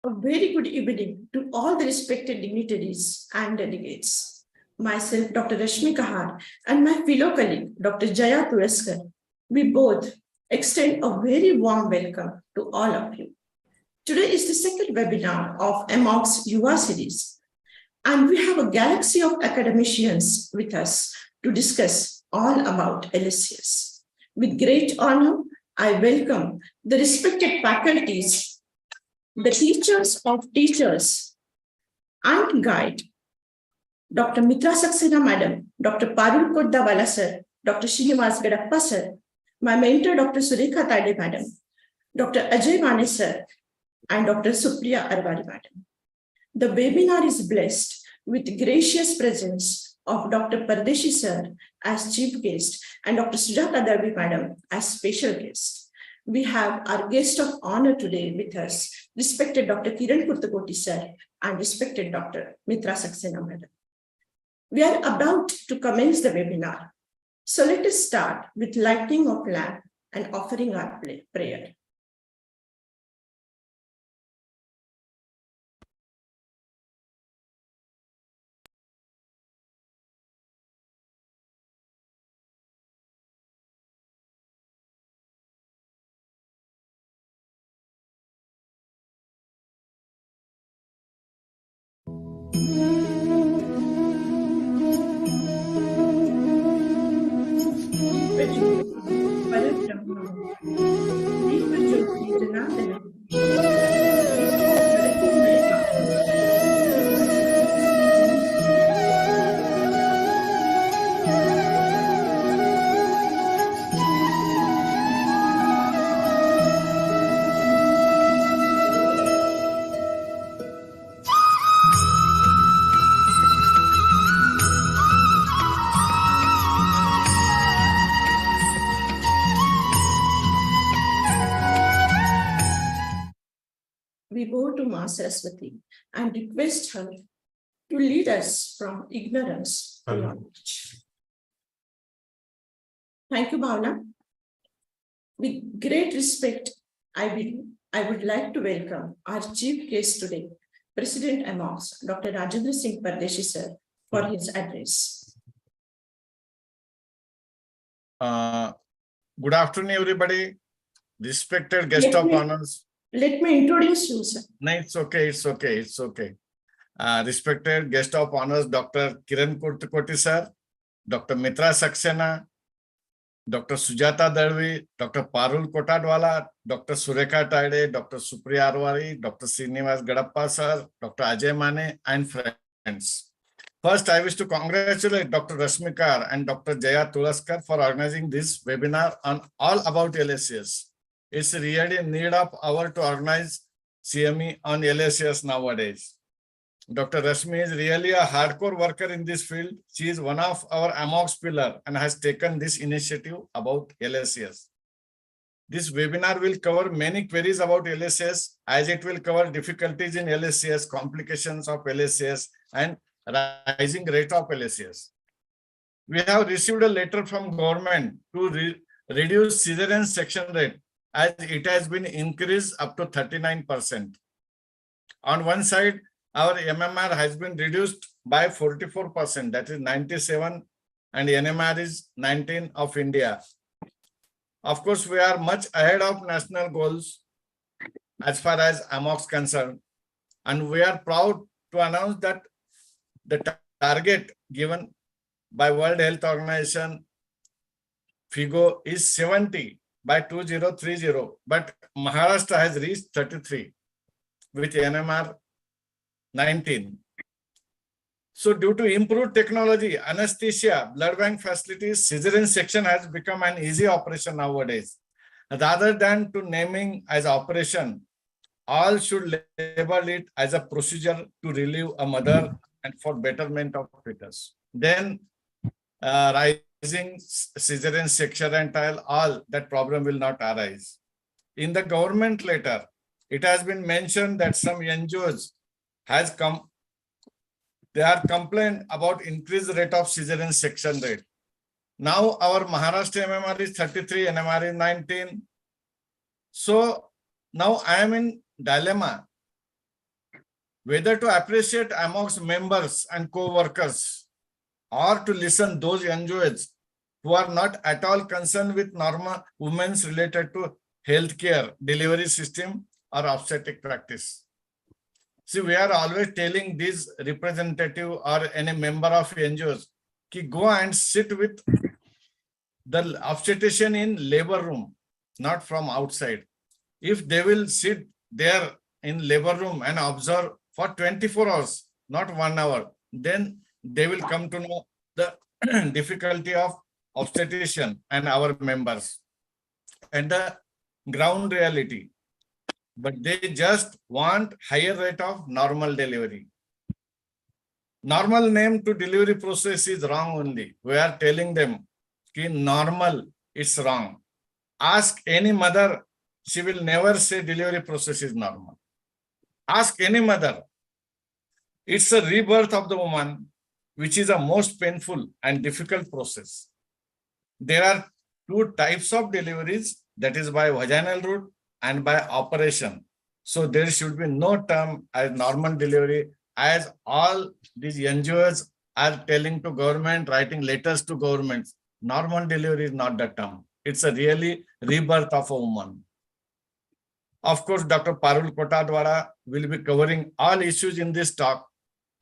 A very good evening to all the respected dignitaries and delegates. Myself, Dr. Rashmi Kahar, and my fellow colleague, Dr. Jaya Tulaskar, we both extend a very warm welcome to all of you. Today is the second webinar of About Yuva series, and we have a galaxy of academicians with us to discuss all about LSCs. With great honor, I welcome the respected faculties, the teachers of teachers and guide, Dr. Mitra Saxena Madam, Dr. Parul Koddawala Sir, Dr. Srinivas Gadappa Sir, my mentor Dr. Surekha Tade Madam, Dr. Ajay Mane Sir, and Dr. Supriya Arwari Madam. The webinar is blessed with gracious presence of Dr. Pardeshi Sir as chief guest and Dr. Sujata Darvi Madam as special guest. We have our guest of honor today with us, respected Dr. Kiran Kurtakoti Sir and respected Dr. Mitra Saxena Madam. We are about to commence the webinar. So let us start with lighting of lamp and offering our prayer. We bow to Ma Saraswati and request her to lead us from ignorance to knowledge. Thank you, Bhavna. With great respect, I would like to welcome our chief guest today, President Amox, Dr. Rajendra Singh Pardeshi Sir, for his address. Good afternoon, everybody. Respected guest of honors. Let me introduce you, sir. No, it's okay. Respected guest of honors, Dr. Kiran Kurtakoti Sir, Dr. Mitra Saxena, Dr. Sujata Darvi, Dr. Parul Kotadwala, Dr. Surekha Tade, Dr. Supriya Arwari, Dr. Srinivas Gadappa Sir, Dr. Ajay Mane, and friends. First, I wish to congratulate Dr. Rashmikar and Dr. Jaya Tulaskar for organizing this webinar on all about LSCs. It's really in need of hour to organize CME on LSCs nowadays. Dr. Rashmi is really a hardcore worker in this field. She is one of our AMOX pillar and has taken this initiative about LSCs. This webinar will cover many queries about LSCs, as it will cover difficulties in LSCs, complications of LSCs, and rising rate of LSCs. We have received a letter from government to reduce cesarean section rate, as it has been increased up to 39%. On one side, our MMR has been reduced by 44%, that is 97, and NMR is 19 of India. Of course, we are much ahead of national goals as far as AMOX concerned, and we are proud to announce that the target given by World Health Organization FIGO is 70 by 2030, but Maharashtra has reached 33 with NMR 19. So due to improved technology, anesthesia, blood bank facilities, cesarean section has become an easy operation nowadays. Rather than to naming as operation, all should label it as a procedure to relieve a mother and for betterment of fetus. Then rising cesarean section and all that problem will not arise. In the government letter, it has been mentioned that some NGOs they are complained about increased rate of cesarean section rate. Now our Maharashtra MMR is 33, NMR is 19. So now I am in dilemma whether to appreciate amongst members and co-workers or to listen those NGOs who are not at all concerned with normal women's related to healthcare, delivery system or obstetric practice. See, we are always telling these representative or any member of NGOs to go and sit with the obstetrician in labor room, not from outside. If they will sit there in labor room and observe for 24 hours, not 1 hour, then they will come to know the difficulty of obstetrician and our members and the ground reality. But they just want higher rate of normal delivery. Normal name to delivery process is wrong only. We are telling them ki normal is wrong. Ask any mother, she will never say delivery process is normal. Ask any mother. It's a rebirth of the woman, which is a most painful and difficult process. There are two types of deliveries, that is by vaginal route and by operation. So there should be no term as normal delivery, as all these NGOs are telling to government, writing letters to governments. Normal delivery is not the term. It's a really rebirth of a woman. Of course, Dr. Parul Kotadwara will be covering all issues in this talk.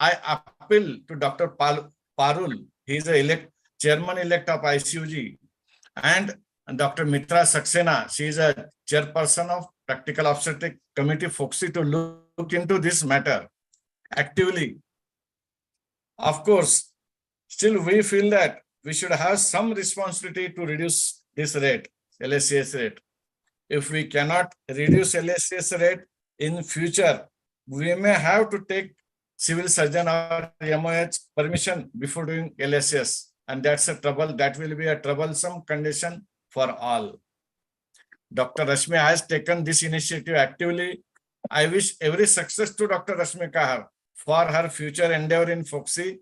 I appeal to Dr. Parul. He is a chairman-elect of ICUG, and Dr. Mitra Saxena, she is a chairperson of Practical Obstetric Committee FOCSI, to look into this matter actively. Of course, still we feel that we should have some responsibility to reduce this rate, LSCS rate. If we cannot reduce LSCS rate in future, we may have to take civil surgeon or MOH permission before doing LSCS. And that's a trouble. That will be a troublesome condition for all. Dr. Rashmi has taken this initiative actively. I wish every success to Dr. Rashmi Kahar for her future endeavor in FOCSI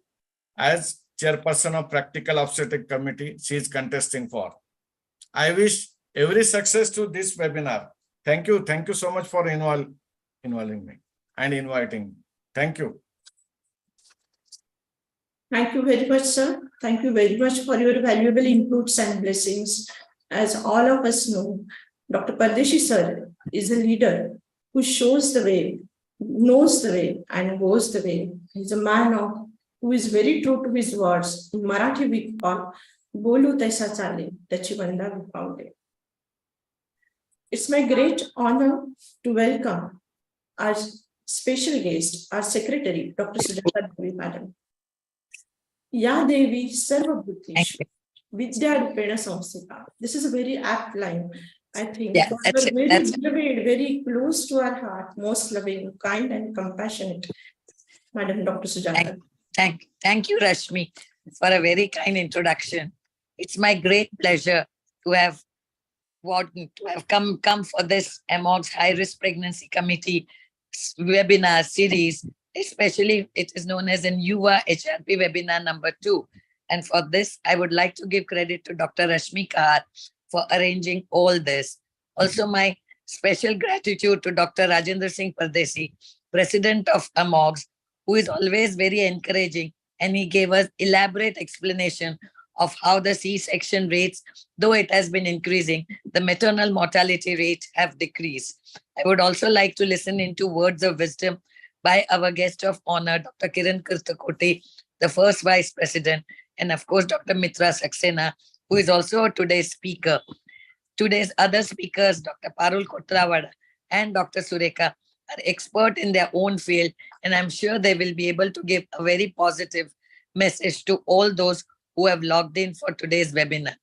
as chairperson of Practical Obstetric Committee she is contesting for. I wish every success to this webinar. Thank you. Thank you so much for involving me and inviting me. Thank you. Thank you very much, sir. Thank you very much for your valuable inputs and blessings. As all of us know, Dr. Pardeshi sir is a leader who shows the way, knows the way, and goes the way. He's a man who is very true to his words. In Marathi we call Bolu Taisa Chale, Tachi Banda Vipaude. It's my great honor to welcome our special guest, our secretary, Dr. Sujata Devi Madam. Ya Devi Sarvabhutesh Vidya Rupena Samsita. This is a very apt line. I think very beloved, very close to our heart, most loving, kind, and compassionate. Madam Dr. Sujata. Thank you, Rashmi, for a very kind introduction. It's my great pleasure to have come for this AMOGS High Risk Pregnancy Committee webinar series. Especially, it is known as an UVA HRP webinar number 2. And for this, I would like to give credit to Dr. Rashmi Kahar for arranging all this. Also, my special gratitude to Dr. Rajendra Singh Pardesi, President of AMOGS, who is always very encouraging, and he gave us elaborate explanation of how the C-section rates, though it has been increasing, the maternal mortality rate have decreased. I would also like to listen into words of wisdom by our guest of honor, Dr. Kiran Kurtakoti, the first Vice President, and of course, Dr. Mitra Saxena, who is also today's speaker. Today's other speakers, Dr. Parul Kotrawada and Dr. Sureka, are expert in their own field, and I'm sure they will be able to give a very positive message to all those who have logged in for today's webinar.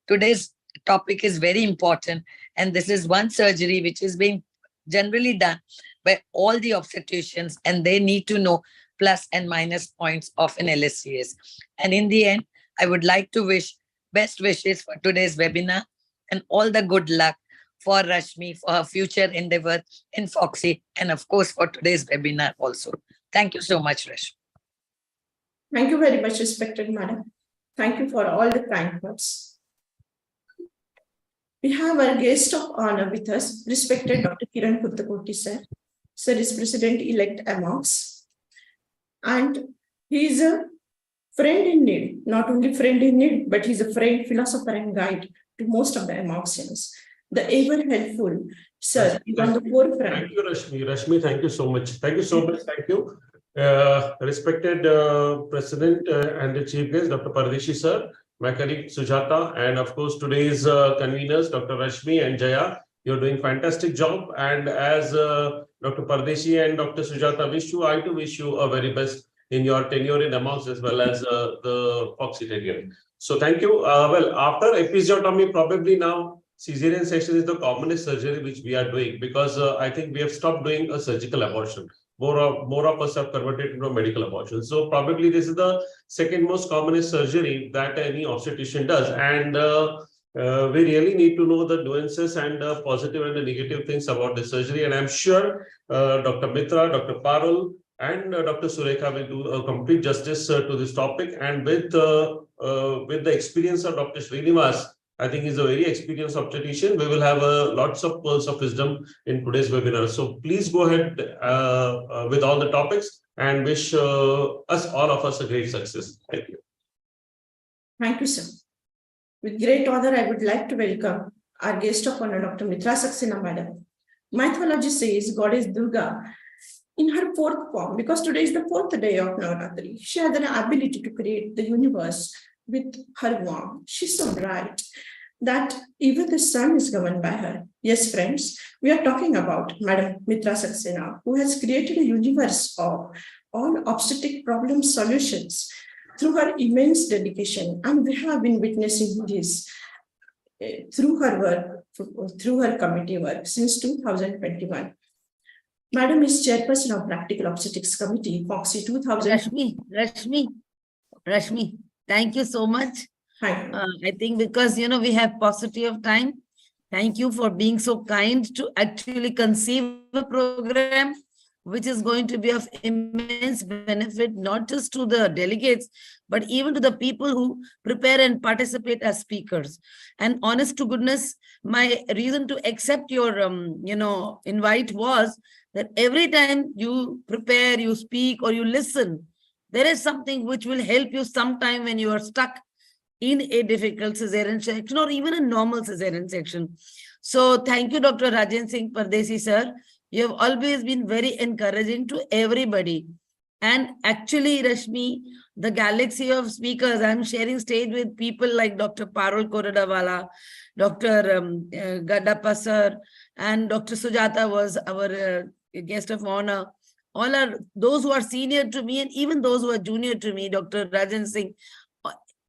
Today's topic is very important, and this is one surgery which is being generally done by all the obstetricians, and they need to know plus and minus points of an LSCS. And in the end, I would like to wish best wishes for today's webinar and all the good luck for Rashmi for her future endeavor in FOCSI, and of course for today's webinar also. Thank you so much, Rashmi. Thank you very much, respected madam. Thank you for all the kind words. We have our guest of honor with us, respected Dr. Kiran Kurtakoti sir. Sir is President-elect AMOGS. and he is a friend in need, not only friend in need, but he's a friend, philosopher, and guide to most of the Emoxians. The ever helpful sir is on the forefront. Thank you, Rashmi. Rashmi, thank you so much. Thank you so much. Thank you. Respected President and the Chief Guest, Dr. Pardeshi sir, my colleague Sujata, and of course today's conveners, Dr. Rashmi and Jaya. You're doing fantastic job. And as Dr. Pardeshi and Dr. Sujata wish you, I too wish you a very best in your tenure in Amox as well as the Foxy tenure. So thank you. Well, after episiotomy, probably now cesarean section is the commonest surgery which we are doing, because I think we have stopped doing a surgical abortion. More of us have converted into a medical abortion. So probably this is the second most commonest surgery that any obstetrician does. And we really need to know the nuances and positive and the negative things about the surgery. And I'm sure Dr. Mitra, Dr. Parul, and Dr. Surekha will do a complete justice to this topic. And with the experience of Dr. Srinivas, I think he's a very experienced obstetrician. We will have lots of pearls of wisdom in today's webinar. So please go ahead with all the topics and wish all of us a great success. Thank you. Thank you, sir. With great honor, I would like to welcome our guest of honor, Dr. Mitra Saxena, madam. Mythology says Goddess Durga, in her fourth form, because today is the fourth day of Navaratri, she has an ability to create the universe with her womb. She's so bright that even the sun is governed by her. Yes, friends, we are talking about Madam Mitra Saxena, who has created a universe of all obstetric problem solutions through her immense dedication. And we have been witnessing this through her work, through her committee work since 2021. Madam is chairperson of Practical Obstetrics Committee, Foxy 2000. Rashmi, thank you so much. Hi. I think because, we have paucity of time. Thank you for being so kind to actually conceive a program which is going to be of immense benefit, not just to the delegates, but even to the people who prepare and participate as speakers. And honest to goodness, my reason to accept your, invite was that every time you prepare, you speak, or you listen, there is something which will help you sometime when you are stuck in a difficult cesarean section or even a normal cesarean section. So thank you, Dr. Rajan Singh Pardesi, sir. You have always been very encouraging to everybody. And actually, Rashmi, the galaxy of speakers, I'm sharing stage with people like Dr. Parul Koradawala, Dr. Gadappa sir, and Dr. Sujata was our guest of honor. All are those who are senior to me and even those who are junior to me, Dr. Rajan Singh,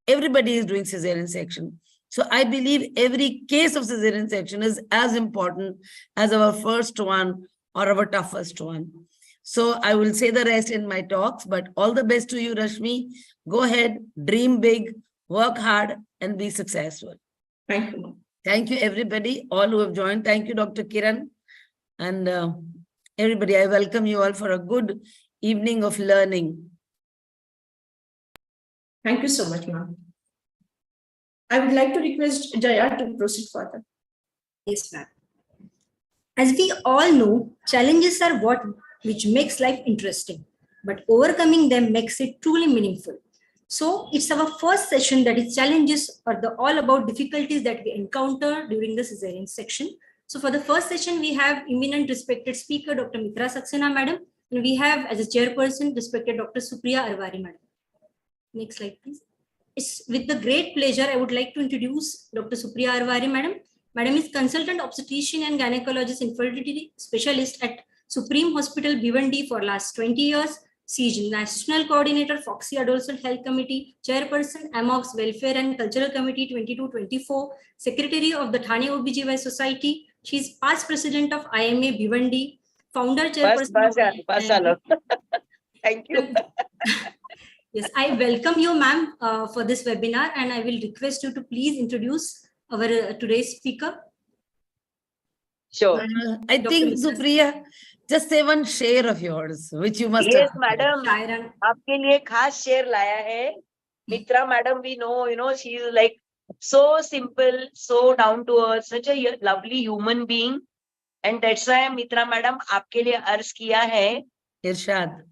everybody is doing cesarean section. So I believe every case of cesarean section is as important as our first one or our toughest one. So I will say the rest in my talks, but all the best to you, Rashmi. Go ahead, dream big, work hard, and be successful. Thank you. Thank you, everybody, all who have joined. Thank you, Dr. Kiran. And everybody, I welcome you all for a good evening of learning. Thank you so much, ma'am. I would like to request Jaya to proceed further. Yes, ma'am. As we all know, challenges are what which makes life interesting, but overcoming them makes it truly meaningful. So it's our first session that is challenges or all about difficulties that we encounter during the cesarean section. So for the first session, we have eminent respected speaker, Dr. Mitra Saxena, madam, and we have as a chairperson, respected Dr. Supriya Arwari, madam. Next slide, please. It's with the great pleasure, I would like to introduce Dr. Supriya Arwari, madam. Madam is consultant obstetrician and gynecologist infertility specialist at Supreme Hospital, Bhiwandi for last 20 years. She is National Coordinator, Foxy Adolescent Health Committee, Chairperson, AMOX Welfare and Cultural Committee 22-24, Secretary of the Thane OBGY Society. She is past President of IMA Bhiwandi, Founder, Chairperson. Thank you. Yes, I welcome you, ma'am, for this webinar, and I will request you to please introduce our today's speaker. Sure. I think, Supriya, just say one share of yours, which you must Yes, have. madam. Sharon. आपके लिए खास share लाया है. Mitra madam, we know, she is like so simple, so down to earth, such a lovely human being. And that's why Mitra madam आपके लिए अर्ज किया है. Irshad.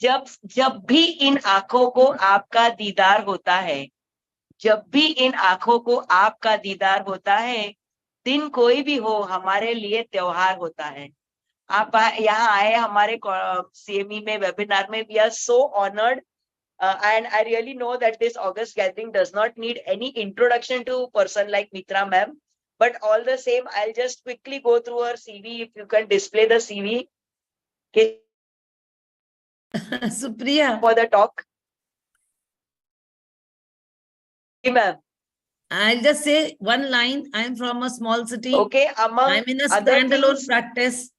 जब भी इन आंखों को आपका दीदार होता है, जब भी इन आंखों को आपका दीदार होता है, दिन कोई भी हो हमारे लिए त्योहार होता है। आप यहाँ आए हमारे CME में वेबिनार में, we are so honoured and I really know that this August gathering does not need any introduction to person like Mitra ma'am, but all the same I'll just quickly go through her CV. If you can display the CV Supriya, for the talk. Ma'am. I'll just say one line. I'm from a small city. Okay, among I'm in a other standalone things, practice,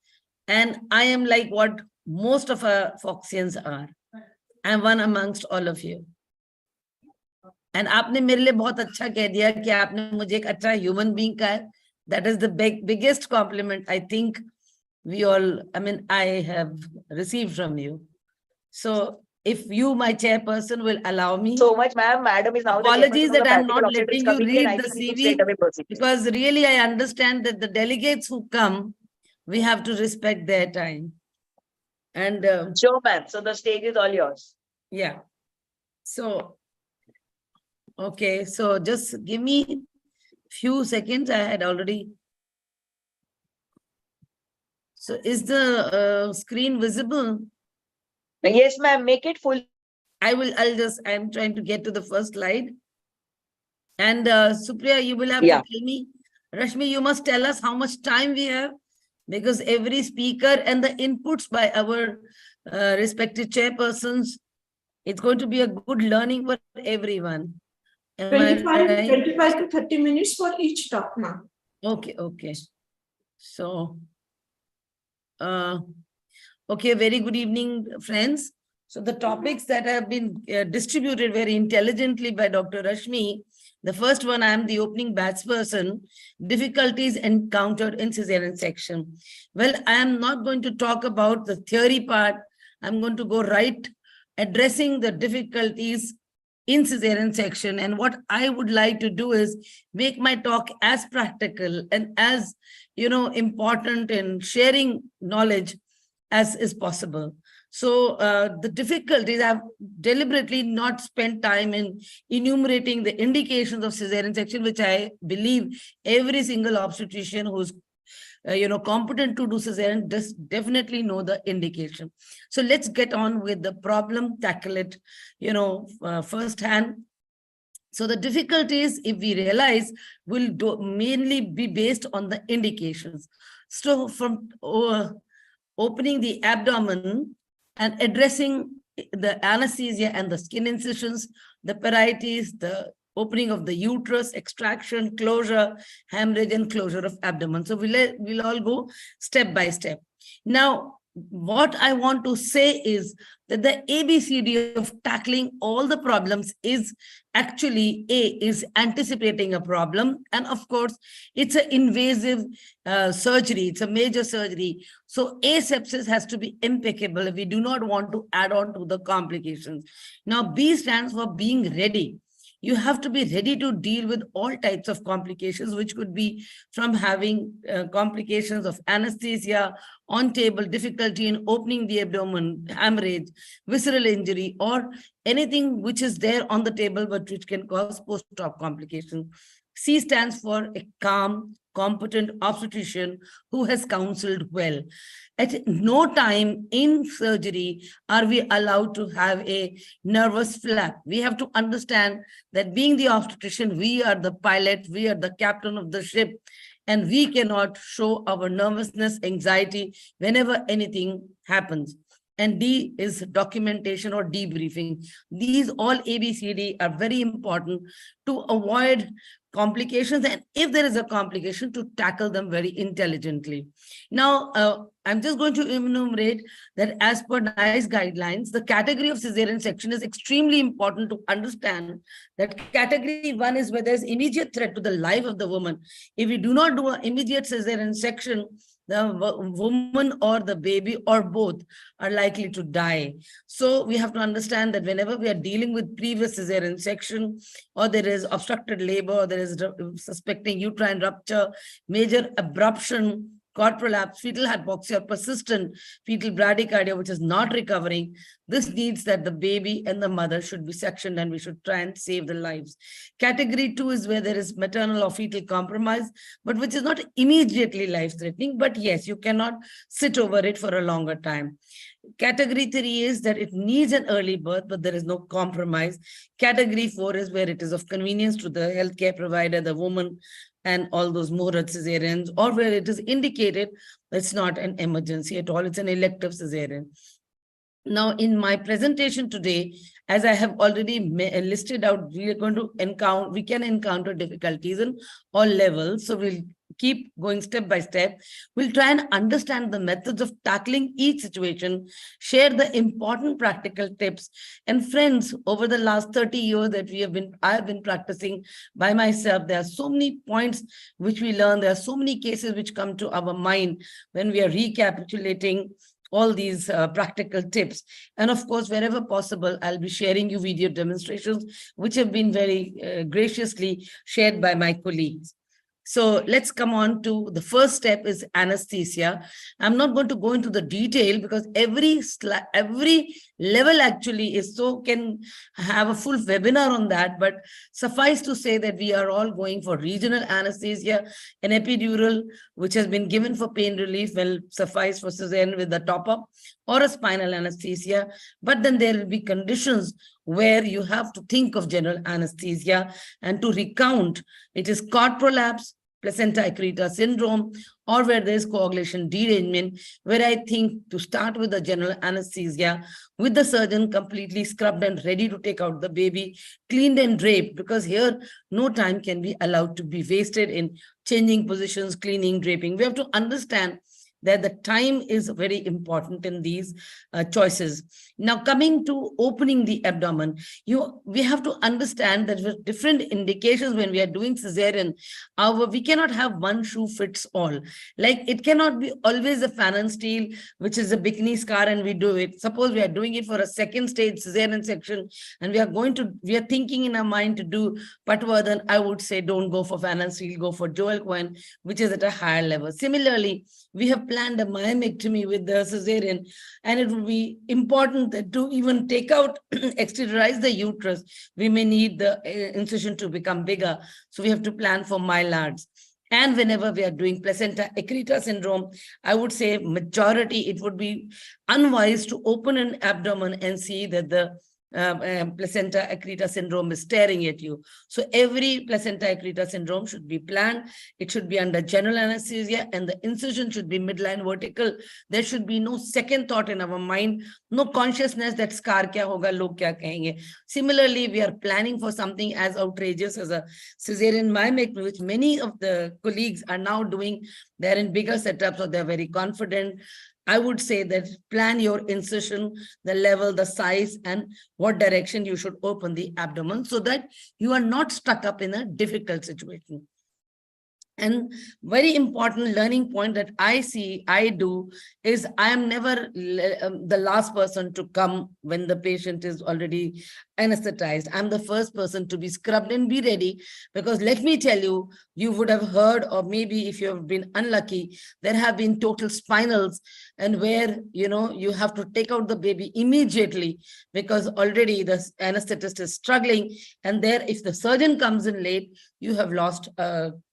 and I am like what most of our Foxians are. I'm one amongst all of you. And आपने मेरे लिए बहुत अच्छा कह दिया कि आपने मुझे एक अच्छा human being कहा है. That is the biggest compliment I think we all, I mean, I have received from you. So if you, my chairperson, will allow me. so much, ma'am. Madam is now Apologies the that I'm Practical not letting you Committee, and read I the think CV, straight away proceed. because really I understand that the delegates who come, we have to respect their time. And Sure, ma'am. So the stage is all yours. yeah. So, okay. So just give me few seconds. I had already. So is the screen visible? Yes, ma'am. Make it full. I'm trying to get to the first slide. And Supriya, you will have Yeah. to tell me. Rashmi, you must tell us how much time we have, because every speaker and the inputs by our respective chairpersons, it's going to be a good learning for everyone. Am I 25, right? 25 to 30 minutes for each talk, ma'am. Okay, okay. So, okay, very good evening, friends. So the topics that have been distributed very intelligently by Dr. Rashmi. The first one, I am the opening batch person, difficulties encountered in cesarean section. Well, I am not going to talk about the theory part. I'm going to go right addressing the difficulties in cesarean section. And what I would like to do is make my talk as practical and as, important in sharing knowledge as is possible. So the difficulties, I've deliberately not spent time in enumerating the indications of cesarean section, which I believe every single obstetrician who's competent to do cesarean does definitely know the indication. So let's get on with the problem, tackle it, firsthand. So the difficulties, if we realize, will mainly be based on the indications. So from opening the abdomen and addressing the anesthesia and the skin incisions, the parietes, the opening of the uterus, extraction, closure, hemorrhage, and closure of abdomen. So we'll all go step by step. Now, what I want to say is that the ABCD of tackling all the problems is actually is anticipating a problem. And of course, it's an invasive surgery. It's a major surgery. So asepsis has to be impeccable if we do not want to add on to the complications. Now, B stands for being ready. You have to be ready to deal with all types of complications, which could be from having complications of anesthesia, on-table difficulty in opening the abdomen, hemorrhage, visceral injury, or anything which is there on the table, but which can cause post-op complications. C stands for a calm, competent obstetrician who has counseled well. At no time in surgery are we allowed to have a nervous flap. We have to understand that being the obstetrician, we are the pilot, we are the captain of the ship, and we cannot show our nervousness, anxiety whenever anything happens. And D is documentation or debriefing. These all ABCD are very important to avoid complications, and if there is a complication, to tackle them very intelligently. Now, I'm just going to enumerate that as per NICE guidelines, the category of cesarean section is extremely important to understand. That category 1 is where there's immediate threat to the life of the woman. If we do not do an immediate cesarean section, the woman or the baby or both are likely to die. So we have to understand that whenever we are dealing with previous cesarean section, or there is obstructed labor, or there is suspecting uterine rupture, major abruption, cord prolapse, fetal hypoxia, or persistent fetal bradycardia, which is not recovering, this needs that the baby and the mother should be sectioned and we should try and save the lives. Category 2 is where there is maternal or fetal compromise, but which is not immediately life-threatening, but yes, you cannot sit over it for a longer time. Category 3 is that it needs an early birth, but there is no compromise. Category 4 is where it is of convenience to the healthcare provider, the woman, and all those more cesareans, or where it is indicated it's not an emergency at all, it's an elective cesarean. Now, in my presentation today, as I have already listed out, we can encounter difficulties in all levels. So we'll keep going step by step. We'll try and understand the methods of tackling each situation, share the important practical tips. And friends, over the last 30 years that I have been practicing by myself, there are so many points which we learn. There are so many cases which come to our mind when we are recapitulating all these practical tips. And of course, wherever possible, I'll be sharing you video demonstrations, which have been very graciously shared by my colleagues. So let's come on to the first step is anesthesia. I'm not going to go into the detail because every level actually can have a full webinar on that, but suffice to say that we are all going for regional anesthesia, an epidural, which has been given for pain relief, will suffice for cesarean with the top up, or a spinal anesthesia. But then there will be conditions where you have to think of general anesthesia. And to recount, it is cord prolapse, placenta accreta syndrome, or where there is coagulation derangement, where I think to start with the general anesthesia, with the surgeon completely scrubbed and ready to take out the baby, cleaned and draped, because here no time can be allowed to be wasted in changing positions, cleaning, draping. We have to understand that the time is very important in these choices. Now, coming to opening the abdomen, we have to understand that with different indications when we are doing cesarean, we cannot have one shoe fits all. Like it cannot be always a Fannin steel, which is a bikini scar, and we do it. Suppose we are doing it for a second stage cesarean section, and we are thinking in our mind to do Patwardhan. I would say don't go for Fannin steel, go for Joel Cohen, which is at a higher level. Similarly, we have planned a myomectomy with the cesarean, and it will be important that to even take out, exteriorize the uterus, we may need the incision to become bigger. So we have to plan for mylards. And whenever we are doing placenta accreta syndrome, I would say majority, it would be unwise to open an abdomen and see that the placenta accreta syndrome is staring at you. So every placenta accreta syndrome should be planned. It should be under general anesthesia, and the incision should be midline vertical. There should be no second thought in our mind, no consciousness that scar kya hoga, log kya kahenge. Similarly, we are planning for something as outrageous as a cesarean myomectomy, which many of the colleagues are now doing. They're in bigger setups, so they're very confident. I would say that plan your incision, the level, the size, and what direction you should open the abdomen so that you are not stuck up in a difficult situation. And very important learning point that I do is I am never the last person to come when the patient is already anesthetized. I'm the first person to be scrubbed and be ready, because let me tell you, you would have heard, or maybe if you have been unlucky, there have been total spinals, and where, you have to take out the baby immediately because already the anesthetist is struggling. And there, if the surgeon comes in late, you have lost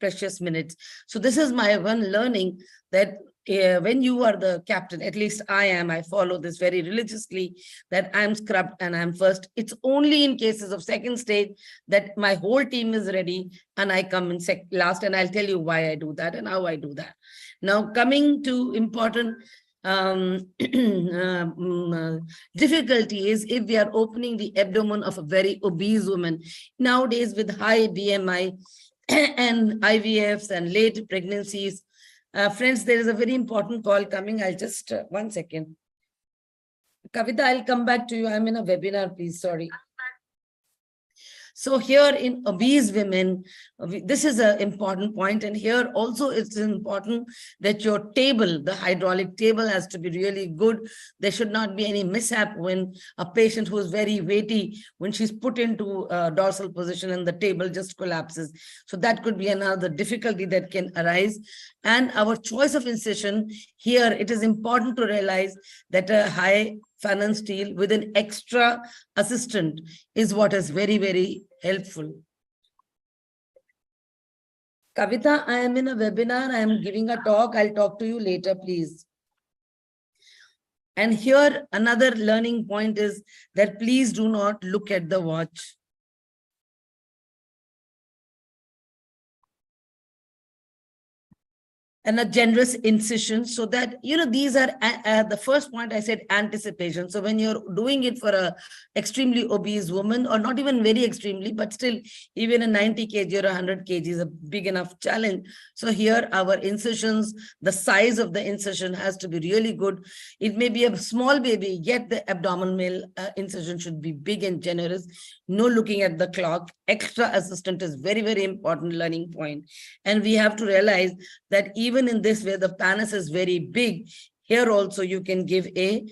precious minutes. So this is my one learning, that when you are the captain, at least I follow this very religiously, that I'm scrubbed and I'm first. It's only in cases of second stage that my whole team is ready and I come in last, and I'll tell you why I do that and how I do that. Now, coming to important difficulty is if we are opening the abdomen of a very obese woman. Nowadays, with high BMI and IVFs and late pregnancies, friends, there is a very important call coming. I'll just, 1 second. Kavita, I'll come back to you. I'm in a webinar, please. Sorry. So here in obese women, this is an important point. And here also it's important that your table, the hydraulic table, has to be really good. There should not be any mishap when a patient who is very weighty, when she's put into a dorsal position and the table just collapses. So that could be another difficulty that can arise. And our choice of incision, here it is important to realize that a high Fanon steel with an extra assistant is what is very, very helpful. Kavita, I am in a webinar. I am giving a talk. I'll talk to you later, please. And here another learning point is that please do not look at the watch. And a generous incision, so that, you know, these are the first point I said, anticipation. So when you're doing it for a extremely obese woman, or not even very extremely, but still even a 90 kg or 100 kg is a big enough challenge. So here our incisions, the size of the incision has to be really good. It may be a small baby, yet the abdominal incision should be big and generous. No looking at the clock. Extra assistant is very, very important learning point. And we have to realize that even in this where the pannus is very big, here also you can give a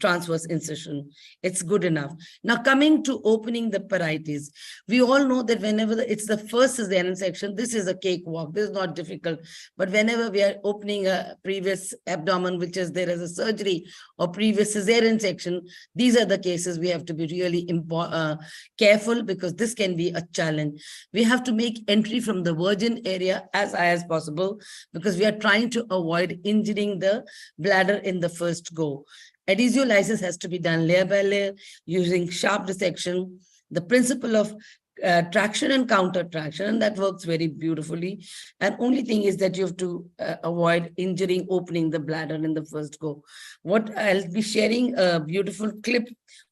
transverse incision. It's good enough. Now coming to opening the parietes, we all know that whenever it's the first cesarean section, this is a cakewalk. This is not difficult. But whenever we are opening a previous abdomen, which is there as a surgery, or previous cesarean section, these are the cases we have to be really careful, because this can be a challenge. We have to make entry from the virgin area as high as possible, because we are trying to avoid injuring the bladder in the first go. Adhesiolysis has to be done layer by layer using sharp dissection. The principle of traction and counter traction, and that works very beautifully. And only thing is that you have to avoid injuring, opening the bladder in the first go. What I'll be sharing a beautiful clip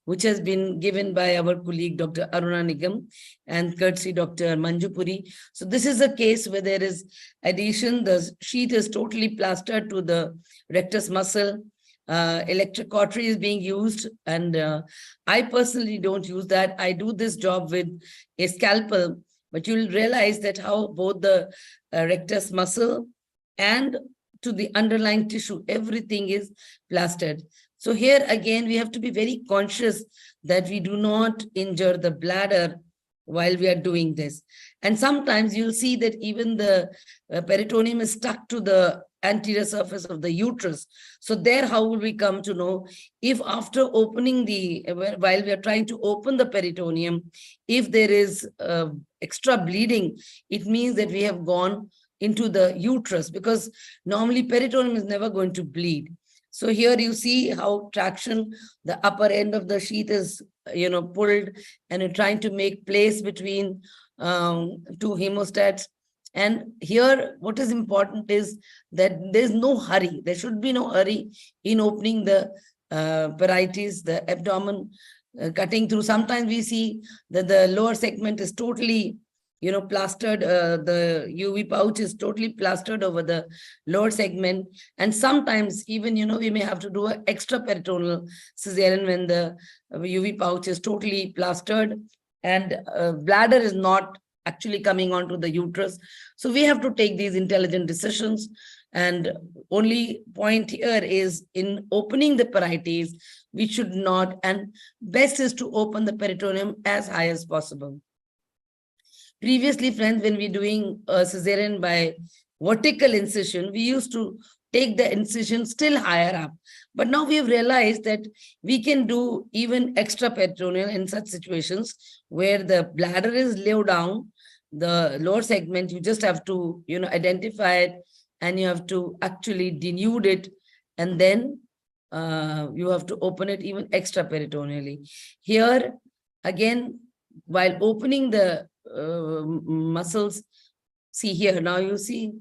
which has been given by our colleague Dr. Aruna Nigam and courtesy Dr. Manjupuri. So this is a case where there is adhesion. The sheath is totally plastered to the rectus muscle. Electric cautery is being used, and I personally don't use that. I do this job with a scalpel, but you'll realize that how both the rectus muscle and to the underlying tissue, everything is plastered. So here again, we have to be very conscious that we do not injure the bladder while we are doing this. And sometimes you'll see that even the peritoneum is stuck to the anterior surface of the uterus. So there, how will we come to know if after opening while we are trying to open the peritoneum, if there is extra bleeding, it means that we have gone into the uterus, because normally peritoneum is never going to bleed. So here you see how traction, the upper end of the sheath is, pulled, and you're trying to make place between two hemostats. And here, what is important is that there's no hurry. There should be no hurry in opening the parietes, the abdomen, cutting through. Sometimes we see that the lower segment is totally, plastered. The UV pouch is totally plastered over the lower segment. And sometimes even, we may have to do an extra peritoneal cesarean when the UV pouch is totally plastered and bladder is not actually coming onto the uterus. So we have to take these intelligent decisions. And only point here is in opening the parietes, we should not, and best is to open the peritoneum as high as possible. Previously, friends, when we're doing a cesarean by vertical incision, we used to take the incision still higher up. But now we have realized that we can do even extra peritoneal in such situations where the bladder is low down, the lower segment, you just have to, identify it, and you have to actually denude it, and then you have to open it even extra peritoneally. Here, again, while opening the muscles, see here, now you see,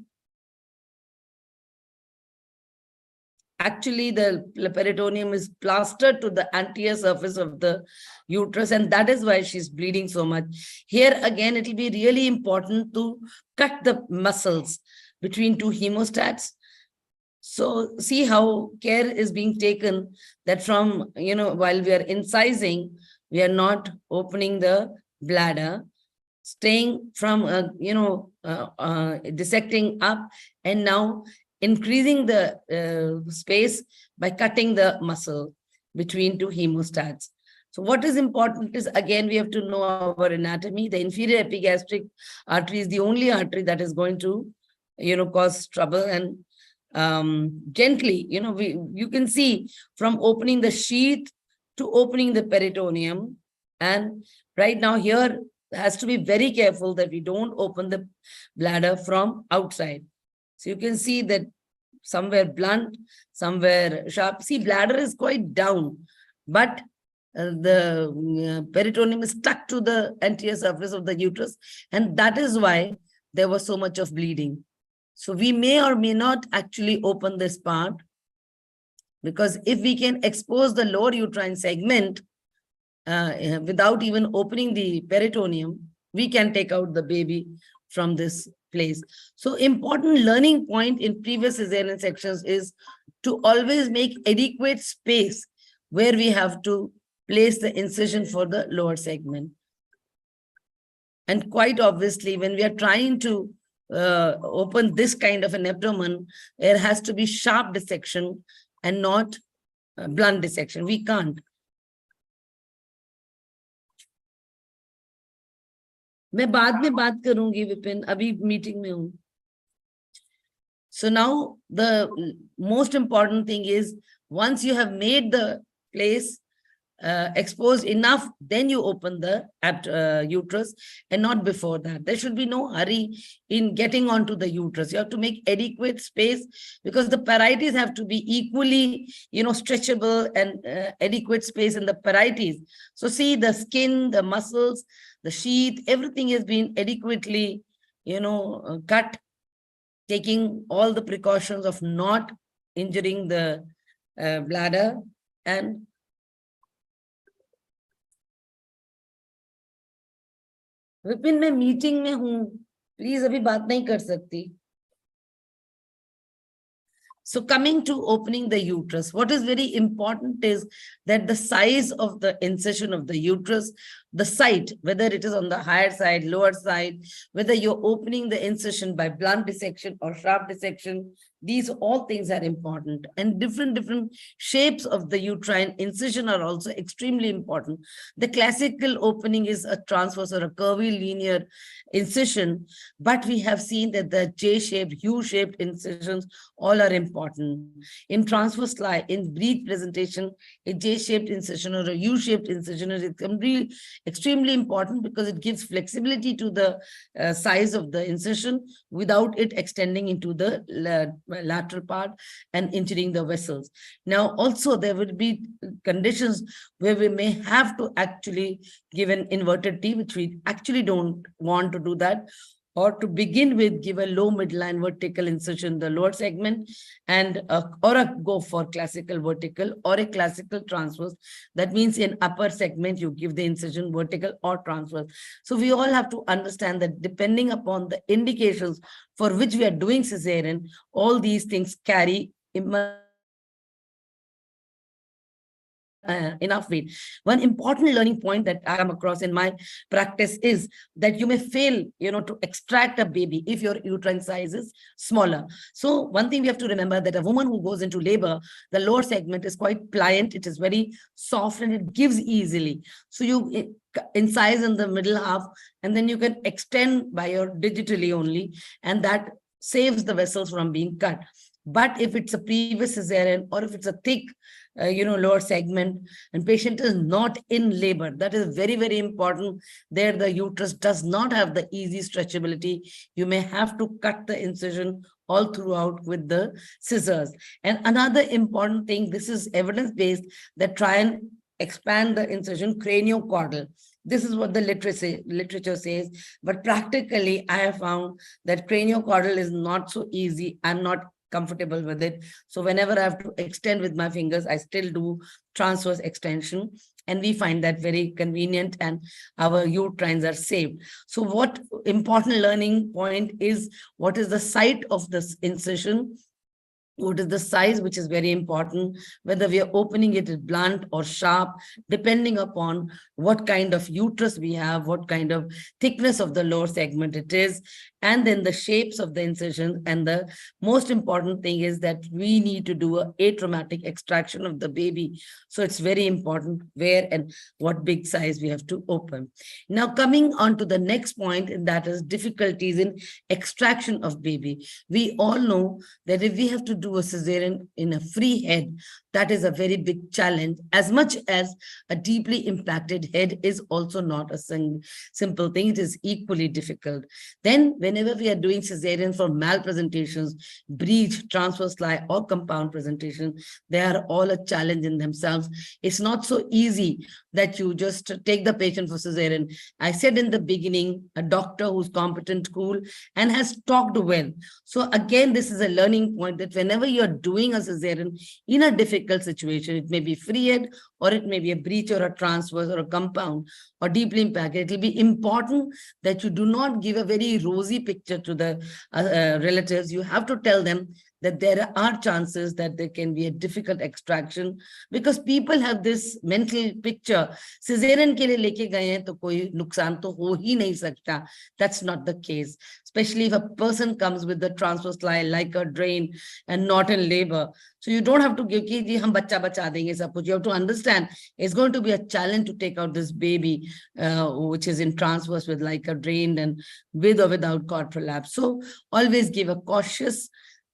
actually the peritoneum is plastered to the anterior surface of the uterus, and that is why she's bleeding so much. Here again, it will be really important to cut the muscles between two hemostats. So see how care is being taken that from, while we are incising, We are not opening the bladder, staying from, dissecting up, and now increasing the space by cutting the muscle between two hemostats. So what is important is, again, we have to know our anatomy. The inferior epigastric artery is the only artery that is going to, cause trouble. And gently, you can see from opening the sheath to opening the peritoneum. And right now here has to be very careful that we don't open the bladder from outside. So you can see that somewhere blunt, somewhere sharp. See, bladder is quite down, but the peritoneum is stuck to the anterior surface of the uterus. And that is why there was so much of bleeding. So we may or may not actually open this part, because if we can expose the lower uterine segment without even opening the peritoneum, we can take out the baby from this place. So important learning point in previous cesarean sections is to always make adequate space where we have to place the incision for the lower segment. And quite obviously, when we are trying to open this kind of an abdomen, there has to be sharp dissection and not blunt dissection. We can't. मैं बाद में बात करूंगी विपिन, अभी meeting में हूँ. So now the most important thing is, once you have made the place exposed enough, then you open the uterus, and not before that. There should be no hurry in getting onto the uterus. You have to make adequate space, because the parietes have to be equally, stretchable, and adequate space in the parietes. So see, the skin, the muscles, the sheath, everything has been adequately, cut, taking all the precautions of not injuring the bladder. And Vipin, मैं meeting में हूँ, please अभी बात नहीं कर सकती. So coming to opening the uterus, what is very important is that the size of the incision of the uterus, the site, whether it is on the higher side, lower side, whether you're opening the incision by blunt dissection or sharp dissection, these all things are important. And different shapes of the uterine incision are also extremely important. The classical opening is a transverse or a curvy linear incision, but we have seen that the J-shaped, U-shaped incisions all are important. In transverse lie, in breech presentation, a J-shaped incision or a U-shaped incision is extremely important, because it gives flexibility to the size of the incision without it extending into the lateral part and injuring the vessels. Now, also there will be conditions where we may have to actually give an inverted T, which we actually don't want to do that. Or to begin with, give a low midline vertical incision in the lower segment, and go for classical vertical or a classical transverse. That means in upper segment, you give the incision vertical or transverse. So we all have to understand that depending upon the indications for which we are doing cesarean, all these things carry enough weight. One important learning point that I come across in my practice is that you may fail, to extract a baby if your uterine size is smaller. So one thing we have to remember, that a woman who goes into labor, the lower segment is quite pliant, it is very soft, and it gives easily. So you incise in the middle half, and then you can extend by your digitally only, and that saves the vessels from being cut. But if it's a previous cesarean, or if it's a thick, lower segment, and patient is not in labor, that is very, very important. There, the uterus does not have the easy stretchability. You may have to cut the incision all throughout with the scissors. And another important thing, this is evidence-based, that try and expand the incision craniocaudal. This is what the literature says, but practically I have found that craniocaudal is not so easy. I'm not comfortable with it. So whenever I have to extend with my fingers, I still do transverse extension, and we find that very convenient, and our uterines are saved. So what important learning point is, what is the site of this incision? What is the size, which is very important, whether we are opening it blunt or sharp, depending upon what kind of uterus we have, what kind of thickness of the lower segment it is, and then the shapes of the incisions. And the most important thing is that we need to do a atraumatic extraction of the baby. So it's very important where and what big size we have to open. Now, coming on to the next point, and that is difficulties in extraction of baby. We all know that if we have to do a cesarean in a free head, that is a very big challenge, as much as a deeply impacted head is also not a simple thing. It is equally difficult. Then whenever we are doing cesarean for malpresentations, breech, transverse lie, or compound presentation, they are all a challenge in themselves. It's not so easy that you just take the patient for cesarean. I said in the beginning, a doctor who's competent, cool, and has talked well. So again, this is a learning point that whenever you're doing a cesarean in a difficult situation, it may be free head, or it may be a breech or a transverse or a compound or deeply impacted. It will be important that you do not give a very rosy picture to the relatives. You have to tell them that there are chances that there can be a difficult extraction, because people have this mental picture, cesarean ke liye leke gaye hain to koi nuksan to ho hi nahi sakta. That's not the case, especially if a person comes with the transverse lie like a drain and not in labor. So you don't have to give ki ji hum bachcha bacha denge sab kuch. You have to understand it's going to be a challenge to take out this baby which is in transverse with like a drain and with or without cord prolapse. So always give a cautious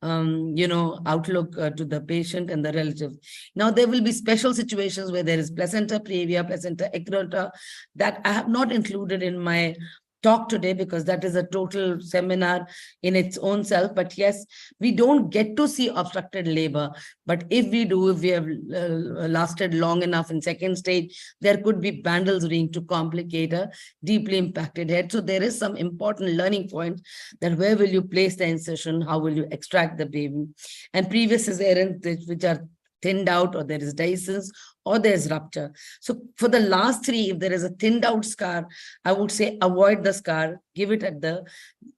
outlook to the patient and the relative. Now, there will be special situations where there is placenta previa, placenta egrata, that I have not included in my talk today because that is a total seminar in its own self. But yes, we don't get to see obstructed labor. But if we do, if we have lasted long enough in second stage, there could be Bandel's ring to complicate a deeply impacted head. So there is some important learning points that where will you place the incision, how will you extract the baby, and previous cesareans which are thinned out, or there is dehiscence, or there's rupture. So for the last three, if there is a thinned out scar, I would say avoid the scar, give it at the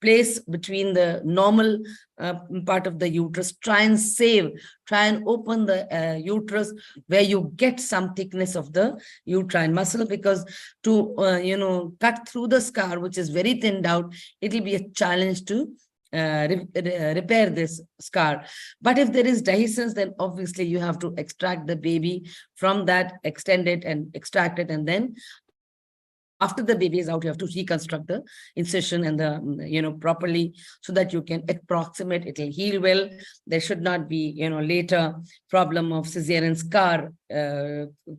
place between the normal part of the uterus, try and open the uterus where you get some thickness of the uterine muscle, because to, cut through the scar, which is very thinned out, it will be a challenge to repair this scar. But if there is dehiscence, then obviously you have to extract the baby from that, extend it and extract it, and then after the baby is out, you have to reconstruct the incision and the, properly, so that you can approximate, it will heal well. There should not be, later problem of cesarean scar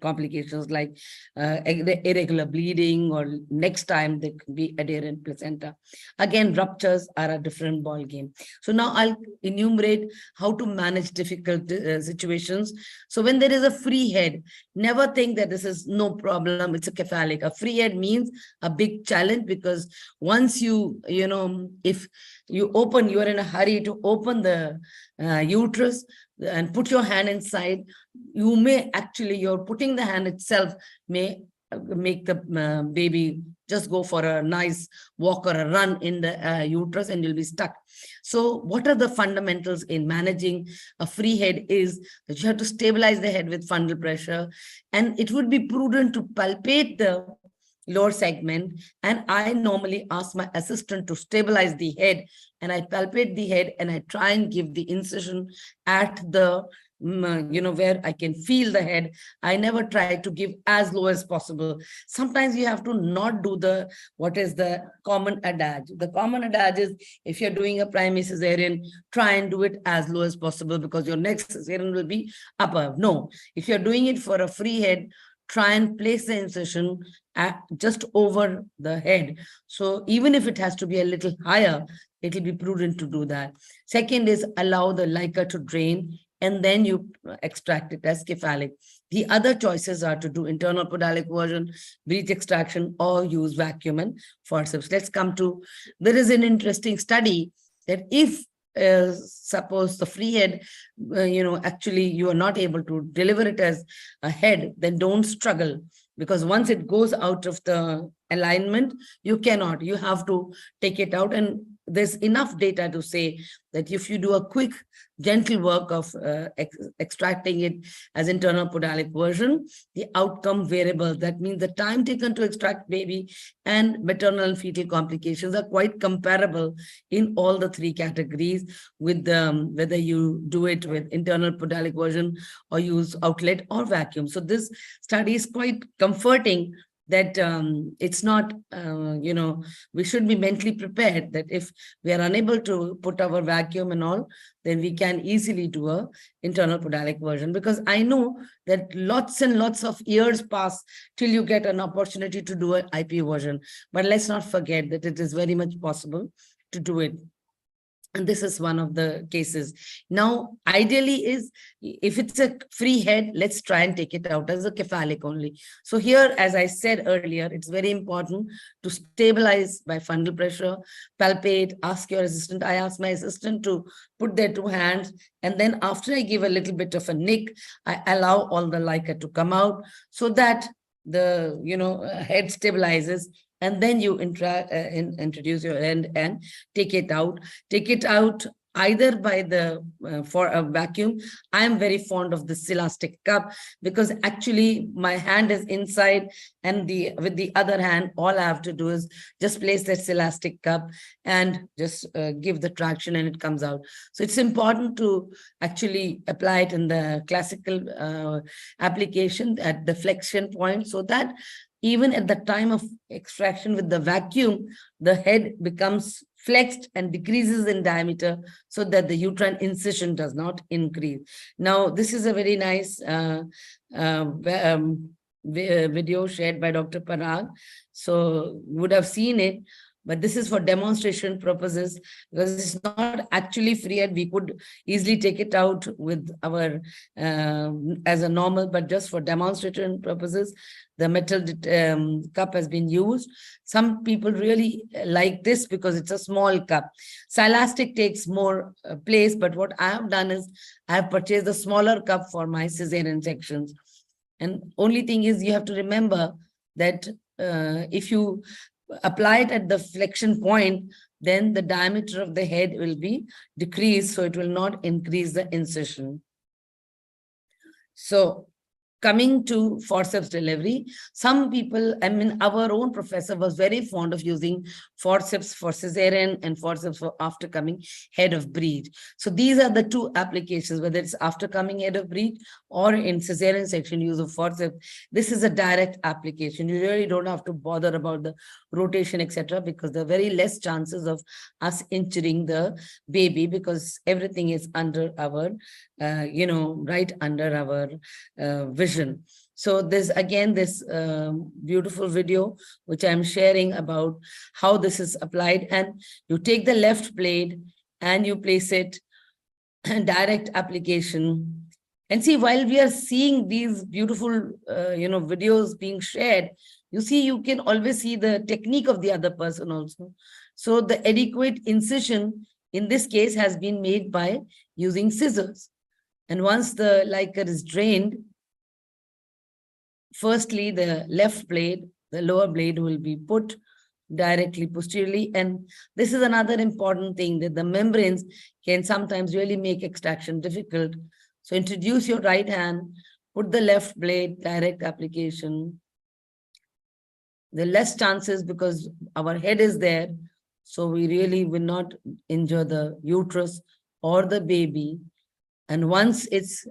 complications like irregular bleeding, or next time there could be adherent placenta. Again, ruptures are a different ball game. So now I'll enumerate how to manage difficult situations. So when there is a free head, never think that this is no problem, it's a cephalic. A free head means a big challenge, because once if you open, you are in a hurry to open the uterus and put your hand inside, you may actually, you're putting the hand itself may make the baby just go for a nice walk or a run in the uterus, and you'll be stuck. So what are the fundamentals in managing a free head is that you have to stabilize the head with fundal pressure, and it would be prudent to palpate the lower segment. And I normally ask my assistant to stabilize the head, and I palpate the head and I try and give the incision at the where I can feel the head. I never try to give as low as possible. Sometimes you have to not do what is the common adage. The common adage is, if you're doing a primary cesarean, try and do it as low as possible, because your next cesarean will be above. No, if you're doing it for a free head, try and place the incision just over the head. So even if it has to be a little higher, it will be prudent to do that. Second is allow the LICA to drain, and then you extract it as cephalic. The other choices are to do internal podalic version, breech extraction, or use vacuum and forceps. Let's come to, there is an interesting study that if suppose the free head, actually you are not able to deliver it as a head, then don't struggle, because once it goes out of the alignment, you cannot. You have to take it out. And there's enough data to say that if you do a quick, gentle work of extracting it as internal podalic version, the outcome variable, that means the time taken to extract baby and maternal and fetal complications are quite comparable in all the three categories, with whether you do it with internal podalic version or use outlet or vacuum. So this study is quite comforting that it's not, we should be mentally prepared that if we are unable to put our vacuum and all, then we can easily do a internal podalic version. Because I know that lots and lots of years pass till you get an opportunity to do an IP version. But let's not forget that it is very much possible to do it. And this is one of the cases. Now, ideally is, if it's a free head, let's try and take it out as a cephalic only. So here, as I said earlier, it's very important to stabilize by fundal pressure, palpate, ask your assistant. I ask my assistant to put their two hands. And then after I give a little bit of a nick, I allow all the LICA to come out so that the head stabilizes. And then you introduce your hand and take it out. Take it out either by the for a vacuum. I am very fond of the elastic cup, because actually my hand is inside, and with the other hand, all I have to do is just place that elastic cup and just give the traction, and it comes out. So it's important to actually apply it in the classical application at the flexion point, so that even at the time of extraction with the vacuum, the head becomes flexed and decreases in diameter so that the uterine incision does not increase. Now, this is a very nice video shared by Dr. Parag. So you would have seen it, but this is for demonstration purposes, because it's not actually free and we could easily take it out with our as a normal, but just for demonstration purposes, the metal cup has been used. Some people really like this because it's a small cup. Silastic takes more place, but what I have done is I have purchased a smaller cup for my cesarean sections. And only thing is, you have to remember that if you apply it at the flexion point, then the diameter of the head will be decreased, so it will not increase the incision. So coming to forceps delivery, some people, I mean, our own professor was very fond of using forceps for cesarean and forceps for after coming head of breed. So these are the two applications, whether it's after coming head of breed or in cesarean section use of forceps. This is a direct application. You really don't have to bother about the rotation, etc., because there are very less chances of us injuring the baby, because everything is under our, right under our vision. So there's again this beautiful video which I'm sharing about how this is applied. And you take the left blade and you place it direct application. And see, while we are seeing these beautiful videos being shared, you see, you can always see the technique of the other person also. So the adequate incision in this case has been made by using scissors. And once the LICA is drained, firstly, the left blade, the lower blade will be put directly posteriorly. And this is another important thing, that the membranes can sometimes really make extraction difficult. So introduce your right hand, put the left blade, direct application. The less chances because our head is there. So we really will not injure the uterus or the baby. And once it's,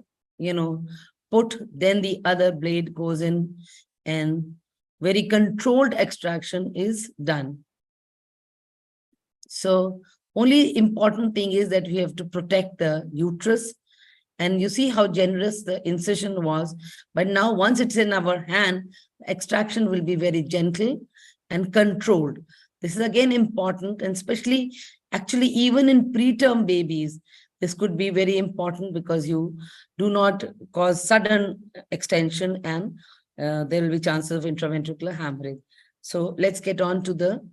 put, then the other blade goes in and very controlled extraction is done. So only important thing is that we have to protect the uterus. And you see how generous the incision was. But now once it's in our hand, extraction will be very gentle and controlled. This is again important, and especially actually even in preterm babies, this could be very important because you do not cause sudden extension and there will be chances of intraventricular hemorrhage. So let's get on to the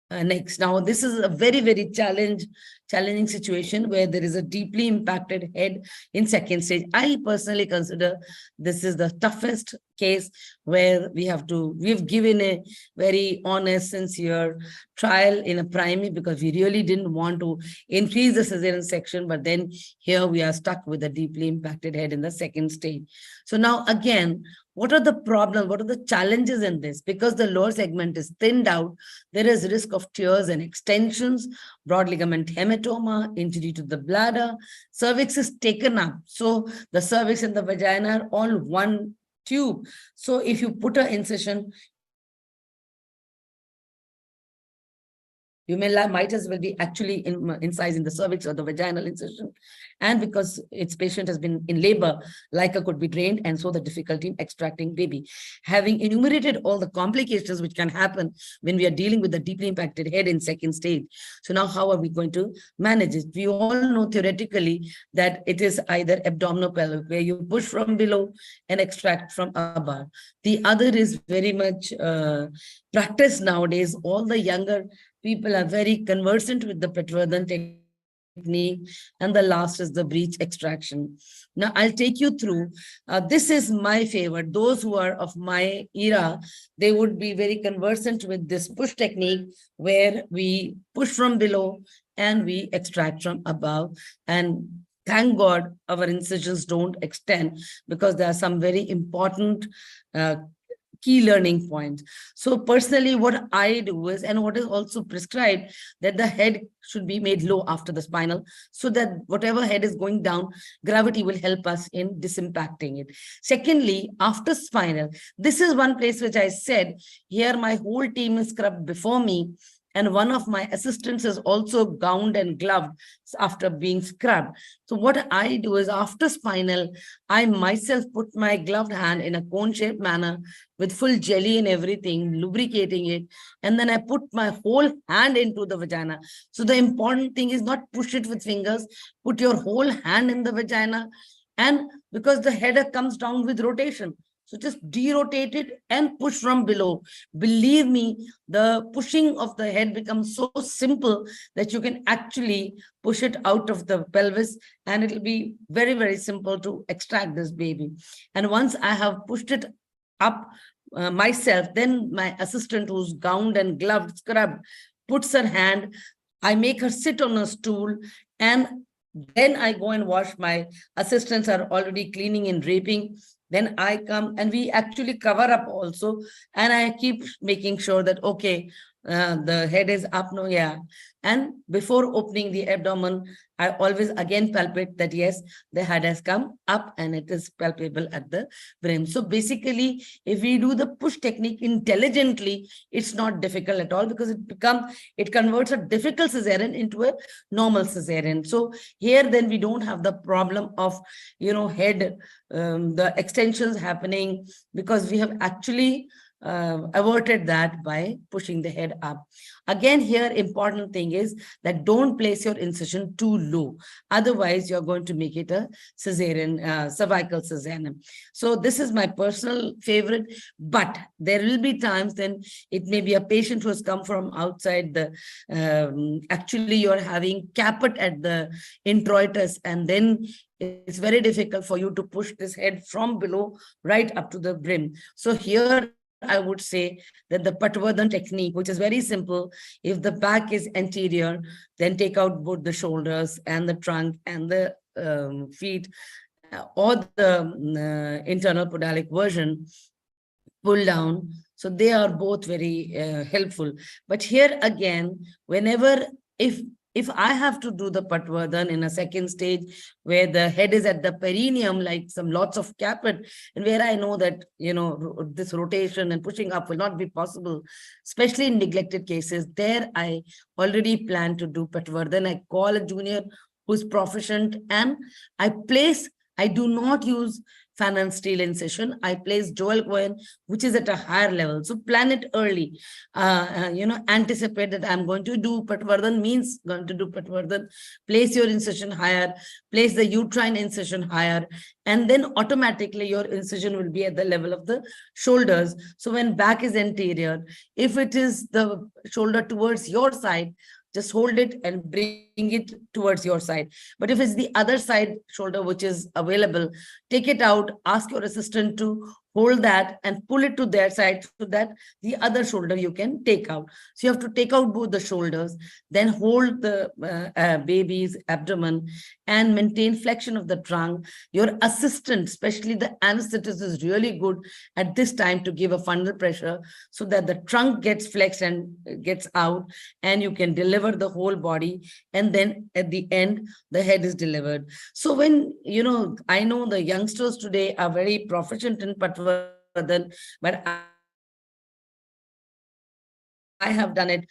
Next, now this is a very, very challenging situation where there is a deeply impacted head in second stage. I personally consider this is the toughest case where we've given a very honest, sincere trial in a primary because we really didn't want to increase the cesarean section, but then here we are stuck with a deeply impacted head in the second stage. So now again, what are the problems? What are the challenges in this? Because the lower segment is thinned out, there is risk of tears and extensions, broad ligament hematoma, injury to the bladder, cervix is taken up. So the cervix and the vagina are all one tube. So if you put an incision, you might as well be actually incising the cervix or the vaginal incision. And because its patient has been in labor, LICA could be drained, and so the difficulty in extracting baby. Having enumerated all the complications which can happen when we are dealing with the deeply impacted head in second stage. So now how are we going to manage it? We all know theoretically that it is either abdominopelvic, where you push from below and extract from above. The other is very much practiced nowadays. All the younger people are very conversant with the Patwardhan technique, and the last is the breech extraction. Now, I'll take you through. This is my favorite. Those who are of my era, they would be very conversant with this push technique, where we push from below and we extract from above. And thank God our incisions don't extend, because there are some very important key learning points. So personally, what I do is, and what is also prescribed, that the head should be made low after the spinal, so that whatever head is going down, gravity will help us in disimpacting it. Secondly, after spinal, this is one place which I said, here my whole team is scrubbed before me, and one of my assistants is also gowned and gloved after being scrubbed. So what I do is, after spinal, I myself put my gloved hand in a cone-shaped manner with full jelly and everything, lubricating it, and then I put my whole hand into the vagina. So the important thing is not push it with fingers, put your whole hand in the vagina, and because the head comes down with rotation, so just derotate it and push from below. Believe me, the pushing of the head becomes so simple that you can actually push it out of the pelvis, and it'll be very, very simple to extract this baby. And once I have pushed it up myself, then my assistant, who's gowned and gloved, scrubbed, puts her hand, I make her sit on a stool, and then I go and wash. My assistants are already cleaning and draping. Then I come and we actually cover up also. And I keep making sure that, okay, the head is up now, yeah. And before opening the abdomen, I always again palpate that, yes, the head has come up and it is palpable at the brim. So basically, if we do the push technique intelligently, it's not difficult at all, because it converts a difficult cesarean into a normal cesarean. So here, then we don't have the problem of, head, the extensions happening, because we have actually averted that by pushing the head up. Again, here, important thing is that don't place your incision too low. Otherwise, you're going to make it a cesarean, cervical cesarean. So this is my personal favorite, but there will be times then it may be a patient who has come from outside the, actually you're having caput at the introitus, and then it's very difficult for you to push this head from below right up to the brim. So here, I would say that the Patwardhan technique, which is very simple, if the back is anterior, then take out both the shoulders and the trunk and the feet, or the internal podalic version, pull down. So they are both very helpful. But here again, whenever, if I have to do the Patwardhan in a second stage where the head is at the perineum, like lots of caput, and where I know that, this rotation and pushing up will not be possible, especially in neglected cases, there I already plan to do Patwardhan. I call a junior who's proficient, and I do not use fan and steel incision. I place Joel Cohen, which is at a higher level. So plan it early. Anticipate that I'm going to do Patwardhan means going to do Patwardhan. Place your incision higher, place the uterine incision higher, and then automatically your incision will be at the level of the shoulders. So when back is anterior, if it is the shoulder towards your side, just hold it and bring it towards your side. But if it's the other side shoulder which is available, take it out, ask your assistant to hold that and pull it to their side so that the other shoulder you can take out. So you have to take out both the shoulders, then hold the baby's abdomen and maintain flexion of the trunk. Your assistant, especially the anesthetist, is really good at this time to give a fundal pressure so that the trunk gets flexed and gets out, and you can deliver the whole body. And then at the end, the head is delivered. So when, I know the youngsters today are very proficient in Patwardhan, but I have done it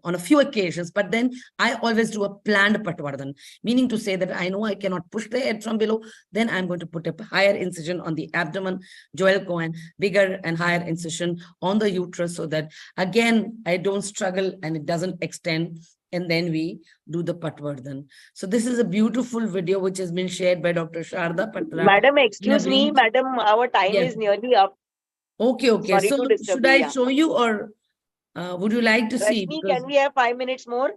on a few occasions, but then I always do a planned Patwardhan, meaning to say that I know I cannot push the head from below, then I'm going to put a higher incision on the abdomen, Joel Cohen, bigger and higher incision on the uterus, so that again, I don't struggle and it doesn't extend. And then we do the Patwardhan. So this is a beautiful video which has been shared by Dr. Sharda Patra. Madam, excuse me, madam, our time Yes. is nearly up. Okay. Sorry So to disturb should you, I yeah. show you, or would you like to see? Rashmi, Because, can we have 5 minutes more?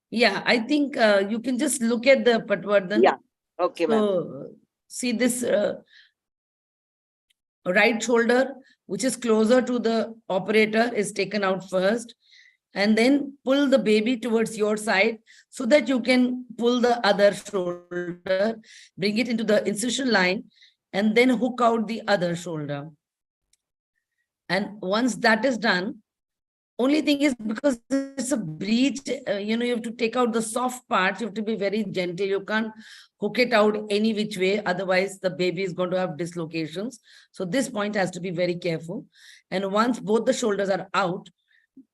yeah, I think you can just look at the Patwardhan. Yeah. Okay, ma'am. So see this right shoulder, which is closer to the operator, is taken out first. And then pull the baby towards your side so that you can pull the other shoulder, bring it into the incision line, and then hook out the other shoulder. And once that is done, only thing is, because it's a breech, you have to take out the soft parts. You have to be very gentle. You can't hook it out any which way. Otherwise, the baby is going to have dislocations. So this point has to be very careful. And once both the shoulders are out,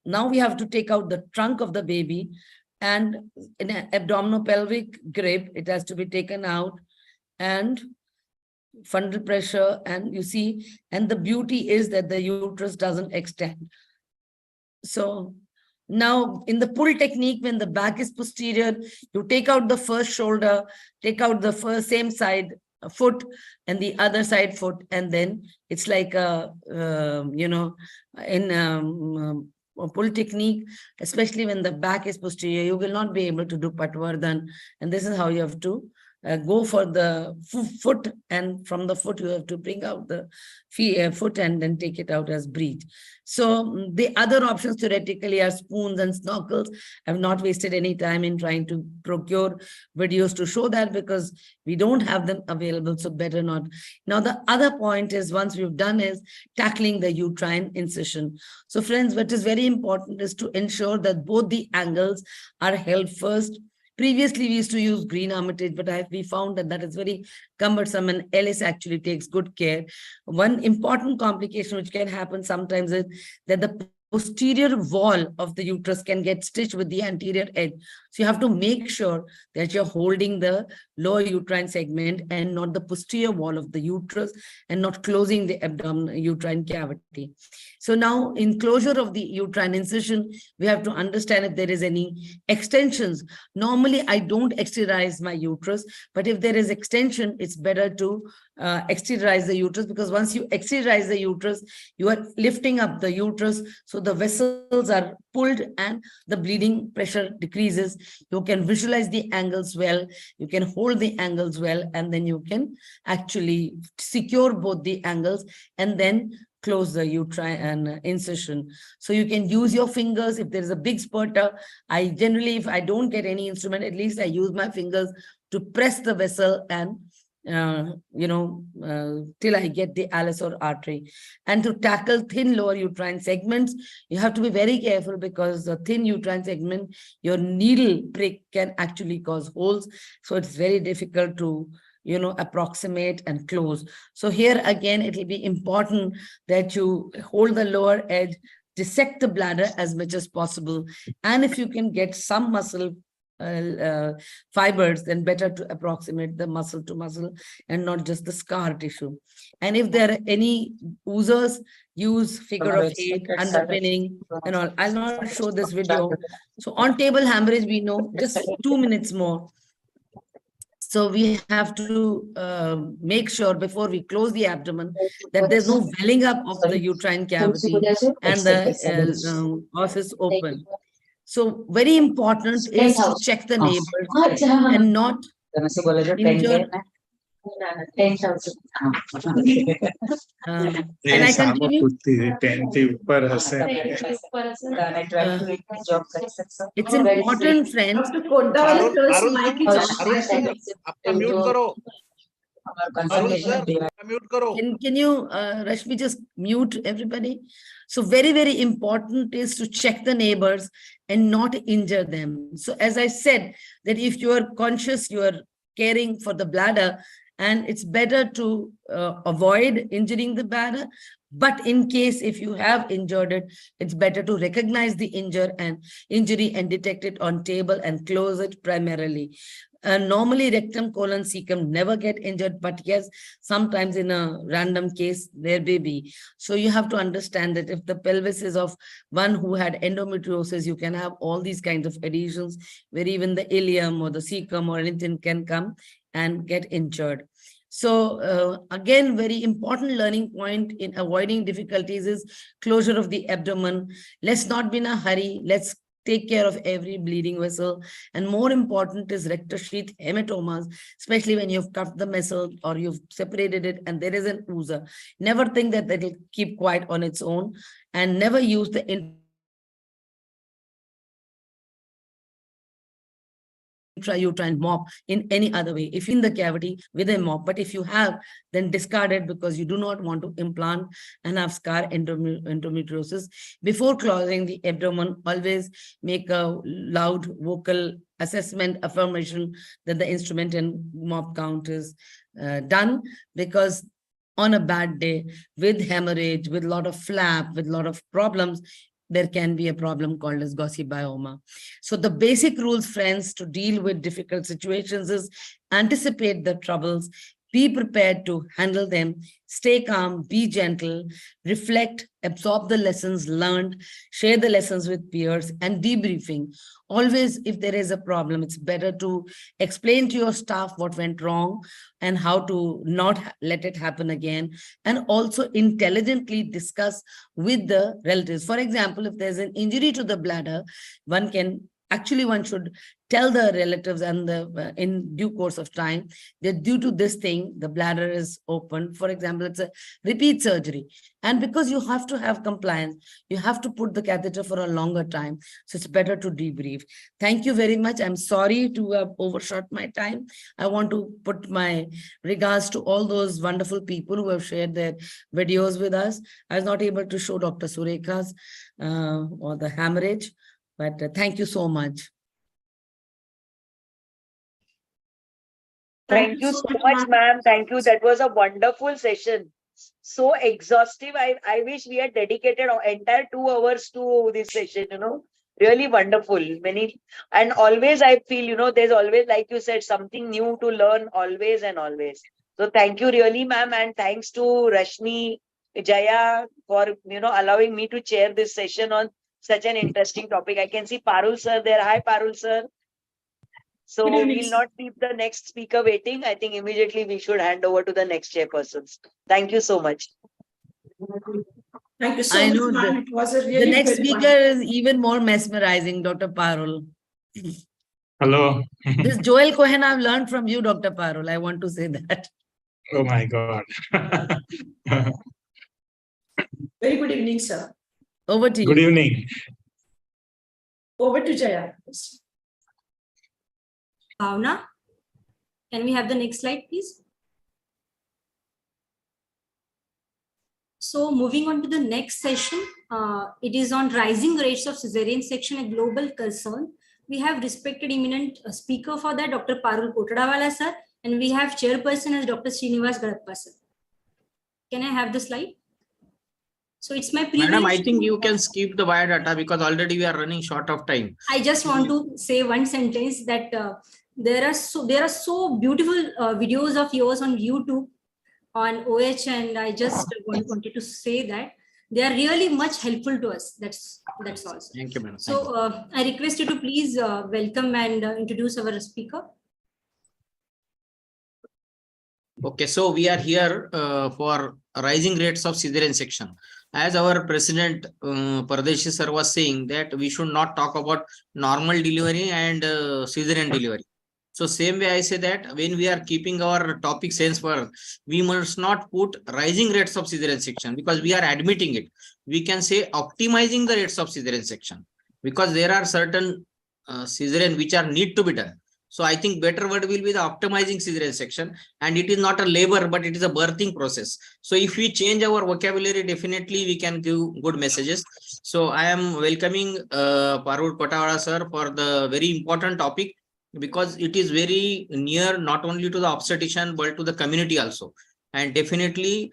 now we have to take out the trunk of the baby, and in an abdominopelvic grip, it has to be taken out and fundal pressure. And you see, and the beauty is that the uterus doesn't extend. So now in the pull technique, when the back is posterior, you take out the first shoulder, take out the first same side foot and the other side foot, and then it's like a, pull technique, especially when the back is posterior, you will not be able to do Patwardhan. And this is how you have to go for the foot, and from the foot you have to bring out the foot and then take it out as breech. So the other options theoretically are spoons and snorkels. I've not wasted any time in trying to procure videos to show that, because we don't have them available, so better not. Now the other point is, once we've done, is tackling the uterine incision. So friends, what is very important is to ensure that both the angles are held first. Previously, we used to use green hermitage, but we found that is very cumbersome, and Ellis actually takes good care. One important complication which can happen sometimes is that the posterior wall of the uterus can get stitched with the anterior edge. So you have to make sure that you're holding the lower uterine segment and not the posterior wall of the uterus, and not closing the abdominal uterine cavity. So now in closure of the uterine incision, we have to understand if there is any extensions. Normally, I don't exteriorize my uterus, but if there is extension, it's better to exteriorize the uterus, because once you exteriorize the uterus, you are lifting up the uterus, so the vessels are pulled and the bleeding pressure decreases. You can visualize the angles well, you can hold the angles well, and then you can actually secure both the angles and then close the uterine incision. So you can use your fingers. If there is a big spurter, I generally, if I don't get any instrument, at least I use my fingers to press the vessel and till I get the Lscs or artery. And to tackle thin lower uterine segments, you have to be very careful, because the thin uterine segment, your needle prick can actually cause holes. So it's very difficult to approximate and close. So here again, it will be important that you hold the lower edge, dissect the bladder as much as possible. And if you can get some muscle fibers, then better to approximate the muscle to muscle and not just the scar tissue. And if there are any oozers, use figure of 8, underpinning and all. I'll not show this video. So on table hemorrhage, we know just 2 minutes more. So we have to make sure before we close the abdomen that there's no welling up of the uterine cavity and the os is open. So very important is to check the neighbors and not injure. Can I continue? It's important, friends. Dr. Kodda वाले first mic is on. आपका mute करो Arun sir mute करो Can you, Rashmi, just mute everybody? So very, very important is to check the neighbors and not injure them. So as I said, that if you are conscious, you are caring for the bladder, and it's better to avoid injuring the bladder. But in case if you have injured it, it's better to recognize the injury and detect it on table and close it primarily. Normally rectum, colon, cecum never get injured, but yes, sometimes in a random case, there may be. So you have to understand that if the pelvis is of one who had endometriosis, you can have all these kinds of adhesions where even the ileum or the cecum or anything can come and get injured. So again, very important learning point in avoiding difficulties is closure of the abdomen. Let's not be in a hurry. Let's take care of every bleeding vessel. And more important is rectus sheath hematomas, especially when you've cut the vessel or you've separated it and there is an oozer. Never think that that will keep quiet on its own, and never use the intrauterine mop in any other way. If in the cavity with a mop, but if you have, then discard it because you do not want to implant and have scar endometriosis. Before closing the abdomen, always make a loud vocal assessment affirmation that the instrument and mop count is done, because on a bad day with hemorrhage, with a lot of flap, with a lot of problems, there can be a problem called as gossybioma. So the basic rules, friends, to deal with difficult situations is anticipate the troubles, be prepared to handle them, stay calm, be gentle, reflect, absorb the lessons learned, share the lessons with peers, and debriefing. Always, if there is a problem, it's better to explain to your staff what went wrong and how to not let it happen again, and also intelligently discuss with the relatives. For example, if there's an injury to the bladder, one should tell the relatives and in due course of time that due to this thing, the bladder is open. For example, it's a repeat surgery. And because you have to have compliance, you have to put the catheter for a longer time. So it's better to debrief. Thank you very much. I'm sorry to have overshot my time. I want to put my regards to all those wonderful people who have shared their videos with us. I was not able to show Dr. Surekha's or the hemorrhage, but thank you so much. Thank you so much, ma'am. Thank you. That was a wonderful session. So exhaustive. I wish we had dedicated our entire 2 hours to this session, really wonderful. And always I feel, there's always, like you said, something new to learn always and always. So thank you really, ma'am. And thanks to Rashmi, Jaya for, allowing me to chair this session on such an interesting topic. I can see Parul sir there. Hi, Parul sir. So we'll not keep the next speaker waiting. I think immediately we should hand over to the next chairpersons. Thank you so much. Thank you so much, ma'am. It was a really the next good speaker is even more mesmerizing, Dr. Parul. Hello. This Joel Cohen I've learned from you, Dr. Parul. I want to say that. Oh my God. Very good evening, sir. Over to you. Good evening. Over to Jaya. Bhavna, can we have the next slide, please? So moving on to the next session, it is on rising rates of cesarean section, a global concern. We have respected eminent speaker for that, Dr. Parul Kotadawala sir, and we have chairperson as Dr. Srinivas Gadappa sir. Can I have the slide? So it's my privilege. Madam, I think you can skip the biodata because already we are running short of time. I just want to say one sentence that there are so beautiful videos of yours on YouTube on OH, and I just wanted to say that they are really much helpful to us. That's all. Sir. Thank you, madam. So I request you to please welcome and introduce our speaker. Okay, so we are here for rising rates of cesarean section. As our president Pardeshi sir was saying that we should not talk about normal delivery and cesarean delivery. So same way I say that when we are keeping our topic sense for, we must not put rising rates of cesarean section because we are admitting it. We can say optimizing the rates of cesarean section because there are certain cesarean which are need to be done. So I think better word will be the optimizing cesarean section, and it is not a labor, but it is a birthing process. So if we change our vocabulary, definitely we can give good messages. So I am welcoming Parul Kotawala sir for the very important topic because it is very near not only to the obstetrician but to the community also. And definitely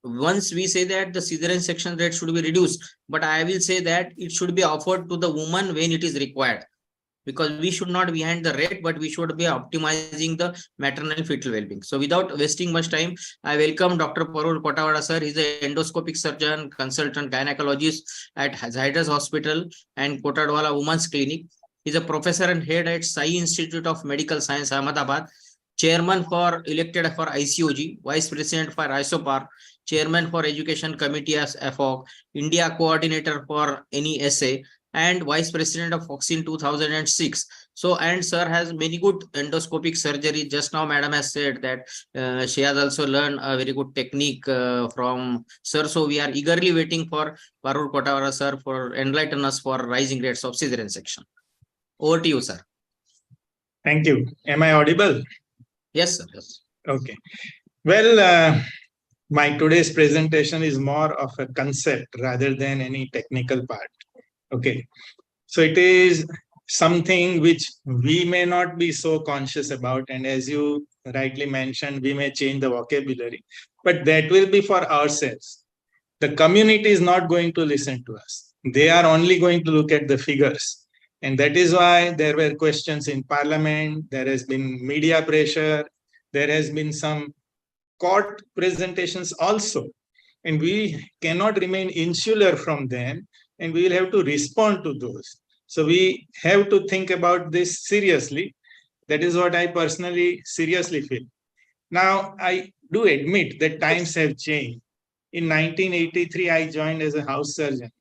once we say that the cesarean section rate should be reduced, but I will say that it should be offered to the woman when it is required. Because we should not behind the rate, but we should be optimizing the maternal fetal well-being. So without wasting much time, I welcome Dr. Parul Kotawada sir. He's an endoscopic surgeon, consultant gynecologist at Zydus Hospital and Kotadwala Women's Clinic. He's a professor and head at Sai Institute of Medical Science, Ahmedabad, chairman for elected for ICOG, vice president for ISOPAR, chairman for education committee as FOC, India coordinator for NESA, and vice president of Foxin 2006. So, and sir has many good endoscopic surgery. Just now, madam has said that she has also learned a very good technique from sir. So, we are eagerly waiting for Parul Kotawala sir for enlighten us for rising rates of cesarean section. Over to you, sir. Thank you. Am I audible? Yes, sir. Yes. Okay. Well, my today's presentation is more of a concept rather than any technical part. Okay, so it is something which we may not be so conscious about, and as you rightly mentioned, we may change the vocabulary, but that will be for ourselves. The community is not going to listen to us. They are only going to look at the figures, and that is why there were questions in parliament, there has been media pressure, there has been some court presentations also, and we cannot remain insular from them, and we will have to respond to those. So we have to think about this seriously. That is what I personally seriously feel. Now, I do admit that times have changed. In 1983, I joined as a house surgeon.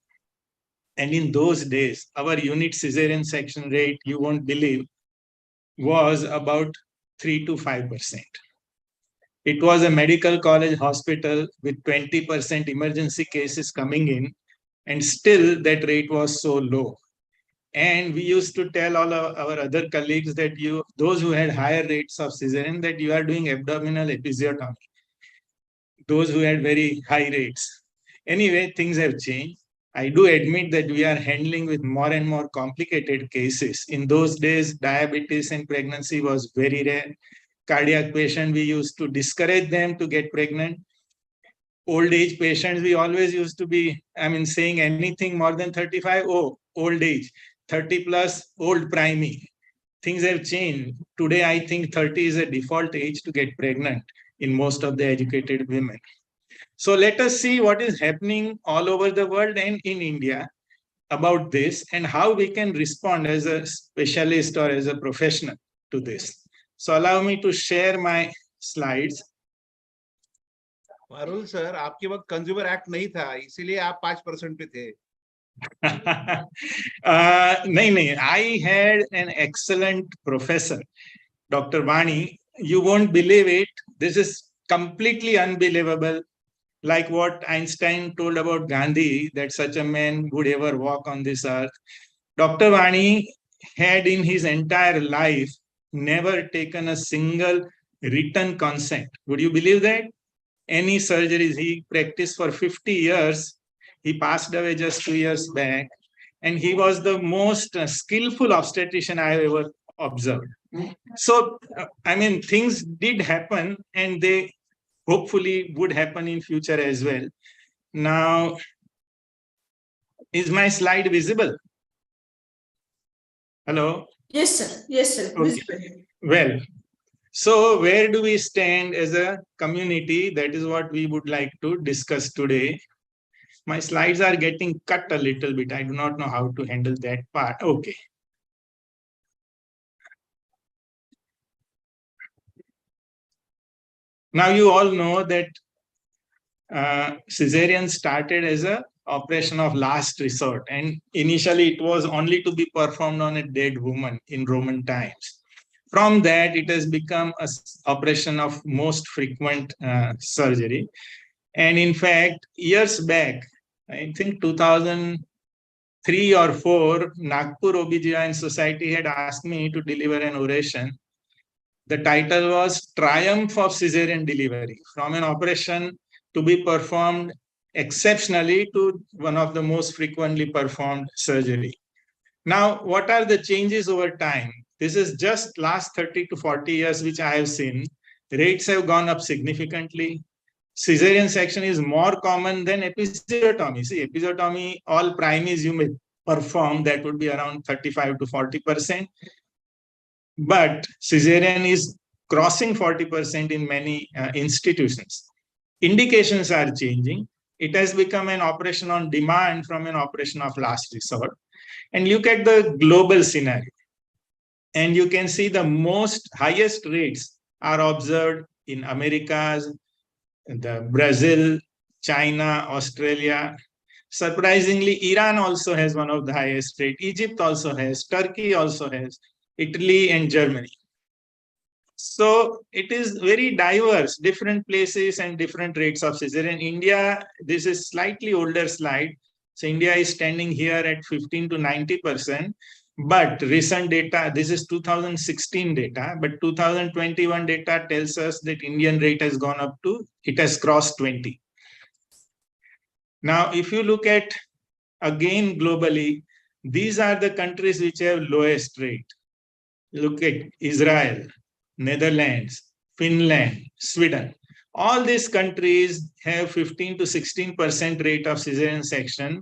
And in those days, our unit cesarean section rate, you won't believe, was about 3 to 5%. It was a medical college hospital with 20% emergency cases coming in, and still that rate was so low. And we used to tell all our other colleagues that those who had higher rates of cesarean, that you are doing abdominal episiotomy. Those who had very high rates. Anyway, things have changed. I do admit that we are handling with more and more complicated cases. In those days, diabetes and pregnancy was very rare. Cardiac patient, we used to discourage them to get pregnant. Old age patients, we always used to be, saying anything more than 35, oh, old age, 30 plus, old primey. Things have changed. Today, I think 30 is a default age to get pregnant in most of the educated women. So let us see what is happening all over the world and in India about this and how we can respond as a specialist or as a professional to this. So allow me to share my slides. Parul sir, आपके वक्त consumer act नहीं था, इसीलिए आप 5% पे थे. नहीं, I had an excellent professor, Dr. Vani. You won't believe it. This is completely unbelievable. Like what Einstein told about Gandhi, that such a man would ever walk on this earth. Dr. Vani had in his entire life never taken a single written consent. Would you believe that? Any surgeries, he practiced for 50 years. He passed away just 2 years back. And he was the most skillful obstetrician I have ever observed. So, things did happen and they hopefully would happen in future as well. Now, is my slide visible? Hello? Yes, sir. Yes, sir. Okay. Visible. Well, so where do we stand as a community? That is what we would like to discuss today. My slides are getting cut a little bit. I do not know how to handle that part. Okay. Now you all know that cesarean started as a operation of last resort, and initially it was only to be performed on a dead woman in Roman times. From that, it has become an operation of most frequent surgery. And in fact, years back, I think 2003 or 4, Nagpur OBGYN Society had asked me to deliver an oration. The title was Triumph of Caesarean Delivery, from an operation to be performed exceptionally to one of the most frequently performed surgery. Now, what are the changes over time? This is just last 30 to 40 years, which I have seen. Rates have gone up significantly. Caesarean section is more common than episiotomy. See, episiotomy, all primaries you may perform, that would be around 35 to 40%. But cesarean is crossing 40% in many institutions. Indications are changing. It has become an operation on demand from an operation of last resort. And look at the global scenario. And you can see the highest rates are observed in Americas, the Brazil, China, Australia. Surprisingly, Iran also has one of the highest rates. Egypt also has, Turkey also has, Italy and Germany. So it is very diverse, different places and different rates of cesarean. India, this is slightly older slide. So India is standing here at 15 to 90%. But recent data, this is 2016 data, but 2021 data tells us that Indian rate has gone up to, it has crossed 20. Now, if you look at, again, globally, these are the countries which have lowest rate. Look at Israel, Netherlands, Finland, Sweden. All these countries have 15 to 16% rate of cesarean section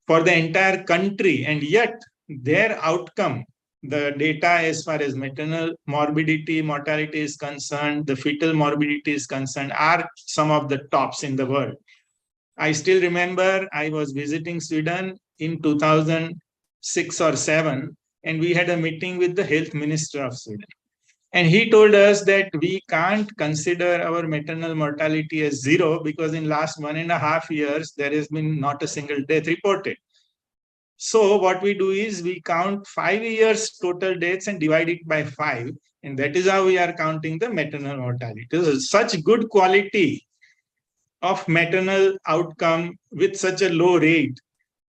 for the entire country, and yet their outcome, the data as far as maternal morbidity, mortality is concerned, the fetal morbidity is concerned, are some of the tops in the world. I still remember I was visiting Sweden in 2006 or 7, and we had a meeting with the health minister of Sweden. And he told us that we can't consider our maternal mortality as zero because in last 1.5 years, there has been not a single death reported. So what we do is we count 5 years total deaths and divide it by 5. And that is how we are counting the maternal mortality. This is such good quality of maternal outcome with such a low rate.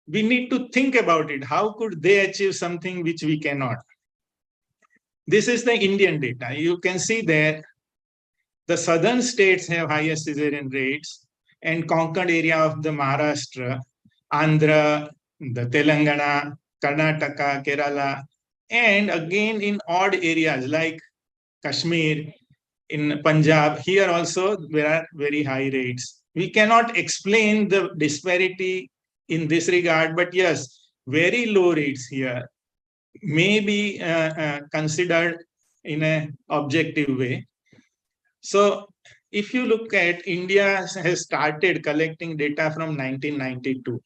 We need to think about it. How could they achieve something which we cannot? This is the Indian data. You can see there, the southern states have highest cesarean rates, and conquered area of the Maharashtra, Andhra, the Telangana, Karnataka, Kerala, and again in odd areas like Kashmir, in Punjab, here also there are very high rates. We cannot explain the disparity in this regard, but yes, very low rates here may be considered in an objective way. So if you look at, India has started collecting data from 1992.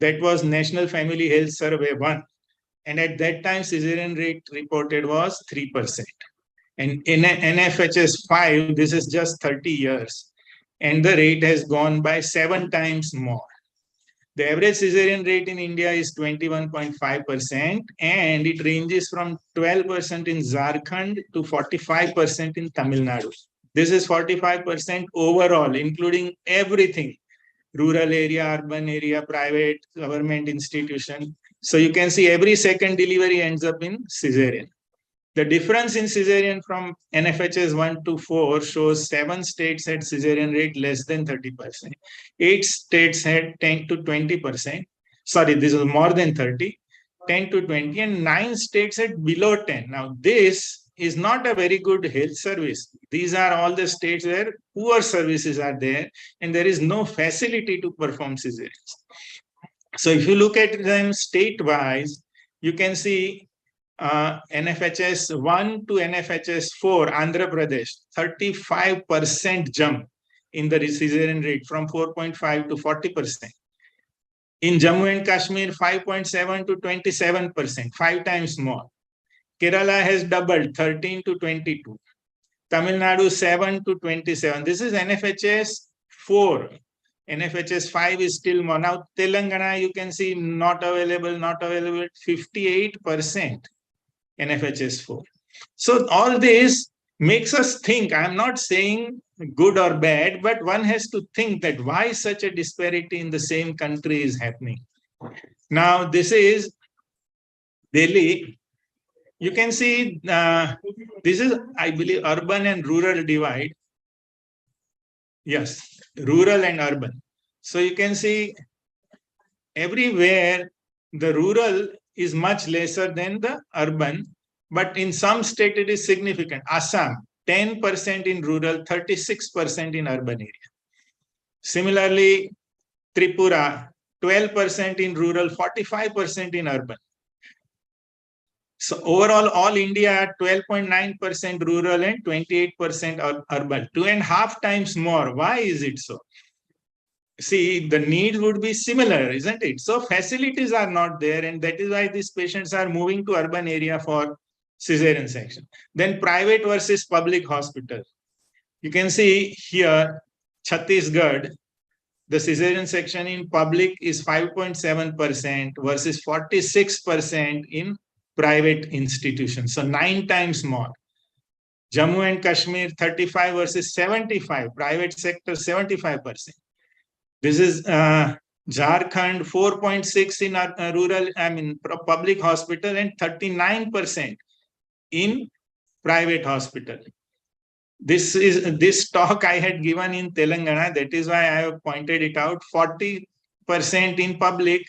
That was National Family Health Survey 1. And at that time, cesarean rate reported was 3%. And in NFHS 5, this is just 30 years. And the rate has gone by 7 times more. The average cesarean rate in India is 21.5%, and it ranges from 12% in Jharkhand to 45% in Tamil Nadu. This is 45% overall, including everything, rural area, urban area, private, government institution. So you can see every second delivery ends up in cesarean. The difference in cesarean from NFHS 1 to 4 shows 7 states had cesarean rate less than 30%. 8 states had 10 to 20%. Sorry, this is more than 30, 10 to 20, and 9 states had below 10. Now, this is not a very good health service. These are all the states where poor services are there and there is no facility to perform cesareans. So if you look at them state-wise, you can see NFHS 1 to NFHS 4, Andhra Pradesh, 35% jump in the cesarean rate from 4.5 to 40%. In Jammu and Kashmir, 5.7 to 27%, 5 times more. Kerala has doubled, 13 to 22. Tamil Nadu, 7 to 27. This is NFHS 4. NFHS 5 is still more. Now, Telangana, you can see not available, 58%. NFHS 4. So all this makes us think. I'm not saying good or bad, but one has to think that why such a disparity in the same country is happening. Now, this is Delhi. You can see this is, I believe, urban and rural divide. Yes, rural and urban. So you can see everywhere the rural is much lesser than the urban, but in some state it is significant. Assam, 10% in rural, 36% in urban area. Similarly, Tripura, 12% in rural, 45% in urban. So overall, all India, 12.9% rural and 28% urban, 2.5 times more. Why is it so? See, the needs would be similar, isn't it? So facilities are not there, and that is why these patients are moving to urban area for cesarean section. Then private versus public hospital. You can see here, Chhattisgarh, the cesarean section in public is 5.7% versus 46% in private institutions. So 9 times more. Jammu and Kashmir, 35 versus 75, private sector 75%. This is Jharkhand, 4.6 in rural, public hospital and 39% in private hospital. This talk I had given in Telangana. That is why I have pointed it out. 40% in public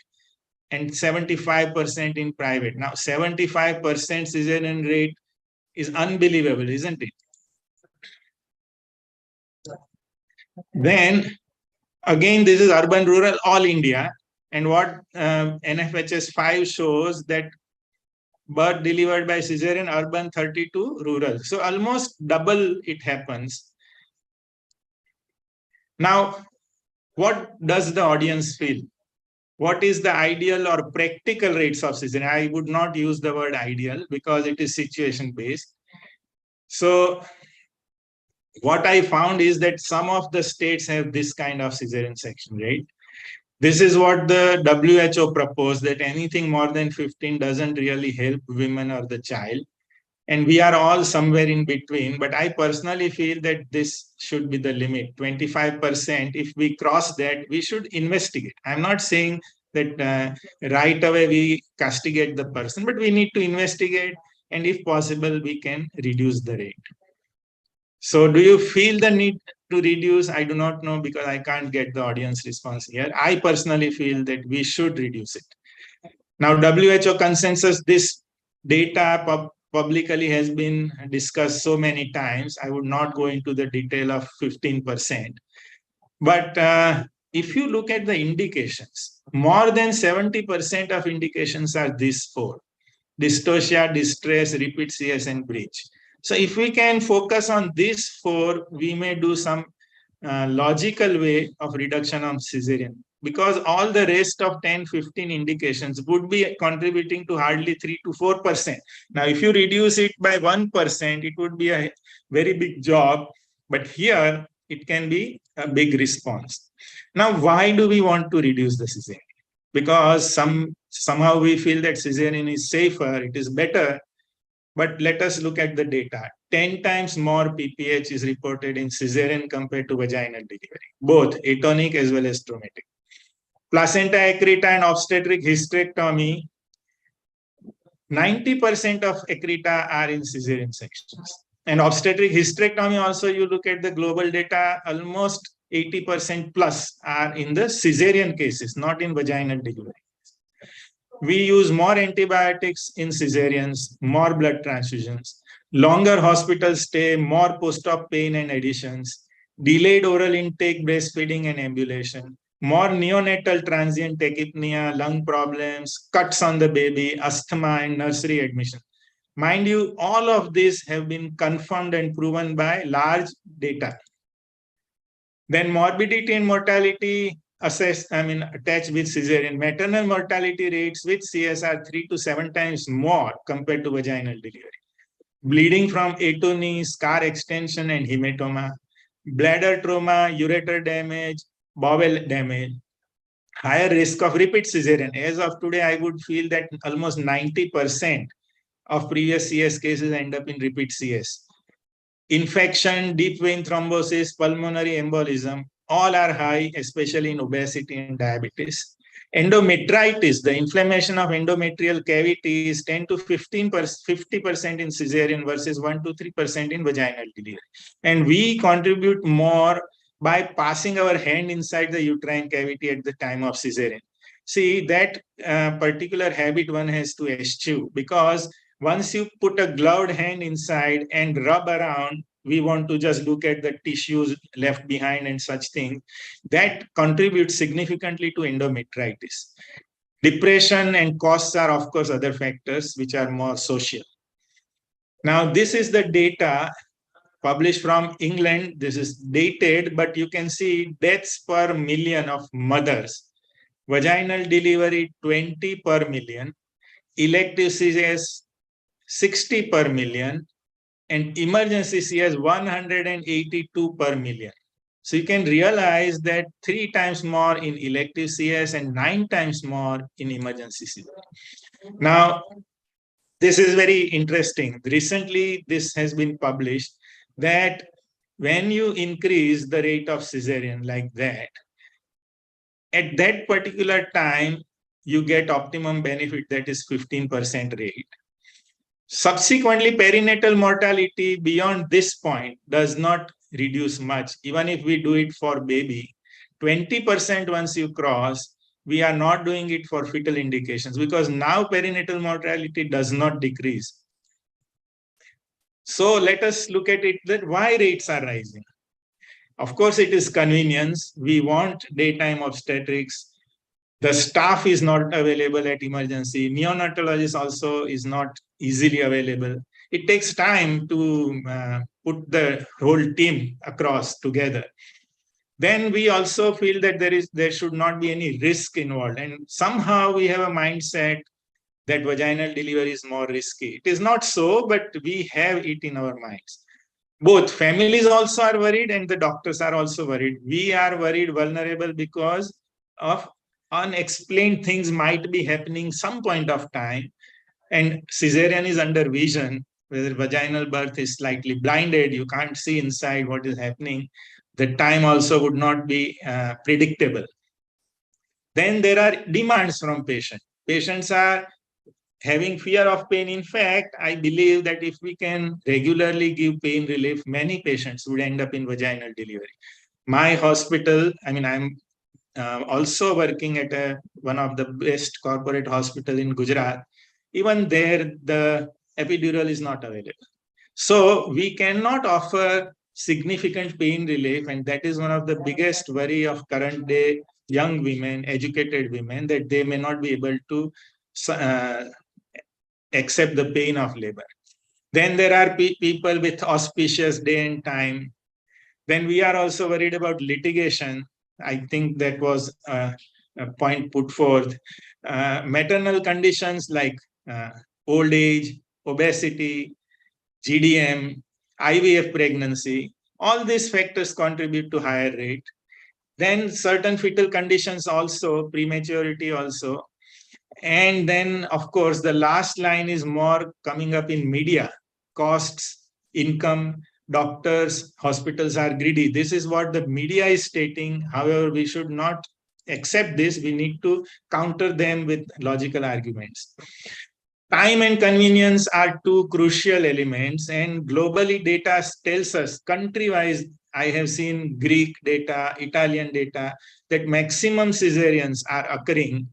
and 75% in private. Now, 75% cesarean rate is unbelievable, isn't it? Then, again, this is urban, rural, all India. And what NFHS 5 shows that birth delivered by cesarean, urban 32, rural. So almost double it happens. Now, what does the audience feel? What is the ideal or practical rates of cesarean? I would not use the word ideal because it is situation based. So what I found is that some of the states have this kind of cesarean section rate. This is what the WHO proposed, that anything more than 15 doesn't really help women or the child. And we are all somewhere in between. But I personally feel that this should be the limit, 25%. If we cross that, we should investigate. I'm not saying that right away we castigate the person, but we need to investigate. And if possible, we can reduce the rate. So do you feel the need to reduce? I do not know because I can't get the audience response here. I personally feel that we should reduce it. Now, WHO consensus, this data publicly has been discussed so many times. I would not go into the detail of 15%. But if you look at the indications, more than 70% of indications are these 4: dystocia, distress, repeat CS, and breach. So if we can focus on these 4, we may do some logical way of reduction of cesarean, because all the rest of 10, 15 indications would be contributing to hardly 3 to 4%. Now, if you reduce it by 1%, it would be a very big job. But here, it can be a big response. Now, why do we want to reduce the cesarean? Because somehow we feel that cesarean is safer, it is better. But let us look at the data. 10 times more PPH is reported in cesarean compared to vaginal delivery, both atonic as well as traumatic. Placenta accreta and obstetric hysterectomy, 90% of accreta are in cesarean sections. And obstetric hysterectomy also, you look at the global data, almost 80% plus are in the cesarean cases, not in vaginal delivery. We use more antibiotics in cesareans, more blood transfusions. longer hospital stay, more post-op pain and additions, delayed oral intake, breastfeeding and ambulation, more neonatal transient tachypnea, lung problems, cuts on the baby, asthma and nursery admission. Mind you, all of these have been confirmed and proven by large data. Then morbidity and mortality attached with cesarean. Maternal mortality rates with CS are 3 to 7 times more compared to vaginal delivery. Bleeding from atony, scar extension and hematoma, bladder trauma, ureter damage, bowel damage, higher risk of repeat cesarean. As of today, I would feel that almost 90% of previous CS cases end up in repeat CS. Infection, deep vein thrombosis, pulmonary embolism, all are high, especially in obesity and diabetes. Endometritis, the inflammation of endometrial cavity is 10 to 50% in cesarean versus 1 to 3% in vaginal delivery. And we contribute more by passing our hand inside the uterine cavity at the time of cesarean. See, that particular habit one has to eschew, because once you put a gloved hand inside and rub around, we want to just look at the tissues left behind and such things, that contributes significantly to endometritis. Depression and costs are, of course, other factors which are more social. Now, this is the data published from England. This is dated, but you can see deaths per million of mothers. Vaginal delivery, 20 per million. Elective CS, 60 per million, and emergency CS 182 per million. So you can realize that 3 times more in elective CS and 9 times more in emergency CS. Now, this is very interesting. Recently, this has been published that when you increase the rate of cesarean like that, at that particular time, you get optimum benefit, that is 15% rate. Subsequently, perinatal mortality beyond this point does not reduce much. Even if we do it for baby, 20% once you cross, we are not doing it for fetal indications, because now perinatal mortality does not decrease. So let us look at it, that why rates are rising. Of course, it is convenience. We want daytime obstetrics. The staff is not available at emergency. Neonatologist also is not easily available. It takes time to put the whole team across together. Then we also feel that there should not be any risk involved. And somehow we have a mindset that vaginal delivery is more risky. It is not so, but we have it in our minds. Both families also are worried and the doctors are also worried. We are worried, vulnerable, because of unexplained things might be happening some point of time, and cesarean is under vision, whether vaginal birth is slightly blinded, you can't see inside what is happening. The time also would not be predictable. Then there are demands from patients. Patients are having fear of pain. In fact, I believe that if we can regularly give pain relief, many patients would end up in vaginal delivery. My hospital, I'm also working at one of the best corporate hospital in Gujarat. Even there, the epidural is not available. So we cannot offer significant pain relief, and that is one of the biggest worry of current day young women, educated women, that they may not be able to accept the pain of labor. Then there are people with auspicious day and time. Then we are also worried about litigation. I think that was a point put forth. Maternal conditions like old age, obesity, GDM, IVF pregnancy, all these factors contribute to higher rate. Then certain fetal conditions also, prematurity also. And then, of course, the last line is more coming up in media: costs, income, doctors, hospitals are greedy. This is what the media is stating. However, we should not accept this. We need to counter them with logical arguments. Time and convenience are two crucial elements, and globally data tells us, country-wise, I have seen Greek data, Italian data, that maximum cesareans are occurring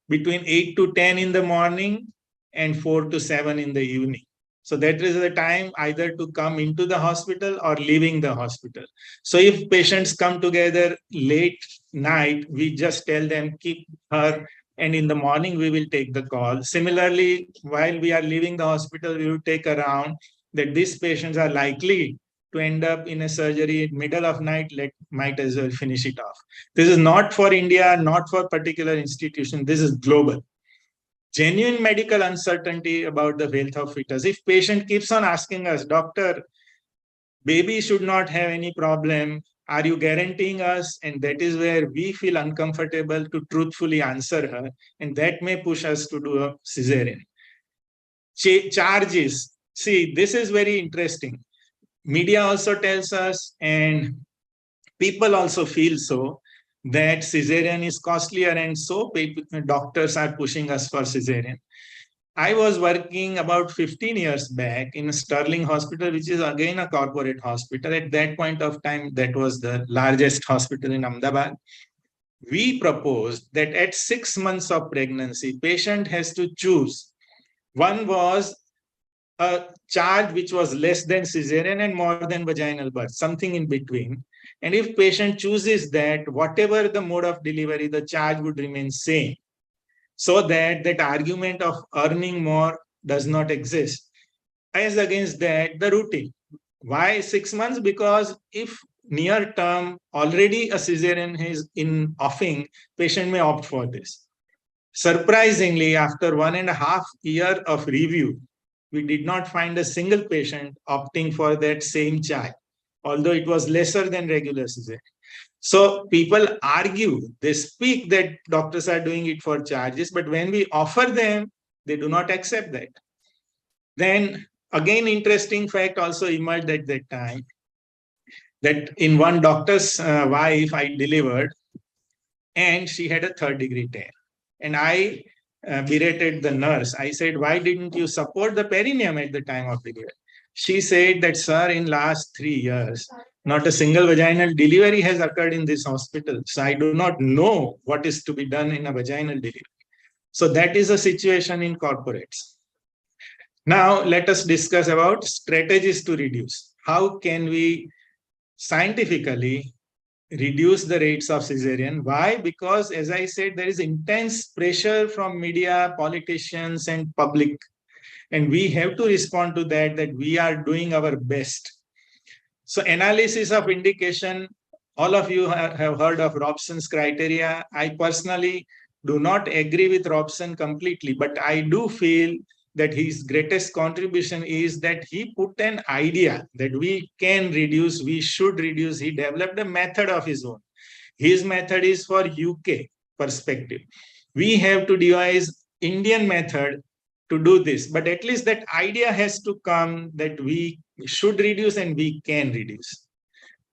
between 8 to 10 in the morning and 4 to 7 in the evening. So that is the time either to come into the hospital or leaving the hospital. So if patients come together late night, we just tell them keep her, and in the morning we will take the call. Similarly, while we are leaving the hospital, we will take around that these patients are likely to end up in a surgery in middle of night, might as well finish it off. This is not for India, not for particular institution. This is global. Genuine medical uncertainty about the health of fetus. If patient keeps on asking us, doctor, baby should not have any problem, are you guaranteeing us? And that is where we feel uncomfortable to truthfully answer her. And that may push us to do a cesarean. Charges. See, this is very interesting. Media also tells us, and people also feel so, that cesarean is costlier, and so doctors are pushing us for cesarean. I was working about 15 years back in Sterling Hospital, which is again a corporate hospital. At that point of time, that was the largest hospital in Ahmedabad. We proposed that at 6 months of pregnancy, patient has to choose. One was a charge which was less than cesarean and more than vaginal birth, something in between. And if patient chooses that, whatever the mode of delivery, the charge would remain same, so that that argument of earning more does not exist. As against that, the routine. Why 6 months? Because if near term already a cesarean is in offing, patient may opt for this. Surprisingly, after 1.5 years of review, we did not find a single patient opting for that same charge, although it was lesser than regular cesarean. So people argue, they speak that doctors are doing it for charges, but when we offer them, they do not accept that. Then again, interesting fact also emerged at that time, that in one doctor's wife I delivered, and she had a 3rd-degree tear. And I berated the nurse. I said, why didn't you support the perineum at the time of delivery? She said that, sir, in last 3 years, not a single vaginal delivery has occurred in this hospital. So I do not know what is to be done in a vaginal delivery. So that is a situation in corporates. Now let us discuss about strategies to reduce. How can we scientifically reduce the rates of cesarean? Why? Because as I said, there is intense pressure from media, politicians, and public. And we have to respond to that, that we are doing our best. So analysis of indication, all of you have heard of Robson's criteria. I personally do not agree with Robson completely, but I do feel that his greatest contribution is that he put an idea that we can reduce, we should reduce. He developed a method of his own. His method is for UK perspective. We have to devise Indian method to do this, but at least that idea has to come that we should reduce and we can reduce.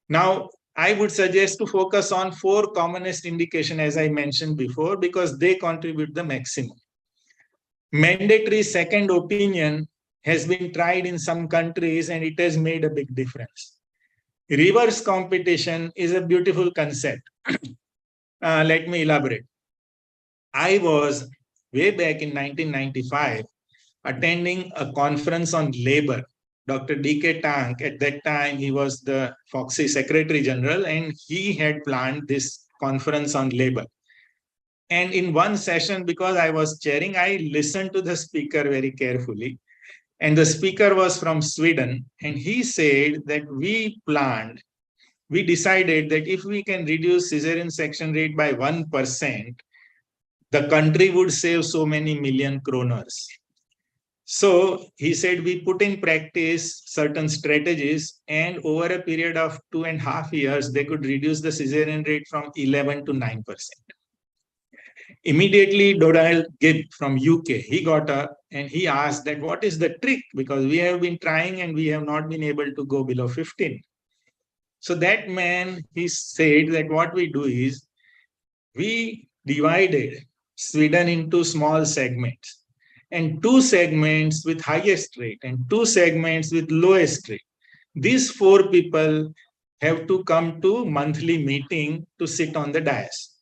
Now, I would suggest to focus on 4 commonest indications, as I mentioned before, because they contribute the maximum. Mandatory second opinion has been tried in some countries and it has made a big difference. Reverse competition is a beautiful concept. Let me elaborate. I was way back in 1995 attending a conference on labor. Dr. D.K. Tank, at that time, he was the Foxy Secretary General, and he had planned this conference on labor. And in one session, because I was chairing, I listened to the speaker very carefully. And the speaker was from Sweden. And he said that we decided that if we can reduce cesarean section rate by 1%, the country would save so many million kroners. So he said we put in practice certain strategies, and over a period of 2.5 years, they could reduce the cesarean rate from 11 to 9%. Immediately, Donald Gibb from UK, he got up and he asked that what is the trick? Because we have been trying and we have not been able to go below 15. So that man, he said that what we do is we divided Sweden into small segments, and 2 segments with highest rate and 2 segments with lowest rate. These 4 people have to come to monthly meeting to sit on the dais.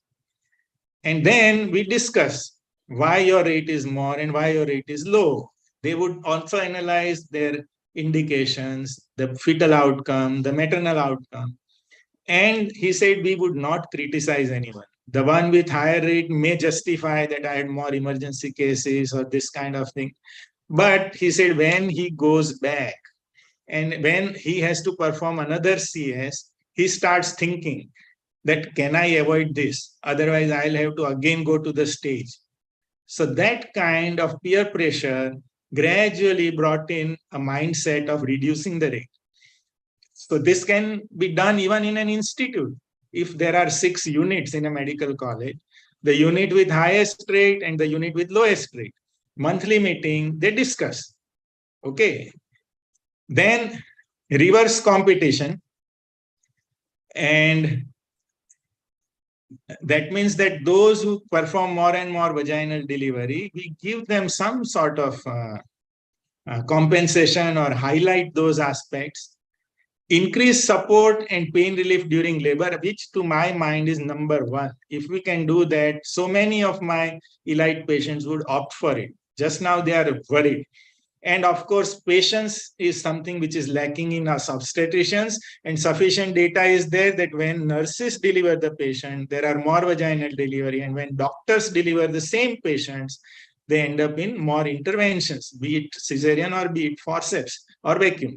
And then we discuss why your rate is more and why your rate is low. They would also analyze their indications, the fetal outcome, the maternal outcome. And he said we would not criticize anyone. The one with higher rate may justify that I had more emergency cases or this kind of thing. But he said when he goes back and when he has to perform another CS, he starts thinking that can I avoid this? Otherwise, I'll have to again go to the stage. So that kind of peer pressure gradually brought in a mindset of reducing the rate. So this can be done even in an institute. If there are 6 units in a medical college, the unit with highest rate and the unit with lowest rate, monthly meeting, they discuss. Okay. Then reverse competition. And that means that those who perform more and more vaginal delivery, we give them some sort of compensation or highlight those aspects. Increase support and pain relief during labor, which to my mind is number one. If we can do that, so many of my elite patients would opt for it. Just now they are worried. And of course, patience is something which is lacking in us obstetricians, and sufficient data is there that when nurses deliver the patient, there are more vaginal delivery. And when doctors deliver the same patients, they end up in more interventions, be it cesarean or be it forceps or vacuum.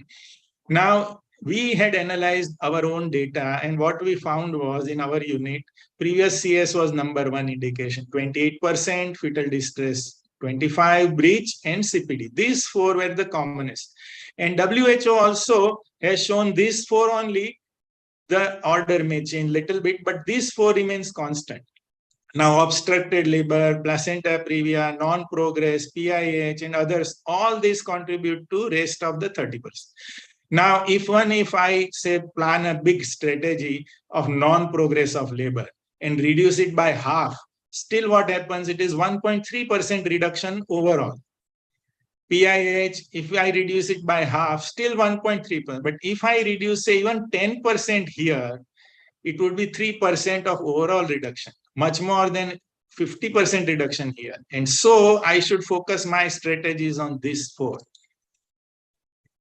Now, we had analyzed our own data, and what we found was in our unit, previous CS was number one indication, 28% fetal distress, 25 breech, and CPD. These 4 were the commonest. And WHO also has shown these 4 only. The order may change little bit, but these 4 remains constant. Now, obstructed labor, placenta previa, non-progress, PIH, and others, all these contribute to rest of the 30%. Now, if I say plan a big strategy of non-progress of labor and reduce it by half, still what happens? It is 1.3% reduction overall. PIH, if I reduce it by half, still 1.3%. But if I reduce, say, even 10% here, it would be 3% of overall reduction, much more than 50% reduction here. And so I should focus my strategies on these 4.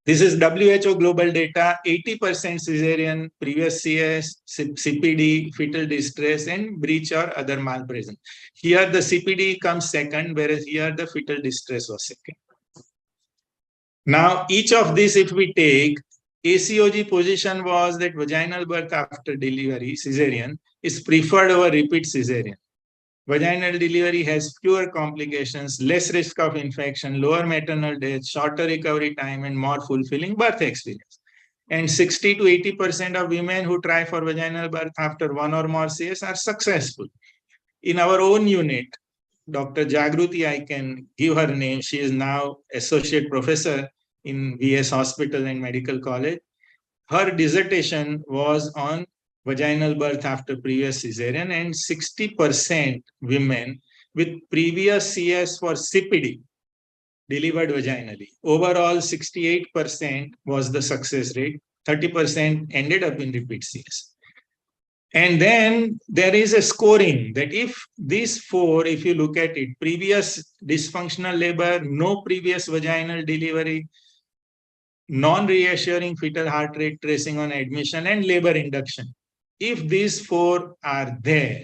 This is WHO global data, 80% cesarean, previous CS, CPD, fetal distress, and breech or other malpresence. Here the CPD comes second, whereas here the fetal distress was second. Now, each of these, if we take, ACOG position was that vaginal birth after delivery, cesarean, is preferred over repeat cesarean. Vaginal delivery has fewer complications, less risk of infection, lower maternal death, shorter recovery time, and more fulfilling birth experience. And 60 to 80% of women who try for vaginal birth after 1 or more CS are successful. In our own unit, Dr. Jagruti, I can give her name. She is now associate professor in VS Hospital and Medical College. Her dissertation was on vaginal birth after previous cesarean, and 60% women with previous CS for CPD delivered vaginally. Overall, 68% was the success rate. 30% ended up in repeat CS. And then there is a scoring that if these 4, if you look at it, previous dysfunctional labor, no previous vaginal delivery, non-reassuring fetal heart rate tracing on admission, and labor induction. If these 4 are there,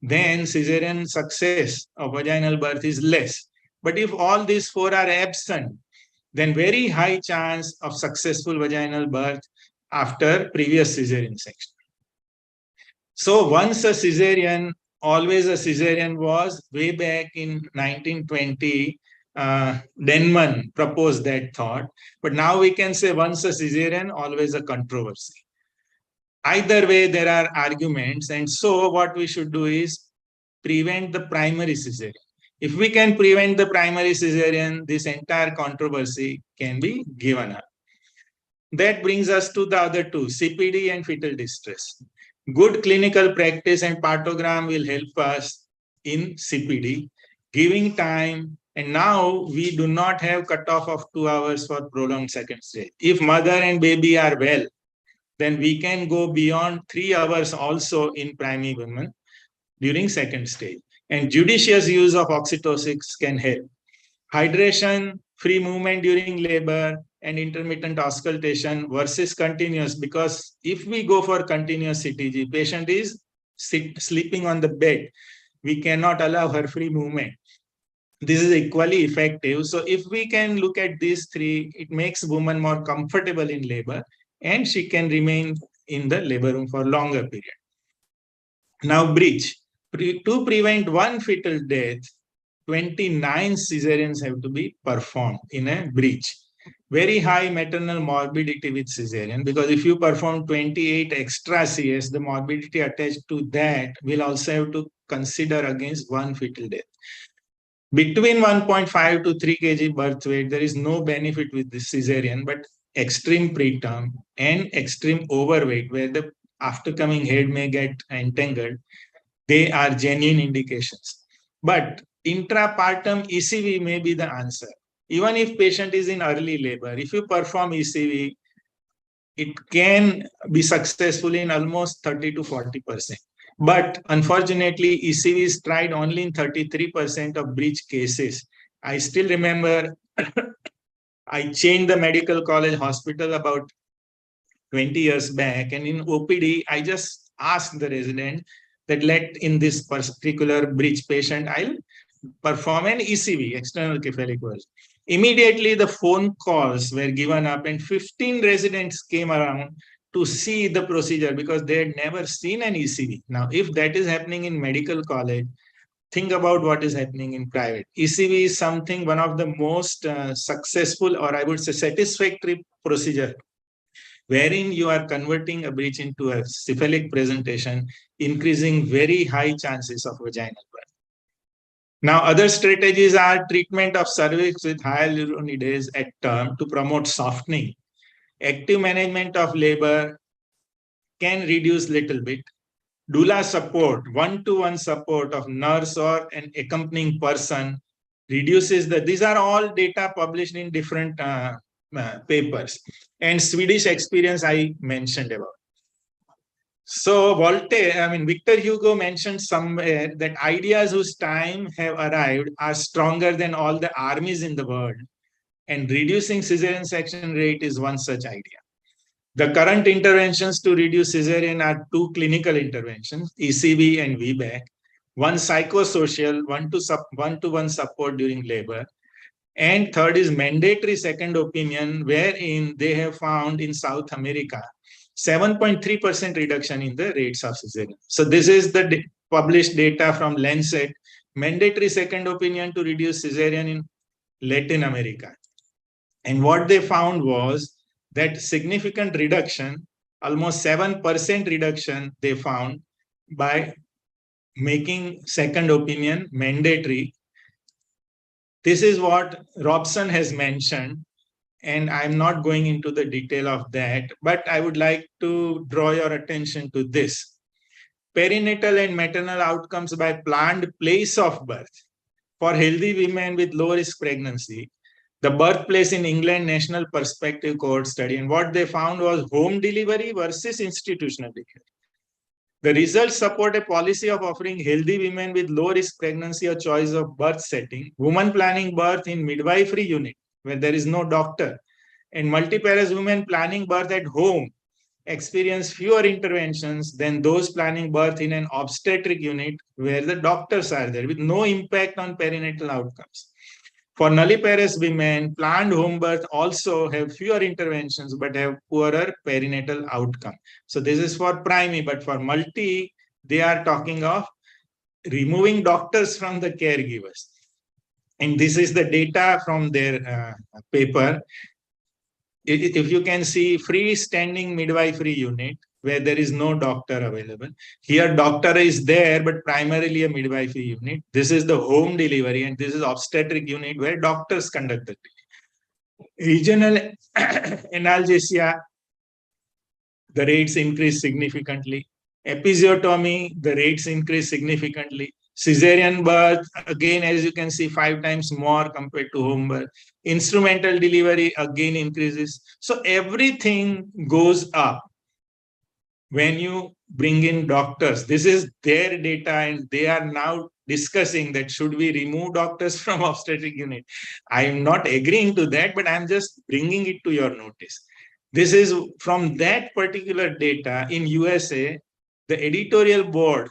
then cesarean success of vaginal birth is less. But if all these 4 are absent, then very high chance of successful vaginal birth after previous cesarean section. So once a cesarean, always a cesarean was way back in 1920, Denman proposed that thought. But now we can say once a cesarean, always a controversy. Either way, there are arguments. And so what we should do is prevent the primary cesarean. If we can prevent the primary cesarean, this entire controversy can be given up. That brings us to the other 2, CPD and fetal distress. Good clinical practice and partogram will help us in CPD, giving time. And now we do not have cutoff of 2 hours for prolonged second stage. If mother and baby are well, then we can go beyond 3 hours also in primary women during second stage. And judicious use of oxytocics can help. Hydration free movement during labor and intermittent auscultation versus continuous, because if we go for continuous CTG, patient is sleeping on the bed. We cannot allow her free movement. This is equally effective. So if we can look at these three, it makes woman more comfortable in labor and she can remain in the labor room for longer period. Now breech. To prevent one fetal death, 29 cesareans have to be performed in a breech. Very high maternal morbidity with cesarean, because if you perform 28 extra CS, the morbidity attached to that will also have to consider against one fetal death. Between 1.5 to 3 kg birth weight, there is no benefit with this cesarean, but extreme preterm and extreme overweight, where the aftercoming head may get entangled, they are genuine indications. But intrapartum ECV may be the answer. Even if patient is in early labor, if you perform ECV, it can be successful in almost 30 to 40%. But unfortunately, ECV is tried only in 33% of breech cases. I still remember I changed the medical college hospital about 20 years back, and in OPD, I just asked the resident that let in this particular breech patient, I'll perform an ECV, external cephalic valve. Immediately, the phone calls were given up, and 15 residents came around to see the procedure because they had never seen an ECV. Now, if that is happening in medical college, think about what is happening in private. ECV is something, one of the most successful, or I would say satisfactory procedure, wherein you are converting a breech into a cephalic presentation, increasing very high chances of vaginal birth. Now, other strategies are treatment of cervix with hyaluronidase at term to promote softening. Active management of labor can reduce little bit. Doula support, one-to-one support of nurse or an accompanying person reduces these are all data published in different papers. And Swedish experience I mentioned about. So Victor Hugo mentioned somewhere that ideas whose time have arrived are stronger than all the armies in the world. And reducing cesarean section rate is one such idea. The current interventions to reduce cesarean are two clinical interventions, ECV and VBAC, one psychosocial, one-to-one support during labor, and third is mandatory second opinion, wherein they have found in South America 7.3% reduction in the rates of cesarean. So this is the published data from Lancet, mandatory second opinion to reduce cesarean in Latin America. And what they found was that significant reduction, almost 7% reduction they found by making second opinion mandatory. This is what Robson has mentioned, and I'm not going into the detail of that, but I would like to draw your attention to this. Perinatal and maternal outcomes by planned place of birth for healthy women with low risk pregnancy. The birthplace in England National Perspective Cohort Study, and what they found was home delivery versus institutional delivery. The results support a policy of offering healthy women with low risk pregnancy a choice of birth setting, women planning birth in midwifery unit where there is no doctor, and multiparous women planning birth at home experience fewer interventions than those planning birth in an obstetric unit where the doctors are there, with no impact on perinatal outcomes. For nulliparous women, planned home birth also have fewer interventions but have poorer perinatal outcome. So this is for primi, but for multi, they are talking of removing doctors from the caregivers. And this is the data from their paper. If you can see, freestanding midwifery unit where there is no doctor available. Here, doctor is there, but primarily a midwifery unit. This is the home delivery, and this is obstetric unit where doctors conduct the delivery. Regional analgesia, the rates increase significantly. Episiotomy, the rates increase significantly. Cesarean birth, again, as you can see, 5 times more compared to home birth. Instrumental delivery again increases. So everything goes up when you bring in doctors. This is their data, and they are now discussing that should we remove doctors from obstetric unit. I am not agreeing to that, but I'm just bringing it to your notice. This is from that particular data in USA, the editorial board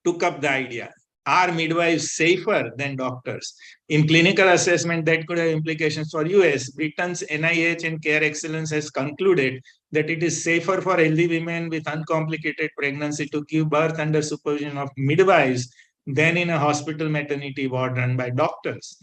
took up the idea. Are midwives safer than doctors? In clinical assessment, that could have implications for US. Britain's NIH and Care Excellence has concluded that it is safer for healthy women with uncomplicated pregnancy to give birth under supervision of midwives than in a hospital maternity ward run by doctors.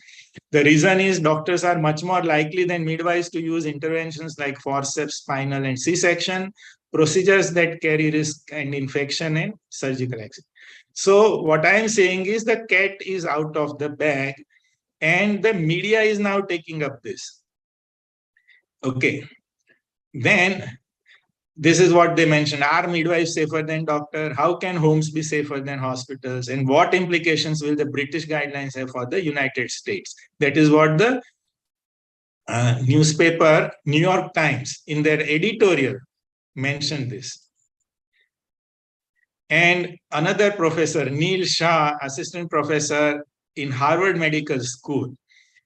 The reason is doctors are much more likely than midwives to use interventions like forceps, spinal, and C-section, procedures that carry risk and infection and surgical accident. So what I am saying is the cat is out of the bag and the media is now taking up this. Okay. Then this is what they mentioned. Are midwives safer than doctor? How can homes be safer than hospitals? And what implications will the British guidelines have for the United States? That is what the newspaper New York Times in their editorial mentioned this. And another professor, Neil Shah, assistant professor in Harvard Medical School,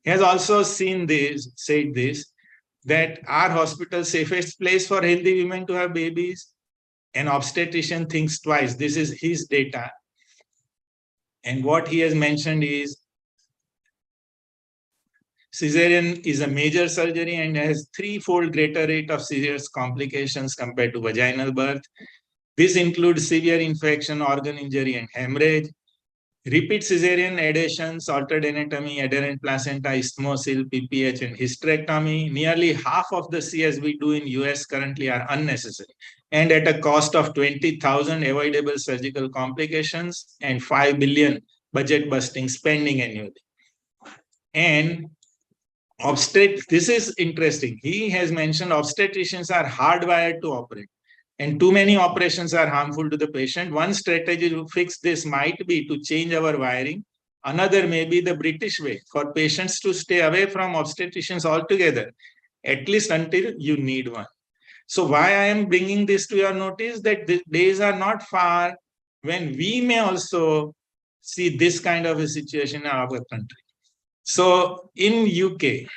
has also said this, that are hospitals safest place for healthy women to have babies? An obstetrician thinks twice. This is his data. And what he has mentioned is cesarean is a major surgery and has threefold greater rate of serious complications compared to vaginal birth. This includes severe infection, organ injury, and hemorrhage. Repeat cesarean adhesions, altered anatomy, adherent placenta, isthmosil, PPH, and hysterectomy. Nearly half of the CS we do in US currently are unnecessary and at a cost of 20,000 avoidable surgical complications and 5 billion budget-busting spending annually. And this is interesting. He has mentioned obstetricians are hardwired to operate. And too many operations are harmful to the patient. One strategy to fix this might be to change our wiring. Another may be the British way for patients to stay away from obstetricians altogether, at least until you need one. So why I am bringing this to your notice, that the days are not far when we may also see this kind of a situation in our country. So in UK,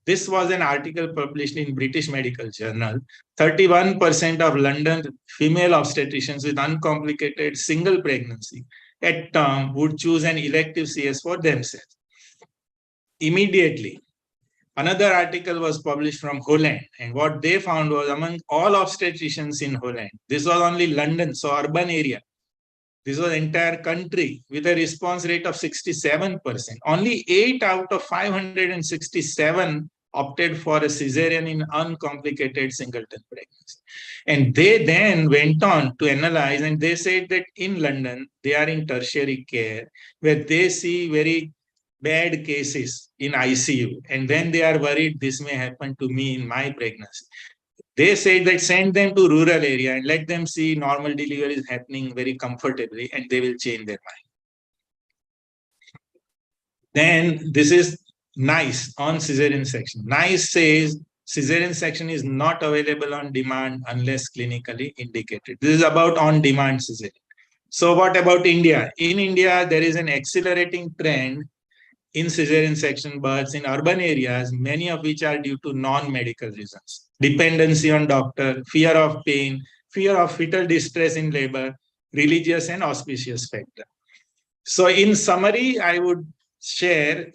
this was an article published in British Medical Journal. 31% of London female obstetricians with uncomplicated single pregnancy at term would choose an elective CS for themselves. Immediately, another article was published from Holland, and what they found was among all obstetricians in Holland, this was only London, so urban area. This was entire country with a response rate of 67%. Only 8 out of 567 opted for a cesarean in uncomplicated singleton pregnancy. And they then went on to analyze, and they said that in London, they are in tertiary care, where they see very bad cases in ICU. And then they are worried this may happen to me in my pregnancy. They say that send them to rural area and let them see normal delivery is happening very comfortably, and they will change their mind. Then this is NICE on cesarean section. NICE says cesarean section is not available on demand unless clinically indicated. This is about on-demand cesarean. So what about India? In India, there is an accelerating trend in cesarean section births in urban areas, many of which are due to non-medical reasons. Dependency on doctor, fear of pain, fear of fetal distress in labor, religious and auspicious factor. So in summary, I would share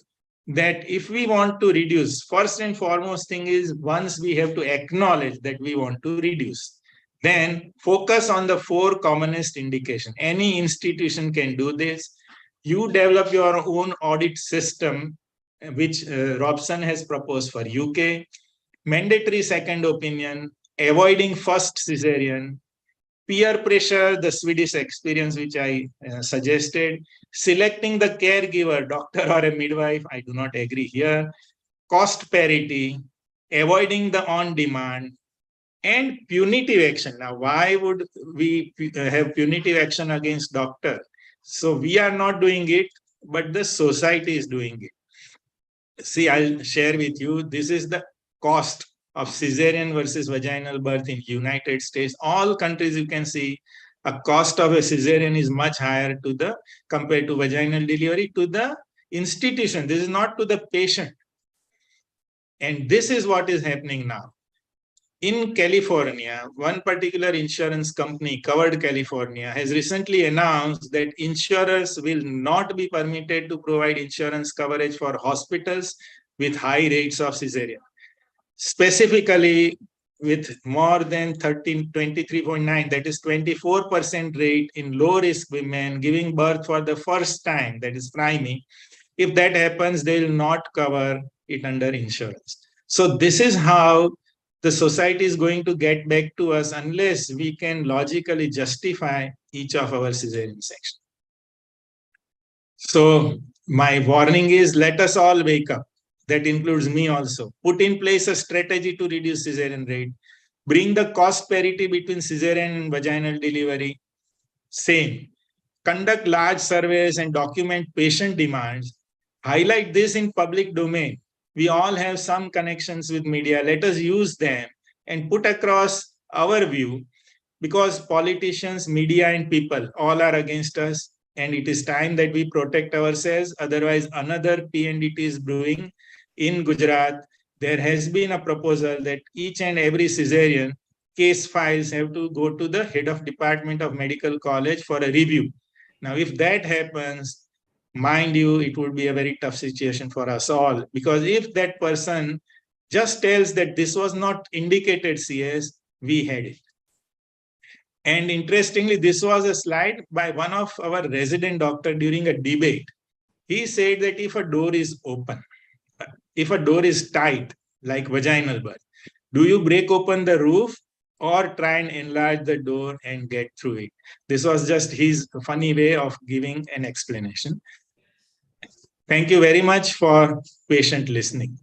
that if we want to reduce, first and foremost thing is once we have to acknowledge that we want to reduce, then focus on the 4 commonest indications. Any institution can do this. You develop your own audit system, which Robson has proposed for UK, mandatory second opinion, avoiding first cesarean, peer pressure, the Swedish experience, which I suggested, selecting the caregiver, doctor or a midwife, I do not agree here, cost parity, avoiding the on-demand, and punitive action. Now, why would we have punitive action against doctor? So we are not doing it, but the society is doing it. See, I'll share with you, this is the cost of cesarean versus vaginal birth in United States. All countries you can see, a cost of a cesarean is much higher compared to vaginal delivery to the institution. This is not to the patient. And this is what is happening now. In California, one particular insurance company, Covered California, has recently announced that insurers will not be permitted to provide insurance coverage for hospitals with high rates of cesarean. Specifically, with more than 23.9, that is 24% rate in low-risk women giving birth for the first time, that is primary. If that happens, they will not cover it under insurance. So this is how the society is going to get back to us unless we can logically justify each of our cesarean sections. So my warning is, let us all wake up. That includes me also. Put in place a strategy to reduce cesarean rate. Bring the cost parity between cesarean and vaginal delivery same. Conduct large surveys and document patient demands. Highlight this in public domain. We all have some connections with media. Let us use them and put across our view, because politicians, media, and people all are against us. And it is time that we protect ourselves. Otherwise, another PNDT is brewing in Gujarat. There has been a proposal that each and every cesarean case files have to go to the head of Department of Medical College for a review. Now, if that happens, mind you, it would be a very tough situation for us all, because if that person just tells that this was not indicated CS, we had it. And interestingly, this was a slide by one of our resident doctor during a debate. He said that if a door is open, if a door is tight, like vaginal birth, do you break open the roof or try and enlarge the door and get through it? This was just his funny way of giving an explanation. Thank you very much for patient listening.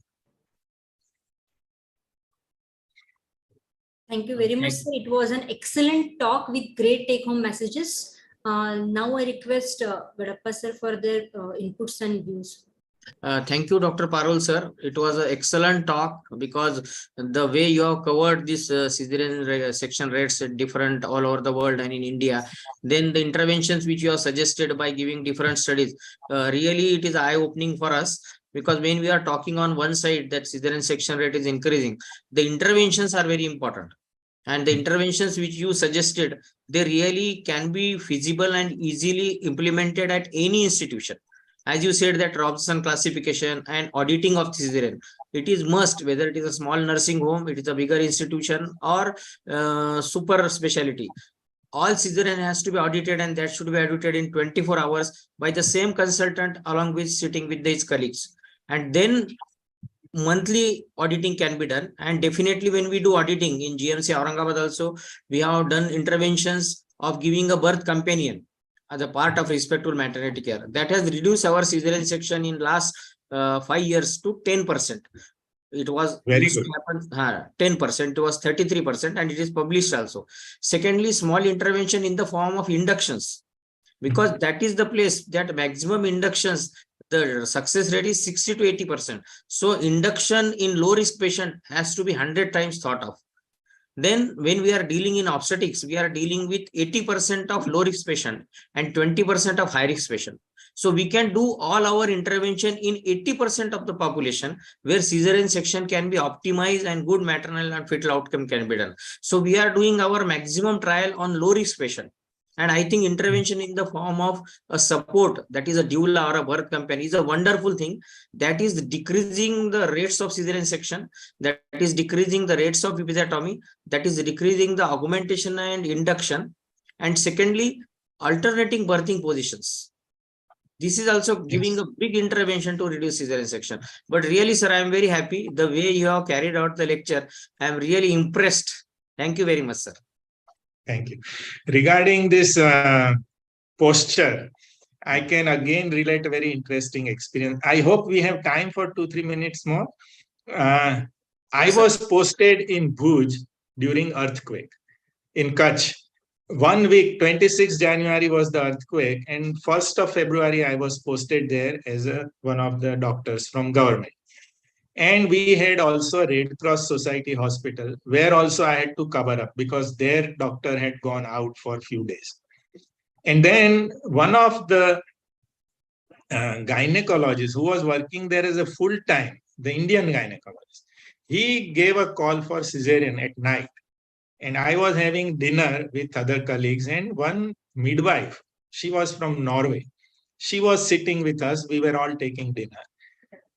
Thank you very much, sir. It was an excellent talk with great take-home messages. Now I request Gadappa sir for their inputs and views. Thank you, Dr. Parul, sir. It was an excellent talk, because the way you have covered this cesarean section rates different all over the world and in India, then the interventions which you have suggested by giving different studies, really it is eye-opening for us. Because when we are talking on one side that cesarean section rate is increasing, the interventions are very important. And the interventions which you suggested, they really can be feasible and easily implemented at any institution. As you said, that Robson classification and auditing of cesarean, it is must, whether it is a small nursing home, it is a bigger institution, or super specialty. All cesarean has to be audited, and that should be audited in 24 hours by the same consultant, along with sitting with his colleagues. And then monthly auditing can be done. And definitely when we do auditing in GMC Aurangabad also, we have done interventions of giving a birth companion as a part of respectful maternity care. That has reduced our cesarean section in last 5 years to 10%. It was very good. 10%, it was 33%, and it is published also. Secondly, small intervention in the form of inductions, because that is the place that maximum inductions, the success rate is 60 to 80%. So induction in low risk patient has to be 100 times thought of. Then when we are dealing in obstetrics, we are dealing with 80% of low risk patient and 20% of high risk patient. So we can do all our intervention in 80% of the population, where cesarean section can be optimized and good maternal and fetal outcome can be done. So we are doing our maximum trial on low risk patient. And I think intervention in the form of a support, that is a doula or a birth company, is a wonderful thing that is decreasing the rates of cesarean section, that is decreasing the rates of episiotomy, that is decreasing the augmentation and induction. And secondly, alternating birthing positions. This is also giving a big intervention to reduce cesarean section. But really, sir, I am very happy the way you have carried out the lecture. I am really impressed. Thank you very much, sir. Thank you. Regarding this posture, I can again relate a very interesting experience. I hope we have time for 2-3 minutes more. I was posted in Bhuj during earthquake in Kutch. 1 week, 26 January was the earthquake, and 1st of February I was posted there as one of the doctors from government. And we had also a Red Cross Society hospital where also I had to cover up because their doctor had gone out for a few days. And then one of the gynecologist who was working there as a full-time, the Indian gynecologist, he gave a call for cesarean at night. And I was having dinner with other colleagues, and one midwife, she was from Norway. She was sitting with us. We were all taking dinner.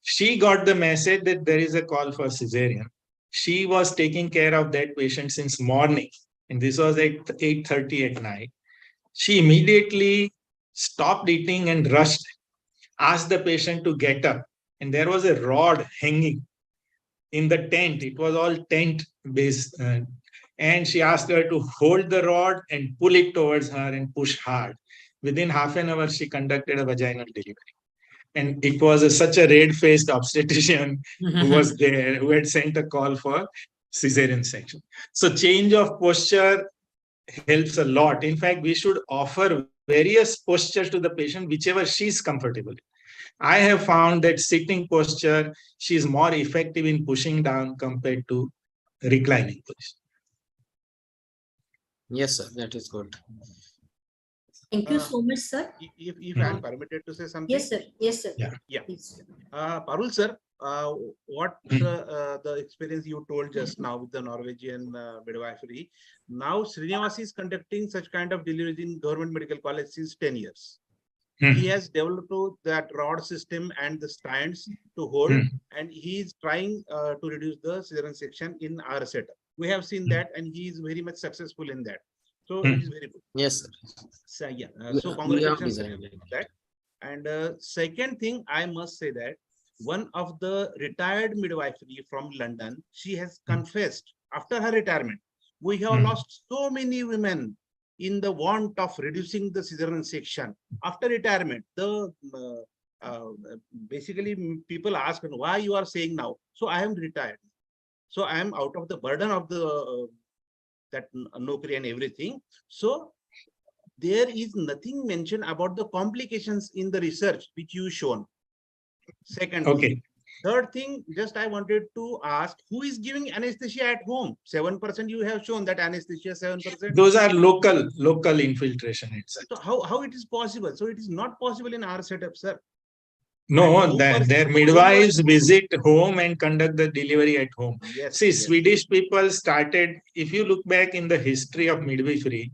She got the message that there is a call for cesarean. She was taking care of that patient since morning, and this was at 8:30 at night. She immediately stopped eating and rushed, asked the patient to get up, and there was a rod hanging in the tent. It was all tent based. And she asked her to hold the rod and pull it towards her and push hard. Within half an hour, she conducted a vaginal delivery. And it was such a red-faced obstetrician who was there, who had sent a call for cesarean section. So change of posture helps a lot. In fact, we should offer various postures to the patient, whichever she's comfortable in. I have found that sitting posture, she is more effective in pushing down compared to reclining position. Yes, sir, that is good. Thank you so much, sir. If I am permitted to say something. Yes, sir. Yes, sir. Yeah. Please. Parul sir, what the experience you told just now with the Norwegian midwifery. Now Srinivas is conducting such kind of deliveries in government medical college since 10 years. He has developed that rod system and the stands to hold, and he is trying to reduce the cesarean section in our setup. We have seen that, and he is very much successful in that. So it is very good. Yes, sir. So yeah, We so are congratulations designed for that. And second thing, I must say that one of the retired midwifery from London, she has confessed after her retirement, we have lost so many women in the want of reducing the cesarean section after retirement. The basically people ask why you are saying now. So I am retired. So I am out of the burden of the that nokri and everything. So there is nothing mentioned about the complications in the research which you shown. Second, okay. Third thing, just I wanted to ask, who is giving anesthesia at home? 7% you have shown that anesthesia 7%. Those are local infiltration itself. So how it is possible? So it is not possible in our setup, sir. No, their midwives visit home and conduct the delivery at home. Yes, See, yes. Swedish people started, if you look back in the history of midwifery,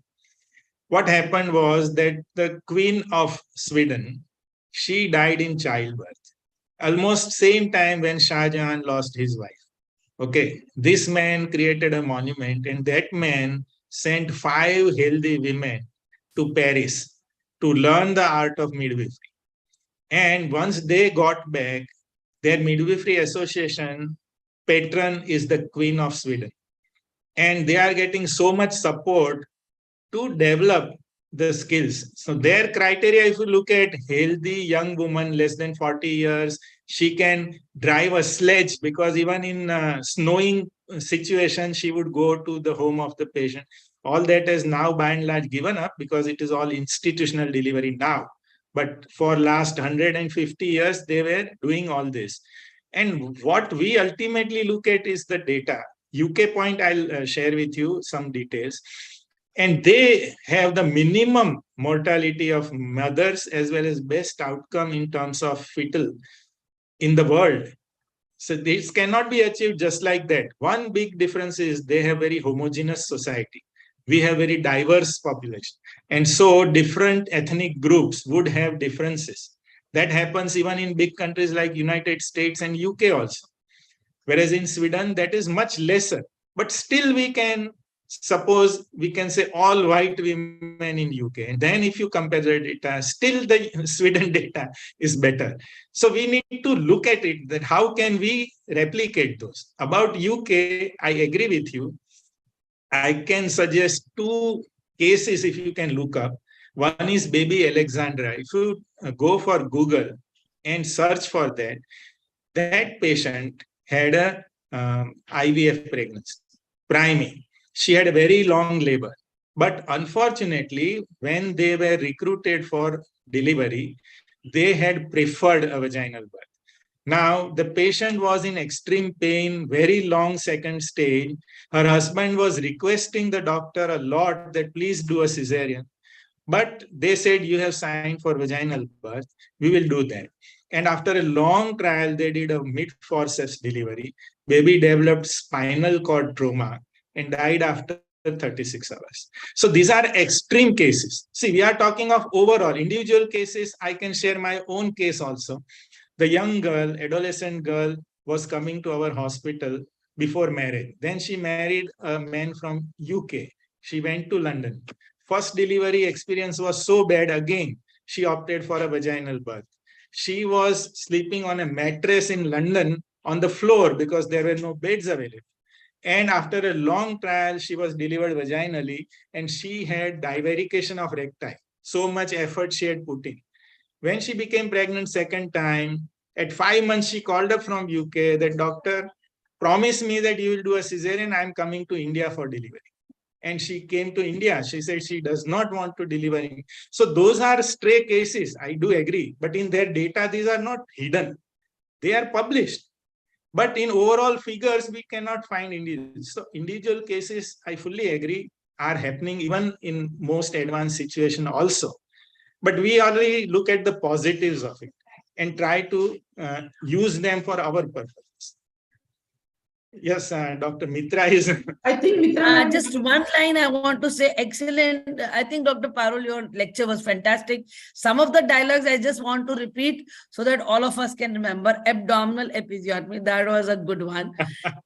what happened was that the Queen of Sweden, she died in childbirth. Almost same time when Shah Jahan lost his wife. Okay, this man created a monument, and that man sent 5 healthy women to Paris to learn the art of midwifery. And once they got back, their midwifery association patron is the Queen of Sweden. And they are getting so much support to develop the skills. So their criteria, if you look at healthy young woman, less than 40 years, she can drive a sledge because even in snowing situation, she would go to the home of the patient. All that is now by and large given up because it is all institutional delivery now. But for last 150 years, they were doing all this. And what we ultimately look at is the data. UK point, I'll share with you some details. And they have the minimum mortality of mothers as well as best outcome in terms of fetal in the world. So this cannot be achieved just like that. One big difference is they have very homogeneous society. We have very diverse population. And so different ethnic groups would have differences. That happens even in big countries like United States and UK also. Whereas in Sweden, that is much lesser. But still we can suppose we can say all white women in UK. And then if you compare the data, still the Sweden data is better. So we need to look at it, that how can we replicate those? About UK, I agree with you. I can suggest 2 cases if you can look up. One is baby Alexandra. If you go for Google and search for that, that patient had a IVF pregnancy, priming. She had a very long labor. But unfortunately, when they were recruited for delivery, they had preferred a vaginal birth. Now, the patient was in extreme pain, very long second stage. Her husband was requesting the doctor a lot that please do a cesarean. But they said, you have signed for vaginal birth, we will do that. And after a long trial, they did a mid-forceps delivery. Baby developed spinal cord trauma and died after 36 hours. So these are extreme cases. See, we are talking of overall individual cases. I can share my own case also. The young girl, adolescent girl, was coming to our hospital before marriage. Then she married a man from UK. She went to London. First delivery experience was so bad again. She opted for a vaginal birth. She was sleeping on a mattress in London on the floor because there were no beds available. And after a long trial, she was delivered vaginally and she had divarication of recti. So much effort she had put in. When she became pregnant second time, at 5 months, she called up from UK that doctor promised me that you will do a cesarean. I'm coming to India for delivery. And she came to India. She said she does not want to deliver. So those are stray cases. I do agree. But in their data, these are not hidden. They are published. But in overall figures, we cannot find individuals. So individual cases, I fully agree, are happening even in most advanced situation also. But we already look at the positives of it and try to use them for our purpose. Yes, Dr. Mitra is. I think Mitra, Just one line I want to say, excellent. I think Dr. Parul, your lecture was fantastic. Some of the dialogues I just want to repeat so that all of us can remember. Abdominal episiotomy, that was a good one.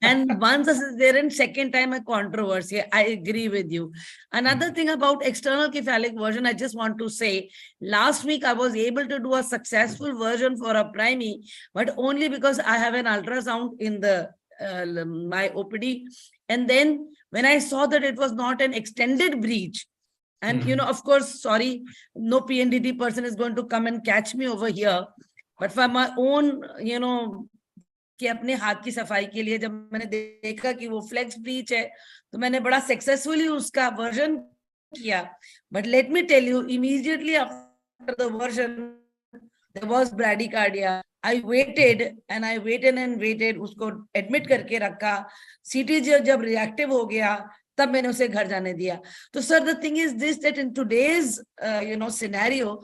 And once this is there in second time a controversy, I agree with you. Another thing about external cephalic version, I just want to say, last week I was able to do a successful version for a primary, but only because I have an ultrasound in the my OPD. And then when I saw that it was not an extended breach, and of course, sorry, no PNDT person is going to come and catch me over here. But for my own, कि अपने हाथ की सफाई के लिए जब मैंने देखा कि वो फ्लेक्स ब्रीच है तो मैंने बड़ा सक्सेसफुली उसका वर्जन किया. But let me tell you, immediately after the version there was bradycardia. I waited and I waited and waited. उसको admit करके रखा. CT जब reactive हो गया तब मैंने उसे घर जाने दिया. So sir, the thing is this, that in today's scenario,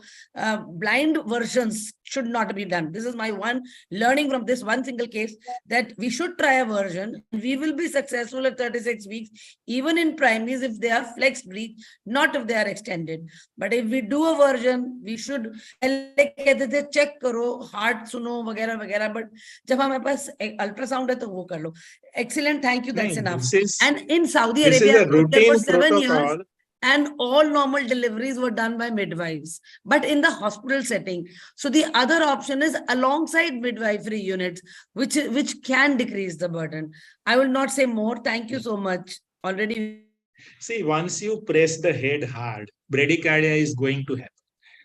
blind versions should not be done. This is my one learning from this one single case, that we should try a version. We will be successful at 36 weeks, even in primaries if they are flex breech, not if they are extended. But if we do a version, we should कहते थे check करो, heart सुनो वगैरह वगैरह. But जब हमारे पास ultrasound है तो वो कर लो. Excellent, thank you. That's enough. And in Saudi Arabia, This is a routine for 7 years, protocol. and all normal deliveries were done by midwives, but in the hospital setting. So the other option is alongside midwifery units, which can decrease the burden. I will not say more. Thank you so much. Already. See, once you press the head hard, bradycardia is going to happen.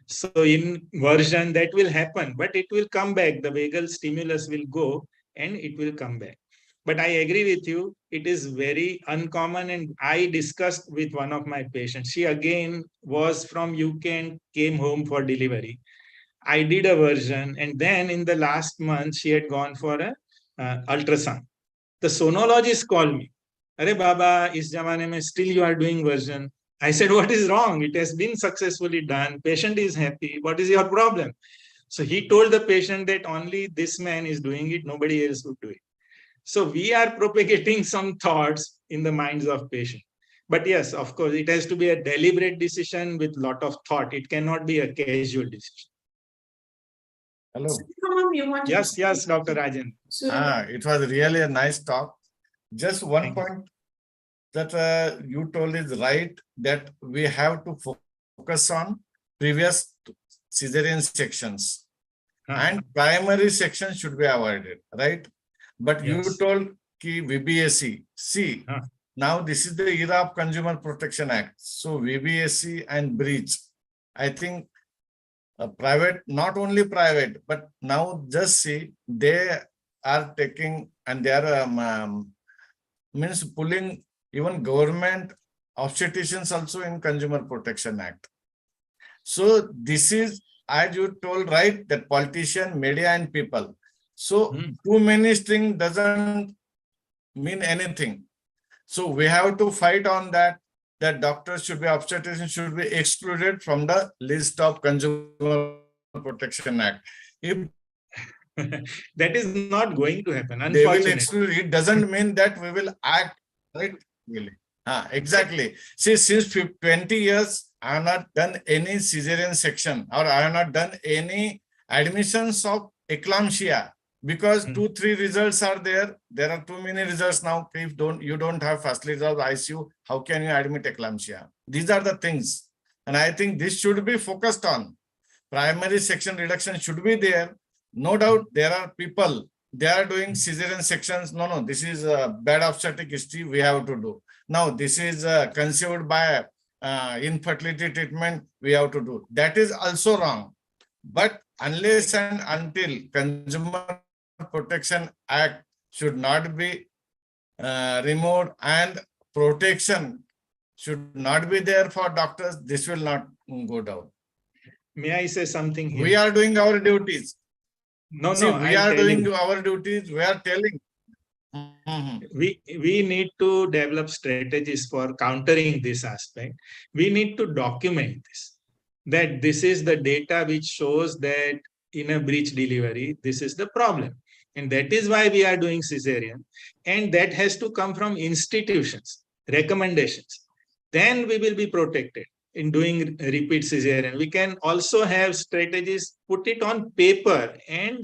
So in version that will happen, but it will come back. The vagal stimulus will go and it will come back. But I agree with you, it is very uncommon. And I discussed with one of my patients. She again was from UK and came home for delivery. I did a version, and then in the last month, she had gone for a ultrasound. The sonologist called me. Arey Baba, is zamane mein still you are doing version? I said, what is wrong? It has been successfully done. Patient is happy. What is your problem? So he told the patient that only this man is doing it. Nobody else would do it. So we are propagating some thoughts in the minds of patients. But yes, of course, it has to be a deliberate decision with a lot of thought. It cannot be a casual decision. Hello. Yes, Dr. Rajan. It was really a nice talk. Just one point that you told is right, that we have to focus on previous cesarean sections and primary sections should be avoided, right? But you told ki VBAC. See, now this is the era of Consumer Protection Act. So VBAC and breach, I think private, not only private, but now just see, they are taking and they are means pulling even government obstetricians also in Consumer Protection Act. So this is, as you told, right, that politician, media and people, So too many string doesn't mean anything. So we have to fight on that. That doctors should be obstetricians should be excluded from the list of Consumer Protection Act. If That is not going to happen, they will unfortunately. exclude, it doesn't mean that we will act right. Really. Exactly. See, since 20 years, I have not done any cesarean section, or I have not done any admissions of eclampsia, because 2-3 results are there. There are too many results now. If you don't have facility of ICU, how can you admit eclampsia? These are the things, and I think this should be focused on. Primary section reduction should be there. No doubt there are people, they are doing cesarean sections. No, this is a bad obstetric history. We have to do. Now, this is conceived by infertility treatment. We have to do. That is also wrong. But unless and until Consumer Protection Act should not be removed and protection should not be there for doctors, this will not go down. May I say something here? We are doing our duties. No, See, no, we I'll are tell doing you. our duties. We are telling. We need to develop strategies for countering this aspect. We need to document this, that this is the data which shows that in a breech delivery, this is the problem. And that is why we are doing cesarean. And that has to come from institutions, recommendations. Then we will be protected in doing repeat cesarean. We can also have strategies, put it on paper and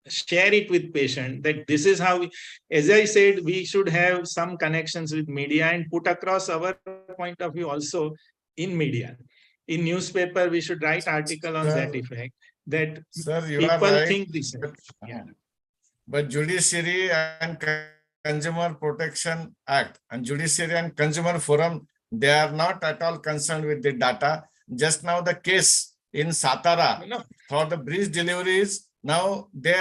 share it with patient, that this is how as I said, we should have some connections with media and put across our point of view also in media. In newspaper, we should write article on that effect, that Sir, you are people right. think this. But Judiciary and Consumer Protection Act and Judiciary and Consumer Forum, they are not at all concerned with the data. Just now the case in Satara for the breech deliveries, now they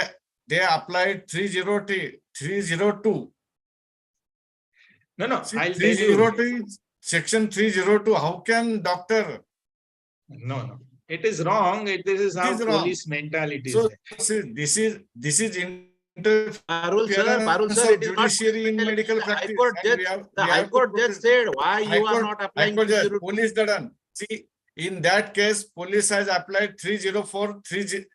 applied 302. No, I'll tell you. 302, section 302. How can doctor? No. It is wrong. This is how police mentality so, is. See, this is Parul sir, it is not judiciary in medical practice. The High Court just said why you are not applying 302. Police done. See, in that case, police has applied 304, 300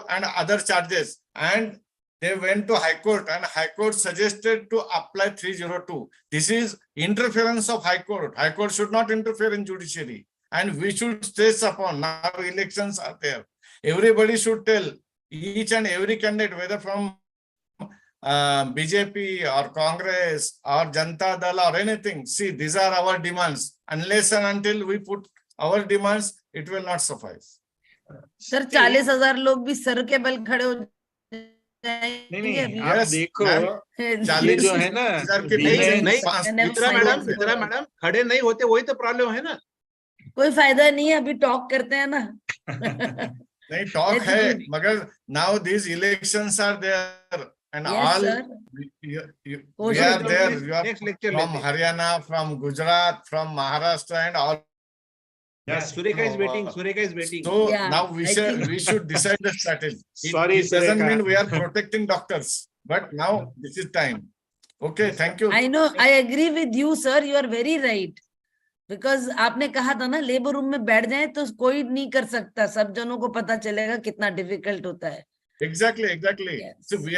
and other charges, and they went to High Court, and High Court suggested to apply 302. This is interference of High Court. High Court should not interfere in judiciary, and we should stress upon. Now elections are there. Everybody should tell each and every candidate, whether from BJP or Congress or Janata Dal or anything. See, these are our demands. Unless and until we put our demands, it will not suffice. Sir 40,000 लोग भी sir के बल खड़े हो जाएंगे अभी। आप देखो, ये जो है ना, मित्रा मैडम खड़े नहीं होते, वही तो प्रॉब्लम है ना। कोई फायदा नहीं है, अभी टॉक करते हैं ना। नहीं, टॉक है, मगर now these elections are there and all you are there. You are from Haryana, from Gujarat, from Maharashtra, and all. Yes, Sureka is waiting. Sureka is waiting. So now we should decide the strategy. It doesn't mean we are protecting doctors, but now this is time. Okay, thank you. I know, I agree with you, sir. You are very right. Because आपने कहा था ना, labour room में बैठ जाए तो कोई नहीं कर सकता, सब जनों को पता चलेगा कितना डिफिकल्ट होता है. Exactly. Yes. So we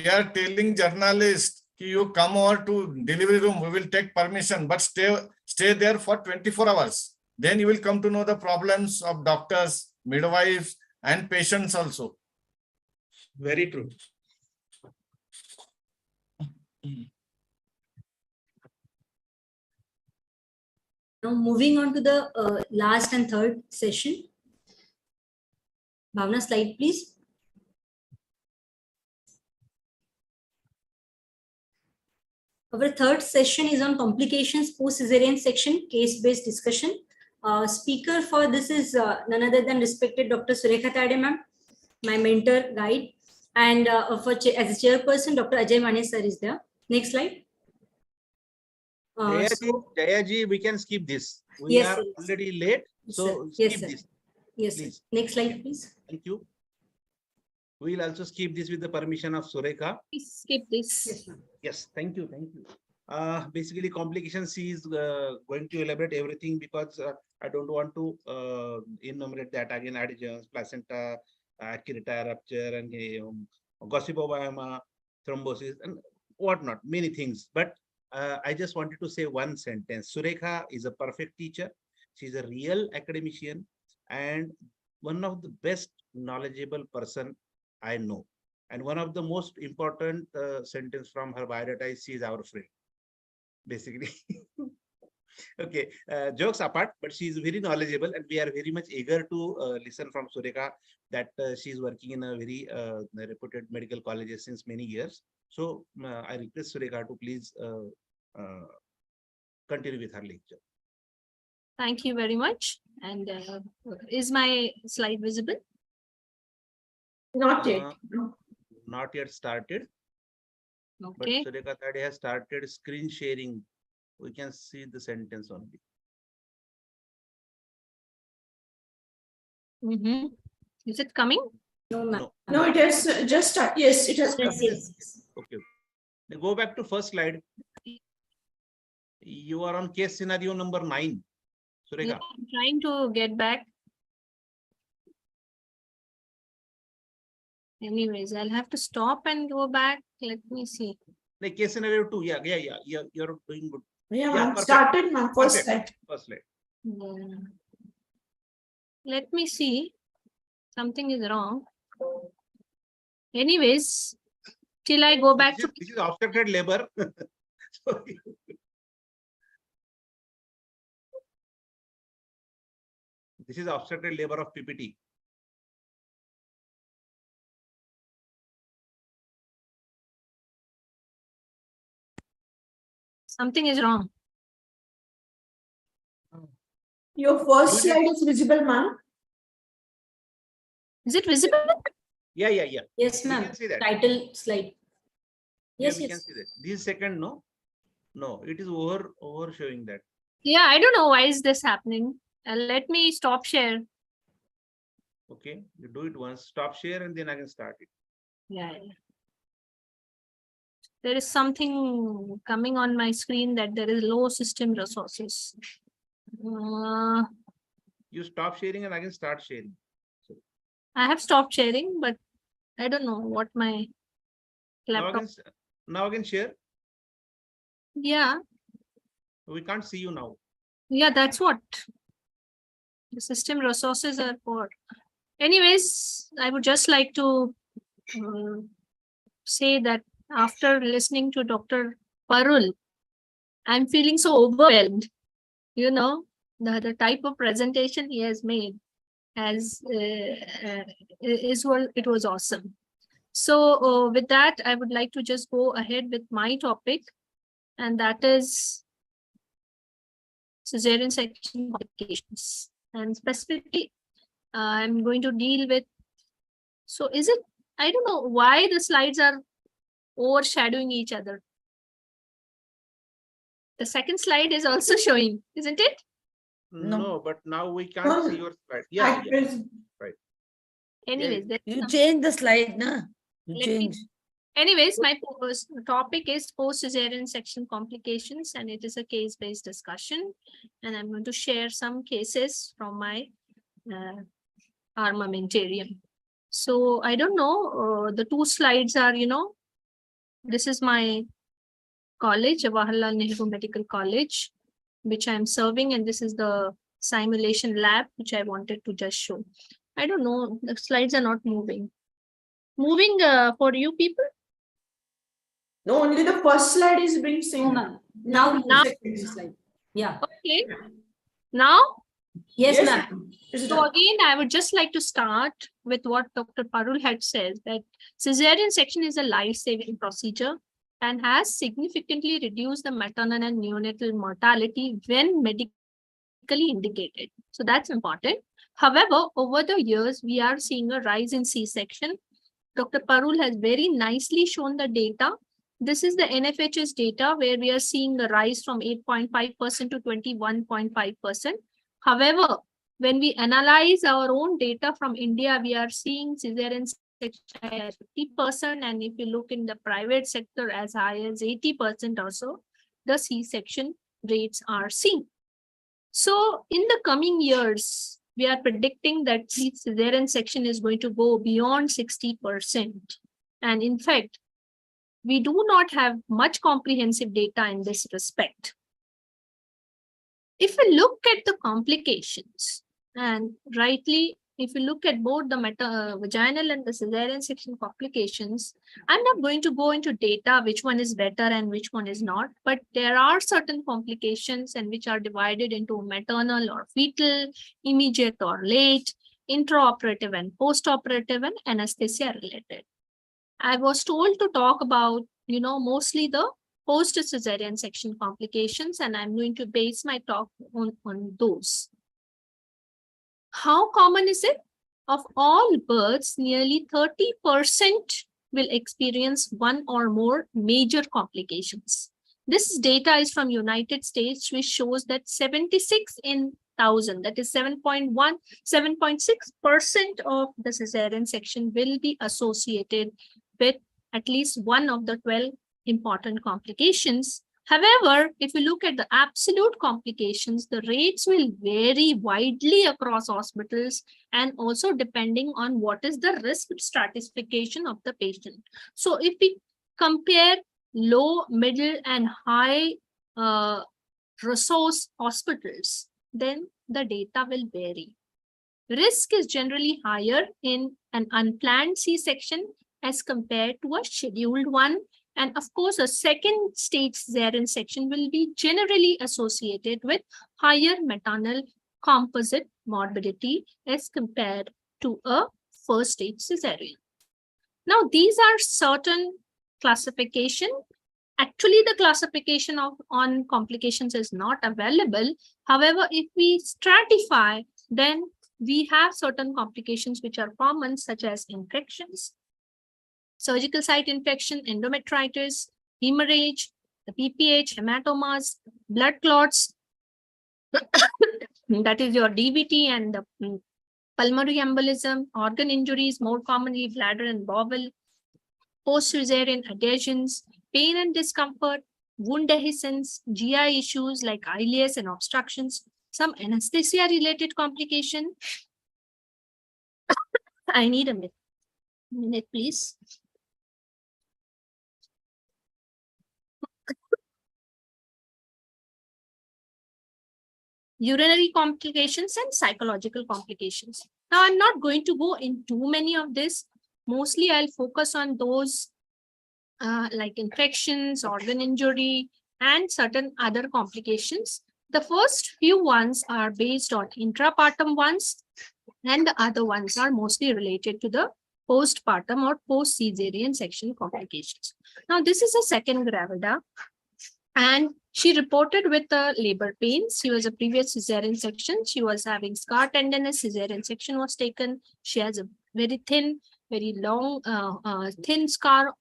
are telling journalists, you come over to delivery room, we will take permission, but stay there for 24 hours. Then you will come to know the problems of doctors, midwives, and patients also. Very true. Now moving on to the last and third session. Bhavna, slide please. Our third session is on complications post-cesarean section, case-based discussion. Speaker for this is none other than respected Dr. Surekha Tade ma'am, my mentor, guide, and as a chairperson, Dr. Ajay Mane sir is there. Next slide. Jayaji, we can skip this. We are already late, so skip this. Yes, please. Next slide, please. Thank you. We will also skip this with the permission of Surekha. Please skip this. Yes, thank you, thank you. Basically, complications she is going to elaborate everything because I don't want to enumerate that again. Adhesions, placenta, kerata rupture, and gossipobama, thrombosis, and whatnot, many things. But I just wanted to say one sentence. Surekha is a perfect teacher. She's a real academician and one of the best knowledgeable person I know. And one of the most important sentence from her biodata is she is our friend, basically. Okay, jokes apart, but she is very knowledgeable and we are very much eager to listen from Surekha that she is working in a very reputed medical colleges since many years. So I request Surekha to please continue with her lecture. Thank you very much. And is my slide visible? Not yet. Not yet started, Okay. but Surekha Thade has started screen sharing. We can see the sentence only. Is it coming? No, ma'am. No, it has just started. Yes, it has come. Yes. Okay. Now go back to first slide. You are on case scenario number 9. Surekha. Yeah, I'm trying to get back. Anyways, I'll have to stop and go back. Let me see. Like case scenario 2. Yeah. You're doing good. Yeah, Yeah, ma'am, perfect. started, ma'am. First Perfect. slide. First slide. Yeah. Let me see. Something is wrong. Anyways, till I go back to This is obstructed labor. So, this is obstructed labor of PPT. something is wrong. Your first Use it. slide is visible, ma'am. Is it visible? Yeah. Yes, We ma'am. can see that. Title slide. Yes, We can yes. see that. This is second, no? No, it is over showing that. Yeah, I don't know why is this happening. Let me stop share. Okay, you do it once, stop share, and then I can start it. Yeah. There is something coming on my screen that there is low system resources. You stop sharing and I can start sharing. I have stopped sharing, but I don't know what my laptop. Now I can share. Yeah, We can't see you now. yeah, that's what. The system resources are poor. Anyways, I would just like to say that after listening to Dr. Parul, I'm feeling so overwhelmed. You know, the type of presentation he has made it was awesome. So with that, I would like to just go ahead with my topic, and that is cesarean section complications. And specifically, I'm going to deal with, so is it, I don't know why the slides are overshadowing each other. The second slide is also showing, isn't it? No, but now we can't see your slide. Yeah. Right. Anyways, You change the slide, na? You Let me- change. Anyways, my topic is post-cesarean section complications, and it is a case-based discussion. And I'm going to share some cases from my armamentarium. So I don't know, the two slides are, this is my college, Jawaharlal Nehru Medical College, which I'm serving, and this is the simulation lab, which I wanted to just show. I don't know, the slides are not moving. Moving for you people? No, only the first slide is being seen. No, ma'am. Now, Now- second slide. Yeah. Okay. Now, Yes, Yes, ma'am. so again, I would just like to start with what Dr. Parul had said, that cesarean section is a life-saving procedure and has significantly reduced the maternal and neonatal mortality when medically indicated. So that's important. However, over the years, we are seeing a rise in C-section. Dr. Parul has very nicely shown the data. This is the NFHS data where we are seeing a rise from 8.5% to 21.5%. However, when we analyze our own data from India, we are seeing cesarean section as 50%, and if you look in the private sector as high as 80% or so, the C-section rates are seen. So in the coming years, we are predicting that cesarean section is going to go beyond 60%. And in fact, we do not have much comprehensive data in this respect. If we look at the complications, and rightly, if you look at both the vaginal and the cesarean section complications, I'm not going to go into data which one is better and which one is not, but there are certain complications and which are divided into maternal or fetal, immediate or late, intraoperative and postoperative, and anesthesia related. I was told to talk about, mostly the post-cesarean section complications, and I'm going to base my talk on those. How common is it? Of all births, nearly 30% will experience one or more major complications. This data is from United States, which shows that 76 in 1,000, that is 7.6% of the cesarean section will be associated with at least one of the 12 important complications. However, if you look at the absolute complications, the rates will vary widely across hospitals and also depending on what is the risk stratification of the patient. So if we compare low, middle, and high resource hospitals, then the data will vary. Risk is generally higher in an unplanned C-section as compared to a scheduled one. And of course, a second stage cesarean section will be generally associated with higher maternal composite morbidity as compared to a first stage cesarean. Now, these are certain classification. Actually, the classification on complications is not available. However, if we stratify, then we have certain complications which are common, such as infections, surgical site infection, endometritis, hemorrhage, the PPH, hematomas, blood clots, that is your DVT, and the pulmonary embolism, organ injuries, more commonly bladder and bowel, post-cesarean adhesions, pain and discomfort, wound dehiscence, GI issues like ileus and obstructions, some anesthesia-related complication. I need a minute, please. Urinary complications and psychological complications. Now, I'm not going to go in too many of this. Mostly, I'll focus on those like infections, organ injury, and certain other complications. The first few ones are based on intrapartum ones, and the other ones are mostly related to the postpartum or post-cesarean section complications. Now, this is a second gravida, and she reported with labor pains. She was a previous cesarean section. She was having scar tenderness. Cesarean section was taken. She has a very thin, very long, thin scar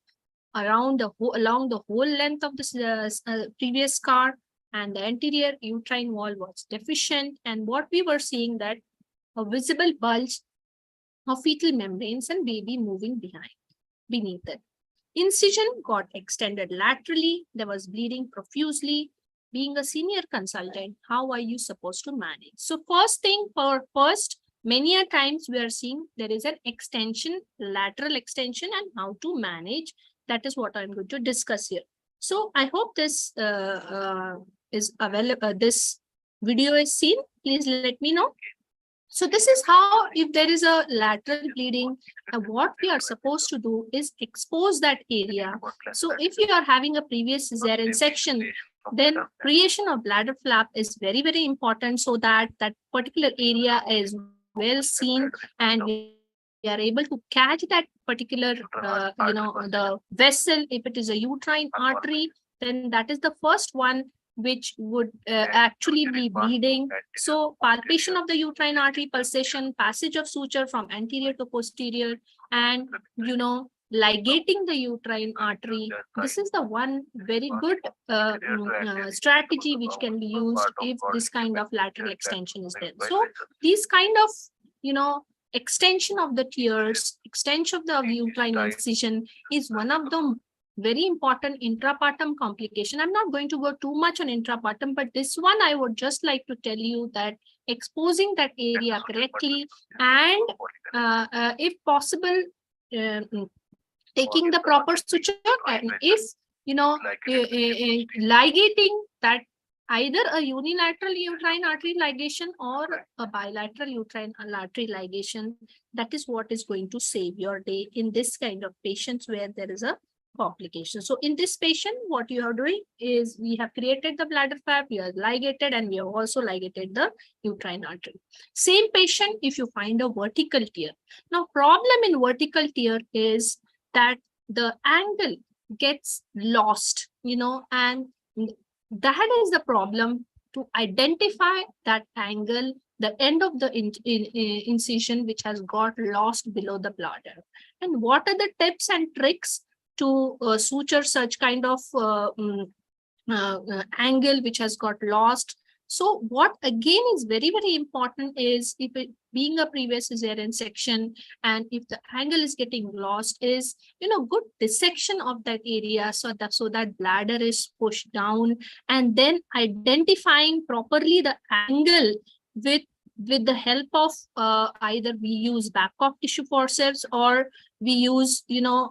along the whole length of the previous scar, and the anterior uterine wall was deficient. And what we were seeing that a visible bulge of fetal membranes and baby moving beneath it. Incision got extended laterally. There was bleeding profusely. Being a senior consultant, how are you supposed to manage? So first, many a times we are seeing there is an extension, lateral extension, and how to manage. That is what I'm going to discuss here. So I hope this is available. This video is seen. Please let me know. So this is how, if there is a lateral bleeding, what we are supposed to do is expose that area. So if you are having a previous cesarean section, then creation of bladder flap is very, very important, so that that particular area is well seen and we are able to catch that particular, the vessel. If it is a uterine artery, then that is the first one which would actually be bleeding. So palpation of the uterine artery, pulsation, passage of suture from anterior to posterior, and, ligating the uterine artery. This is the one very good strategy which can be used if this kind of lateral extension is there. So these kind of, extension of the tears, extension of the uterine incision is one of the very important intrapartum complication. I'm not going to go too much on intrapartum, but this one I would just like to tell you that exposing that area correctly and if possible, taking the proper suture, and if ligating that, either a unilateral uterine artery ligation or a bilateral uterine artery ligation, that is what is going to save your day in this kind of patients where there is a complication. So in this patient, what you are doing is we have created the bladder flap, we are ligated, and we have also ligated the uterine artery. Same patient, if you find a vertical tear. Now, problem in vertical tear is that the angle gets lost, and that is the problem, to identify that angle, the end of the incision which has got lost below the bladder. And what are the tips and tricks to suture such kind of angle which has got lost? So what again is very, very important is, if it being a previous cesarean section and if the angle is getting lost, is good dissection of that area so that bladder is pushed down, and then identifying properly the angle with the help of either we use back of tissue forceps or we use either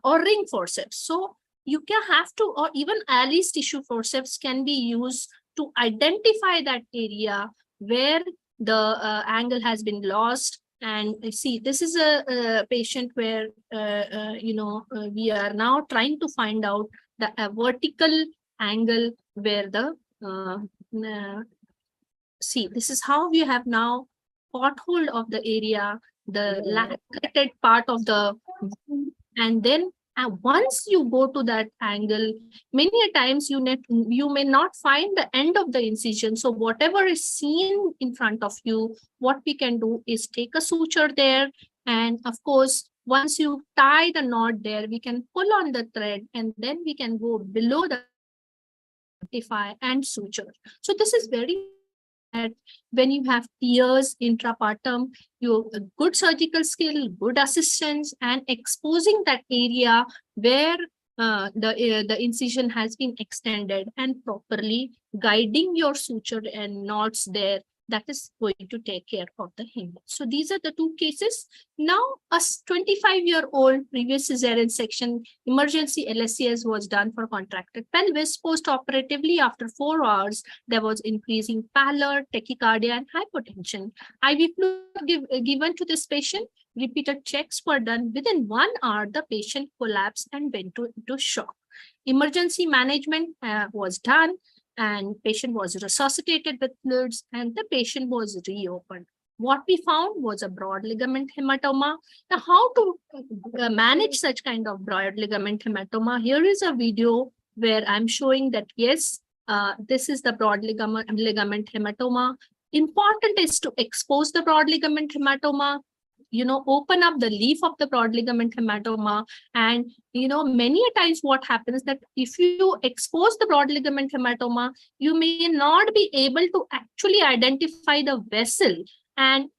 or ring forceps. So you can have to, or even Alice tissue forceps can be used to identify that area where the angle has been lost. And see, this is a patient where we are now trying to find out the vertical angle where the see, this is how we have now caught hold of the area, the lacerated part of the, and then once you go to that angle, many a times you may not find the end of the incision. So whatever is seen in front of you, what we can do is take a suture there, and of course, once you tie the knot there, we can pull on the thread, and then we can go below the and suture. So this is very that when you have tears intrapartum, you have a good surgical skill, good assistance, and exposing that area where the incision has been extended, and properly guiding your suture and knots there, that is going to take care of the hem. So these are the two cases. Now, a 25-year-old previous cesarean section emergency LSCS was done for contracted pelvis. Post-operatively, after 4 hours, there was increasing pallor, tachycardia, and hypotension. IV fluid given to this patient. Repeated checks were done. Within 1 hour, the patient collapsed and went into shock. Emergency management was done, and patient was resuscitated with fluids, and the patient was reopened. What we found was a broad ligament hematoma. Now, how to manage such kind of broad ligament hematoma? Here is a video where I'm showing that, yes, this is the broad ligament hematoma. Important is to expose the broad ligament hematoma, open up the leaf of the broad ligament hematoma. And, many a times what happens that if you expose the broad ligament hematoma, you may not be able to actually identify the vessel. And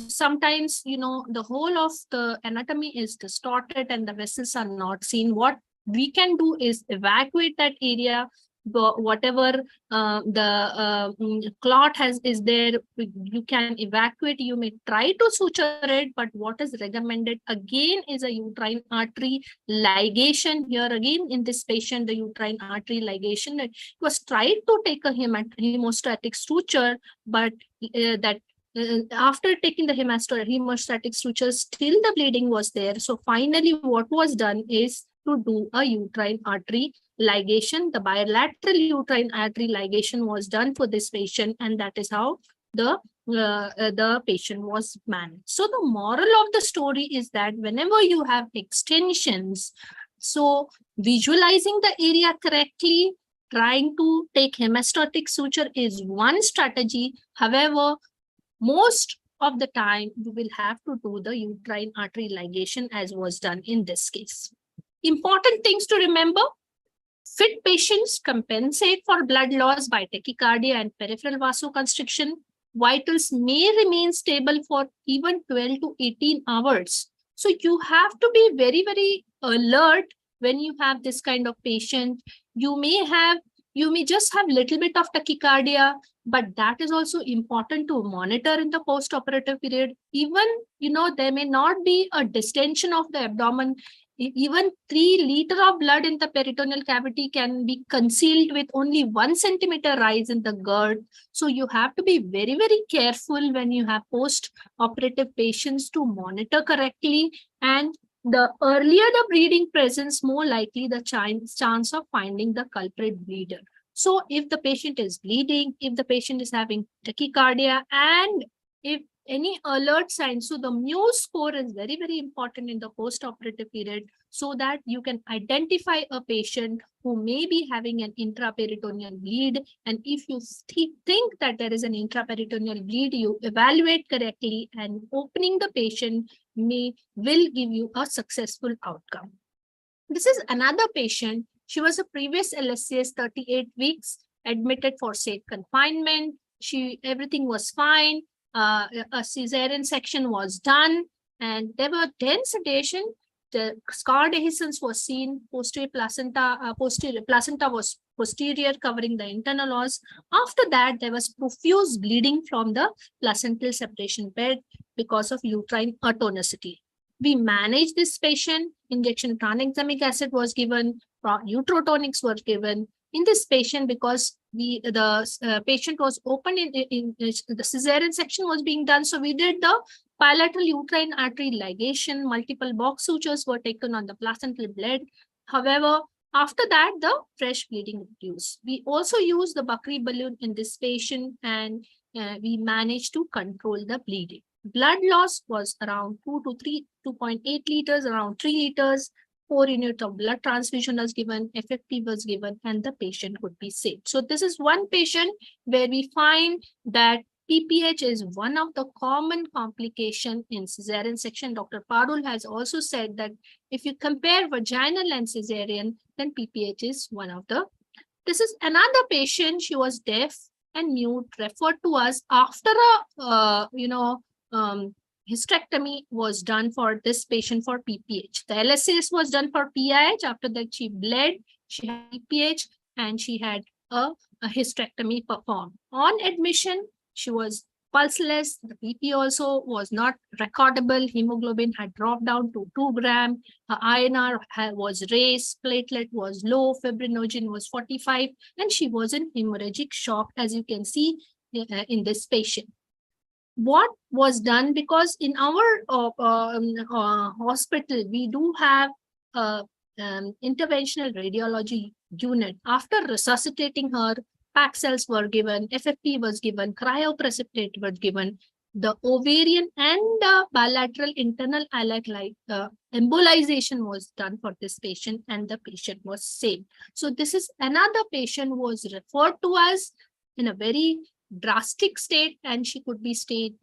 sometimes, the whole of the anatomy is distorted and the vessels are not seen. What we can do is evacuate that area. Whatever the clot is there, you can evacuate. You may try to suture it, but what is recommended again is a uterine artery ligation. Here again, in this patient, the uterine artery ligation, it was tried to take a hemostatic suture, but after taking the hemostatic suture, still the bleeding was there. So finally, what was done is to do a uterine artery ligation. The bilateral uterine artery ligation was done for this patient, and that is how the patient was managed. So the moral of the story is that whenever you have extensions, so visualizing the area correctly, trying to take hemostatic suture is one strategy. However, most of the time you will have to do the uterine artery ligation as was done in this case. Important things to remember: Fit patients compensate for blood loss by tachycardia and peripheral vasoconstriction. Vitals may remain stable for even 12 to 18 hours. So you have to be very, very alert when you have this kind of patient. You may just have little bit of tachycardia, but that is also important to monitor in the post-operative period. Even, there may not be a distension of the abdomen. Even 3 liters of blood in the peritoneal cavity can be concealed with only 1 centimeter rise in the GERD. So you have to be very, very careful when you have post-operative patients to monitor correctly. And the earlier the bleeding presence, more likely the chance of finding the culprit bleeder. So if the patient is bleeding, if the patient is having tachycardia, and if any alert signs, so the mu score is very, very important in the post-operative period, so that you can identify a patient who may be having an intraperitoneal bleed. And if you think that there is an intraperitoneal bleed, you evaluate correctly, and opening the patient will give you a successful outcome. This is another patient. She was a previous LSCS 38 weeks, admitted for safe confinement. Everything was fine. A cesarean section was done, and there were 10 sedation. The scar dehiscence was seen. Posterior placenta was posterior, covering the internal os. After that, there was profuse bleeding from the placental separation bed because of uterine atonicity. We managed this patient. Injection tranexamic acid was given. Uterotonics were given in this patient because the patient was open in the cesarean section was being done. So we did the bilateral uterine artery ligation. Multiple box sutures were taken on the placental bed. However, after that, the fresh bleeding reduced. We also used the Buckley balloon in this patient, and we managed to control the bleeding. Blood loss was around 2.8 liters, around 3 liters. 4 units of blood transfusion was given, FFP was given, and the patient could be saved. So this is one patient where we find that PPH is one of the common complications in cesarean section. Dr. Parul has also said that if you compare vaginal and cesarean, then PPH is one of the. This is another patient. She was deaf and mute, referred to us after a hysterectomy was done for this patient for PPH. The LSCS was done for PIH. After that, she bled, she had PPH, and she had a hysterectomy performed. On admission, she was pulseless. The PP also was not recordable. Hemoglobin had dropped down to 2 grams. Her INR was raised. Platelet was low. Fibrinogen was 45. And she was in hemorrhagic shock, as you can see in this patient. What was done, because in our hospital, we do have interventional radiology unit. After resuscitating her, PAC cells were given, FFP was given, cryoprecipitate was given. The ovarian and bilateral internal islet embolization was done for this patient, and the patient was saved. So this is another patient who was referred to us in a very drastic state, and she could be saved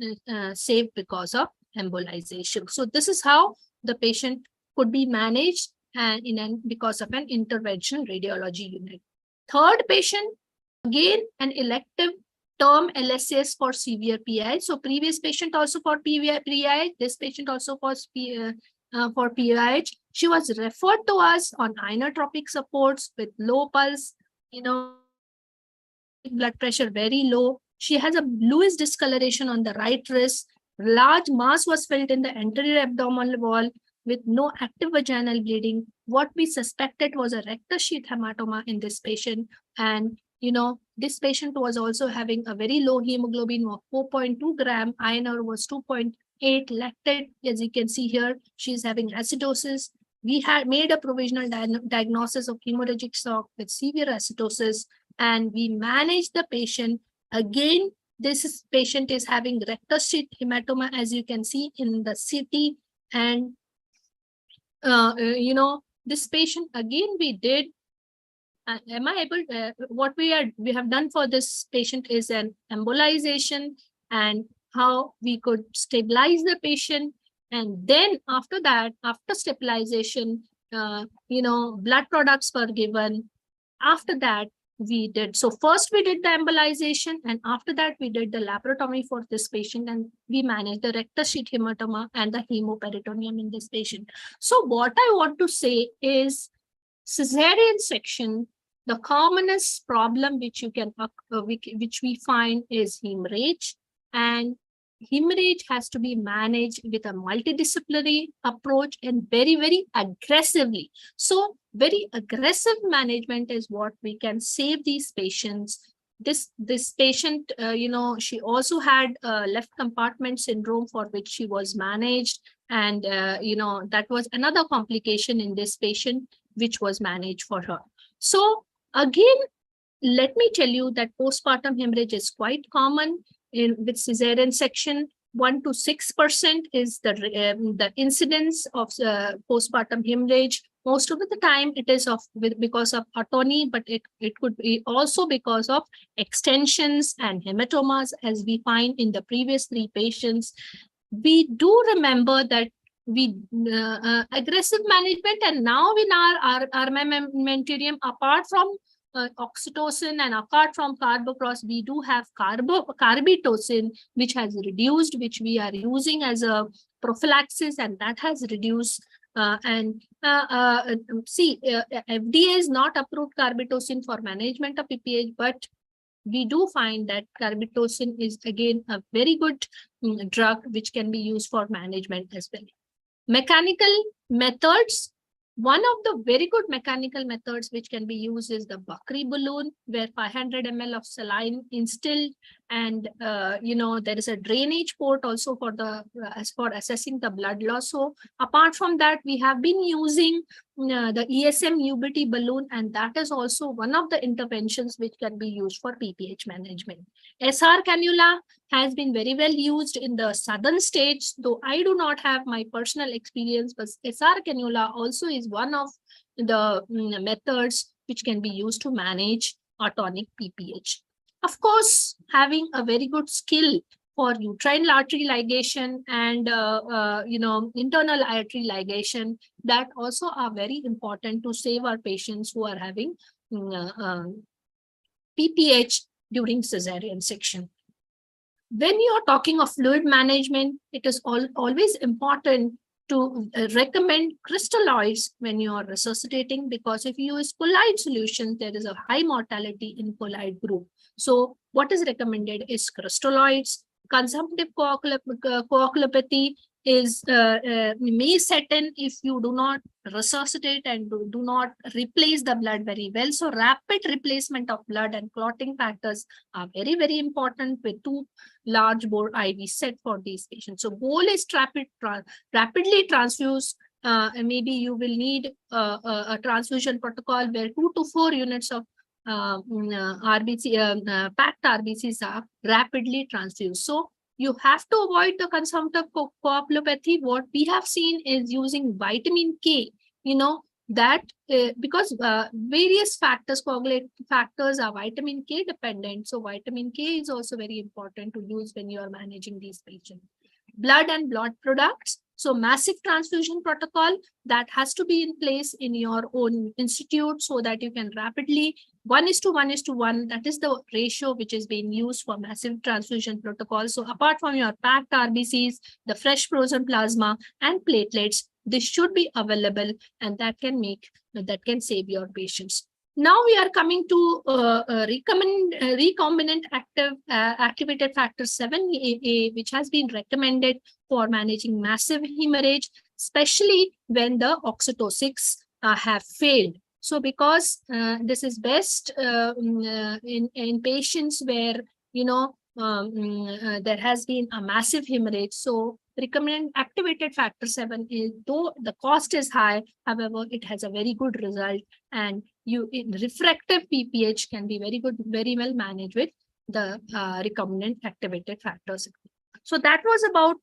because of embolization. So this is how the patient could be managed because of an interventional radiology unit. Third patient, again an elective term LSCS for severe PI. So previous patient also for PI, this patient also for PIH. She was referred to us on inotropic supports with low pulse, blood pressure very low. She has a bluish discoloration on the right wrist. Large mass was felt in the anterior abdominal wall with no active vaginal bleeding. What we suspected was a rectus sheath hematoma in this patient. And, this patient was also having a very low hemoglobin of 4.2 gram. INR was 2.8. Lactate, as you can see here, she's having acidosis. We had made a provisional diagnosis of hemorrhagic shock with severe acidosis, and we managed the patient. Again, this patient is having rectus sheath hematoma, as you can see in the CT. And, this patient, again, we did, what we have done for this patient is an embolization, and how we could stabilize the patient. And then after that, after stabilization, blood products were given. after that, we did. So first we did the embolization, and after that we did the laparotomy for this patient, and we managed the rectus sheath hematoma and the hemoperitoneum in this patient. So what I want to say is cesarean section, the commonest problem which you can which we find is hemorrhage, and hemorrhage has to be managed with a multidisciplinary approach and very, very aggressively. So very aggressive management is what we can save these patients. This patient, she also had left compartment syndrome for which she was managed. And, that was another complication in this patient, which was managed for her. So again, let me tell you that postpartum hemorrhage is quite common with cesarean section. 1 to 6% is the incidence of postpartum hemorrhage. Most of the time it is because of atony, but it could be also because of extensions and hematomas, as we find in the previous 3 patients. We do remember that we aggressive management, and now in our armamentarium, apart from oxytocin and apart from carbocross, we do have carbitocin, which has reduced, which we are using as a prophylaxis, and that has reduced. FDA is not approved carbitocin for management of PPH, but we do find that carbitocin is again a very good drug which can be used for management as well. Mechanical methods. One of the very good mechanical methods which can be used is the Bakri balloon, where 500 ml of saline instilled, and there is a drainage port also for as for assessing the blood loss. So apart from that, we have been using the ESM UBT balloon, and that is also one of the interventions which can be used for PPH management. SR cannula has been very well used in the southern states, though I do not have my personal experience, but SR cannula also is one of the methods which can be used to manage atonic PPH. Of course, having a very good skill for uterine artery ligation and internal artery ligation, that also are very important to save our patients who are having PPH during cesarean section. When you are talking of fluid management, it is always important to recommend crystalloids when you are resuscitating, because if you use colloid solutions, there is a high mortality in colloid group. So what is recommended is crystalloids. Consumptive coagulopathy may set in if you do not resuscitate and do not replace the blood very well. So rapid replacement of blood and clotting factors are very, very important with 2 large bore IV set for these patients. So goal is rapidly transfuse. Maybe you will need a transfusion protocol where 2 to 4 units of packed RBCs are rapidly transfused. So you have to avoid the consumptive coagulopathy. What we have seen is using vitamin K, because various coagulate factors are vitamin K dependent. So vitamin K is also very important to use when you are managing these patients. Blood and blood products. So massive transfusion protocol that has to be in place in your own institute so that you can rapidly 1:1:1. That is the ratio which is being used for massive transfusion protocol. So apart from your packed RBCs, the fresh frozen plasma and platelets, this should be available, and that can save your patients. Now we are coming to recombinant activated factor 7A, which has been recommended for managing massive hemorrhage, especially when the oxytocics have failed. So because this is best in patients where, there has been a massive hemorrhage. So recombinant activated factor 7 is, though the cost is high, however, it has a very good result, and refractive PPH can be very well managed with the recombinant activated factors. So that was about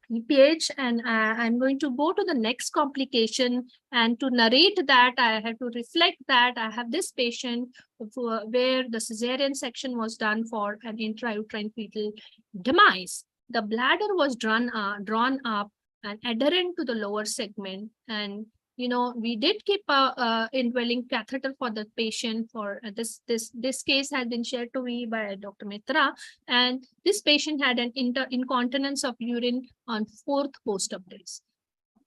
PPH, and I'm going to go to the next complication, and to narrate that, I have to reflect that I have this patient where the cesarean section was done for an intrauterine fetal demise. The bladder was drawn up and adherent to the lower segment, and we did keep a indwelling catheter for the patient. For this case has been shared to me by Dr. Mitra, and this patient had an incontinence of urine on 4th post-op days.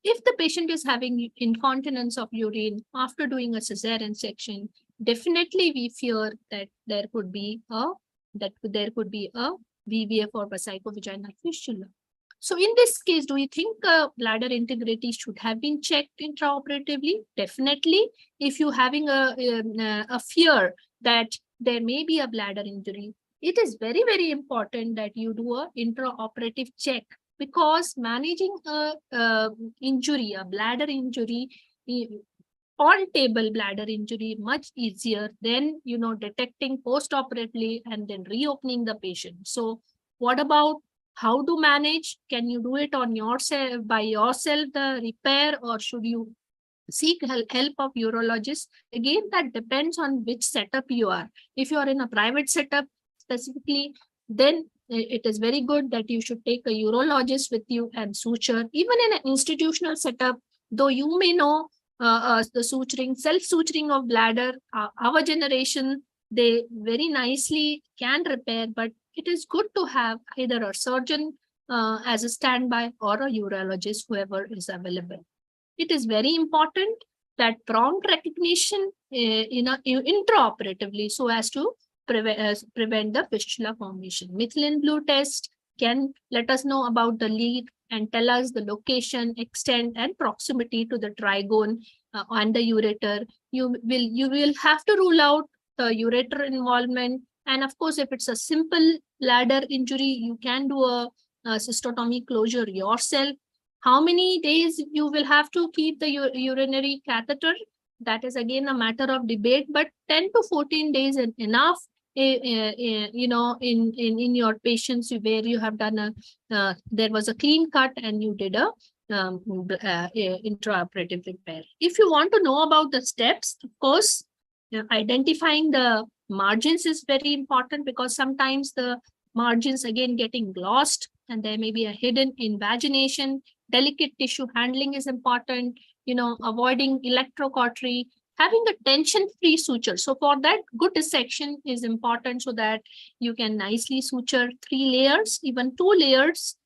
If the patient is having incontinence of urine after doing a cesarean section, definitely we fear that there could be a VVF or vesicovaginal fistula. So in this case, do you think bladder integrity should have been checked intraoperatively? Definitely. If you're having a fear that there may be a bladder injury, it is very, very important that you do a intraoperative check, because managing a injury, a bladder injury, on table bladder injury, much easier than detecting post-operatively and then reopening the patient. So what about how to manage? Can you do it on yourself, by yourself, the repair, or should you seek help of urologist? Again, that depends on which setup you are. If you are in a private setup specifically, then it is very good that you should take a urologist with you and suture. Even in an institutional setup, though you may know the suturing, self-suturing of bladder, our generation, they very nicely can repair, but it is good to have either a surgeon as a standby or a urologist, whoever is available. It is very important that prompt recognition intraoperatively, so as to prevent the fistula formation. Methylene blue test can let us know about the lead and tell us the location, extent, and proximity to the trigone and the ureter. You will have to rule out the ureter involvement. And of course, if it's a simple bladder injury, you can do a cystotomy closure yourself. How many days you will have to keep the urinary catheter? That is again a matter of debate, but 10 to 14 days is enough. In your patients where you have done there was a clean cut and you did a intraoperative repair. If you want to know about the steps, of course, identifying the margins is very important, because sometimes the margins again getting lost and there may be a hidden invagination. Delicate tissue handling is important, avoiding electrocautery, having a tension-free suture. So for that, good dissection is important, so that you can nicely suture 3 layers, even 2 layers,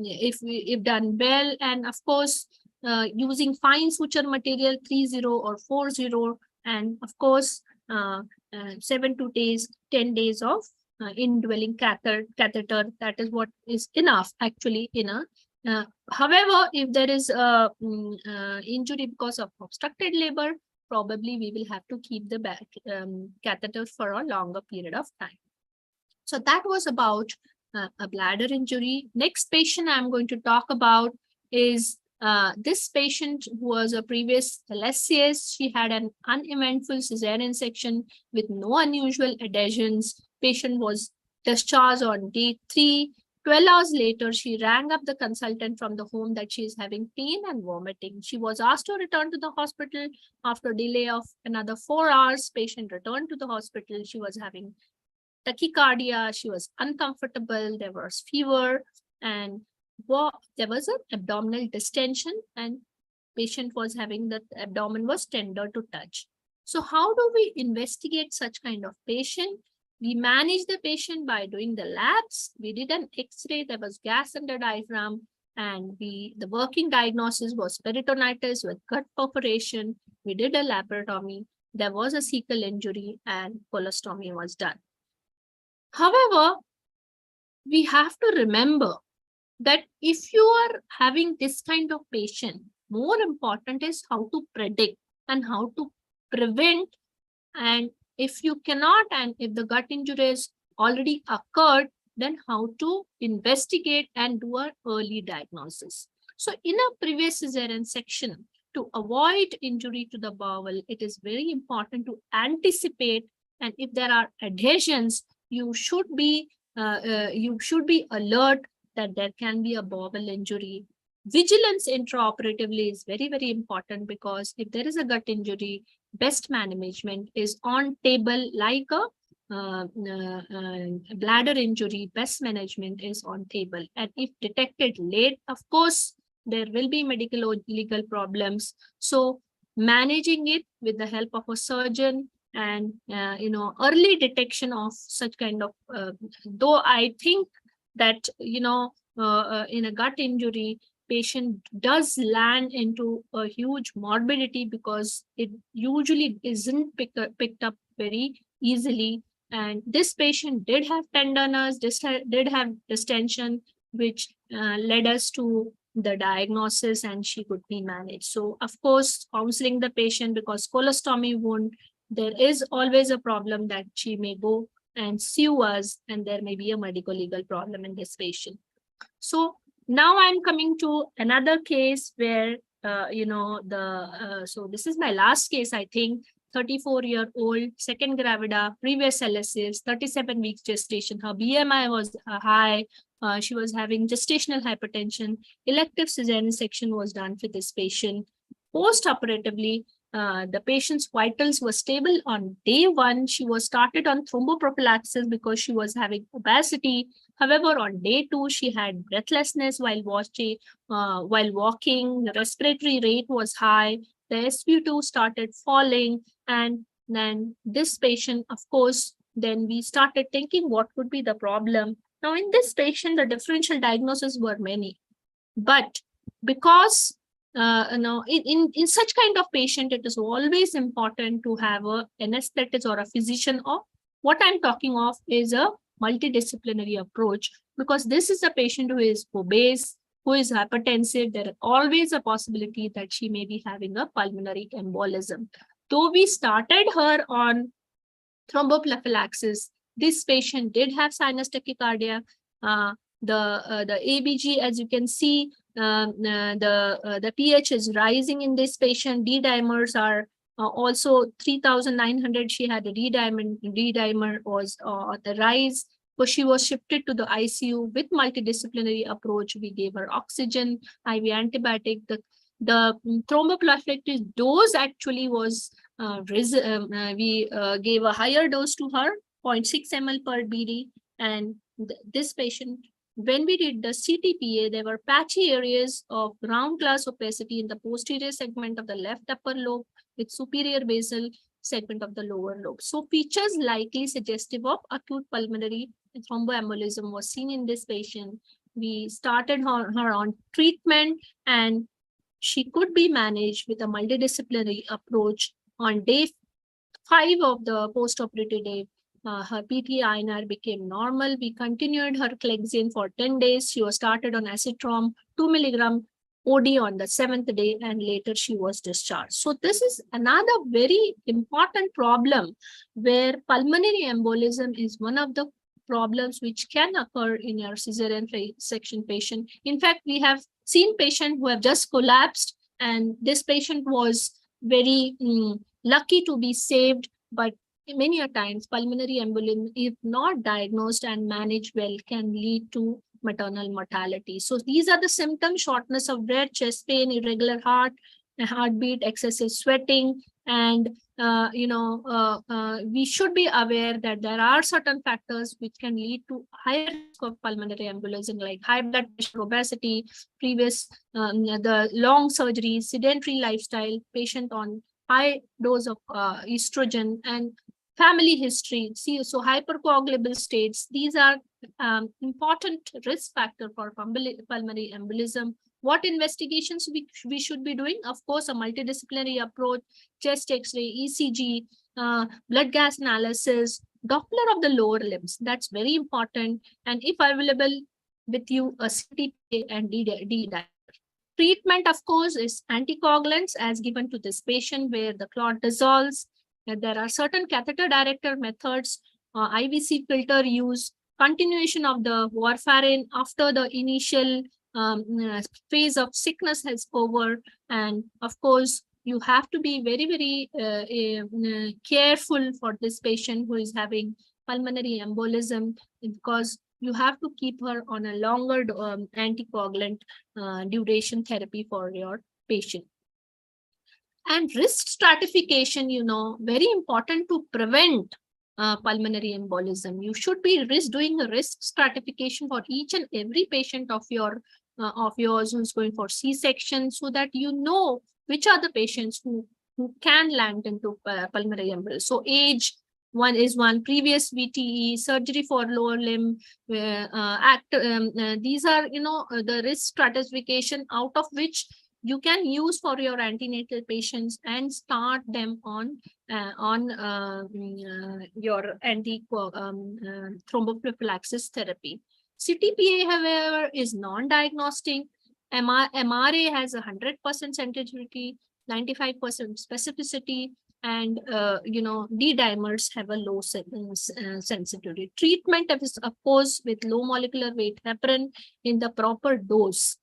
if done well. And of course, using fine suture material 3-0 or 4-0, and of course 7 to 10 days of indwelling catheter. That is what is enough actually in a however, if there is a injury because of obstructed labor, probably we will have to keep the catheter for a longer period of time. So that was about a bladder injury. Next patient I'm going to talk about is this patient who was a previous Lscs. She had an uneventful cesarean section with no unusual adhesions. Patient was discharged on day 3. 12 hours later, she rang up the consultant from the home that she is having pain and vomiting. She was asked to return to the hospital. After delay of another 4 hours, patient returned to the hospital. She was having tachycardia. She was uncomfortable. There was fever, and there was an abdominal distension, and patient was having the abdomen was tender to touch. So how do we investigate such kind of patient? We manage the patient by doing the labs. We did an X-ray. There was gas in the diaphragm, and the working diagnosis was peritonitis with gut perforation. We did a laparotomy. There was a cecal injury, and colostomy was done. However, we have to remember that if you are having this kind of patient, more important is how to predict and how to prevent. And if you cannot, and if the gut injury has already occurred, then how to investigate and do an early diagnosis. So in a previous cesarean section, to avoid injury to the bowel, it is very important to anticipate. And if there are adhesions, you should be alert that there can be a bowel injury. Vigilance intraoperatively is very, very important, because if there is a gut injury, best management is on table. Like a bladder injury, best management is on table. And if detected late, of course, there will be medical or legal problems. So managing it with the help of a surgeon and early detection of such kind of though I think that in a gut injury, patient does land into a huge morbidity because it usually isn't picked up very easily. And this patient did have tenderness, did have distension, which led us to the diagnosis, and she could be managed. So of course, counseling the patient, because colostomy wound, there is always a problem that she may go and sue us, and there may be a medical legal problem in this patient. So now I'm coming to another case where so this is my last case, I think. 34-year-old, second gravida, previous Lscs, 37 weeks gestation. Her BMI was high. She was having gestational hypertension. Elective cesarean section was done for this patient. Post-operatively, the patient's vitals were stable on day 1. She was started on thromboprophylaxis because she was having obesity. However, on day 2, she had breathlessness while walking. The respiratory rate was high. The SpO2 started falling. And then this patient, of course, then we started thinking what could be the problem. Now, in this patient, the differential diagnoses were many. But because in such kind of patient, it is always important to have an anesthetist or a physician. Or what I'm talking of is a multidisciplinary approach, because this is a patient who is obese, who is hypertensive. There is always a possibility that she may be having a pulmonary embolism. Though we started her on thromboprophylaxis, this patient did have sinus tachycardia. The ABG, as you can see, the pH is rising in this patient. D-dimers are also 3,900. She had a D-dimer was on the rise. So she was shifted to the ICU with multidisciplinary approach. We gave her oxygen, IV antibiotic. The thromboprophylaxis dose actually was we gave a higher dose to her, 0.6 ml per BD. And this patient, when we did the CTPA, there were patchy areas of ground glass opacity in the posterior segment of the left upper lobe with superior basal segment of the lower lobe. So features likely suggestive of acute pulmonary thromboembolism was seen in this patient. We started her on treatment, and she could be managed with a multidisciplinary approach. On day 5 of the post-operative day, her PT-INR became normal. We continued her Clexane for 10 days. She was started on acetrom 2 milligram OD on the 7th day, and later she was discharged. So this is another very important problem where pulmonary embolism is one of the problems which can occur in your cesarean section patient. In fact, we have seen patients who have just collapsed, and this patient was very lucky to be saved, but many a times pulmonary embolism, if not diagnosed and managed well, can lead to maternal mortality. So these are the symptoms: shortness of breath, chest pain, irregular heartbeat, excessive sweating. And we should be aware that there are certain factors which can lead to higher risk of pulmonary embolism, like high blood pressure, obesity, previous the long surgery, sedentary lifestyle, patient on high dose of estrogen, and family history. See, so hypercoagulable states, these are important risk factor for pulmonary embolism. What investigations we should be doing? Of course, a multidisciplinary approach, chest X-ray, ECG, blood gas analysis, Doppler of the lower limbs. That's very important. And if available with you, a CTPA and D-dimer. Treatment, of course, is anticoagulants as given to this patient where the clot dissolves. There are certain catheter-directed methods, IVC filter use, continuation of the warfarin after the initial phase of sickness has over. And of course, you have to be very, very careful for this patient who is having pulmonary embolism, because you have to keep her on a longer anticoagulant duration therapy for your patient. And risk stratification, very important to prevent pulmonary embolism. You should be doing a risk stratification for each and every patient of your of yours who's going for C-section, so that you know which are the patients who can land into pulmonary embolism. So age one, previous VTE, surgery for lower limb, these are, the risk stratification out of which you can use for your antenatal patients and start them on your thromboprophylaxis therapy. CTPA, however, is non-diagnostic. MRA has 100% sensitivity, 95% specificity, and D-dimers have a low sensitivity. Treatment is, of course, with low molecular weight heparin in the proper dose.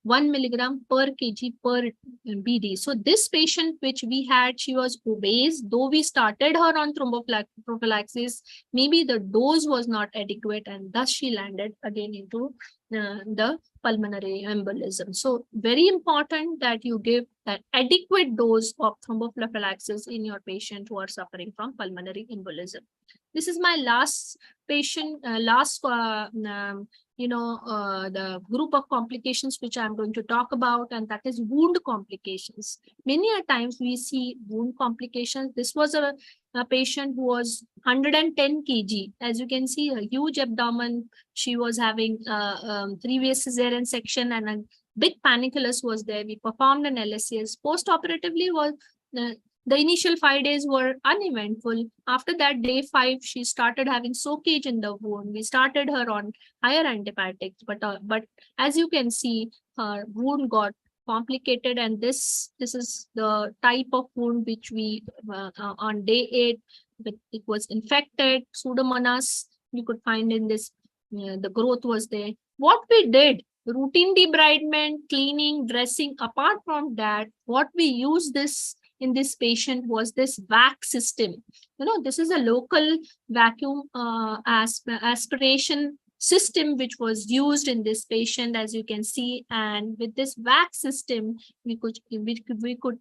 1 milligram per kg per BD. So this patient which we had, she was obese. Though we started her on thromboprophylaxis, maybe the dose was not adequate, and thus she landed again into the pulmonary embolism. So very important that you give an adequate dose of thromboprophylaxis in your patient who are suffering from pulmonary embolism. This is my last patient, the group of complications which I'm going to talk about, and that is wound complications. Many a times we see wound complications. This was a patient who was 110 kg. As you can see, a huge abdomen. She was having previous cesarean section, and a big panniculus was there. We performed an LSCS. Post-operatively was the initial 5 days were uneventful. After that, day 5, she started having soakage in the wound. We started her on higher antibiotics, but as you can see, her wound got complicated, and this is the type of wound which we on day 8, it was infected. Pseudomonas you could find in this. The growth was there. What we did, routine debridement, cleaning, dressing. Apart from that, what we used this in this patient was this vac system. This is a local vacuum aspiration system which was used in this patient, as you can see. And with this vac system, we could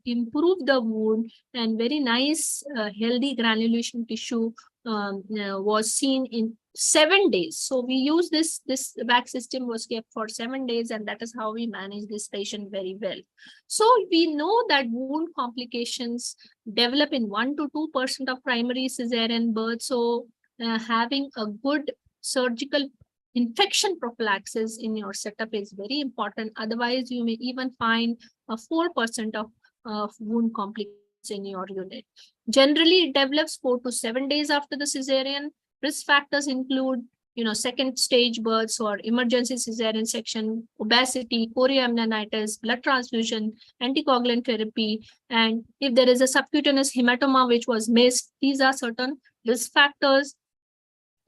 improve the wound, and very nice healthy granulation tissue was seen in 7 days. So we use this vac system was kept for 7 days, and that is how we manage this patient very well. So we know that wound complications develop in 1 to 2% of primary cesarean birth. So having a good surgical infection prophylaxis in your setup is very important. Otherwise, you may even find a 4% of wound complications in your unit. Generally, it develops 4 to 7 days after the cesarean. Risk factors include, second stage births or emergency cesarean section, obesity, chorioamnionitis, blood transfusion, anticoagulant therapy, and if there is a subcutaneous hematoma which was missed, these are certain risk factors.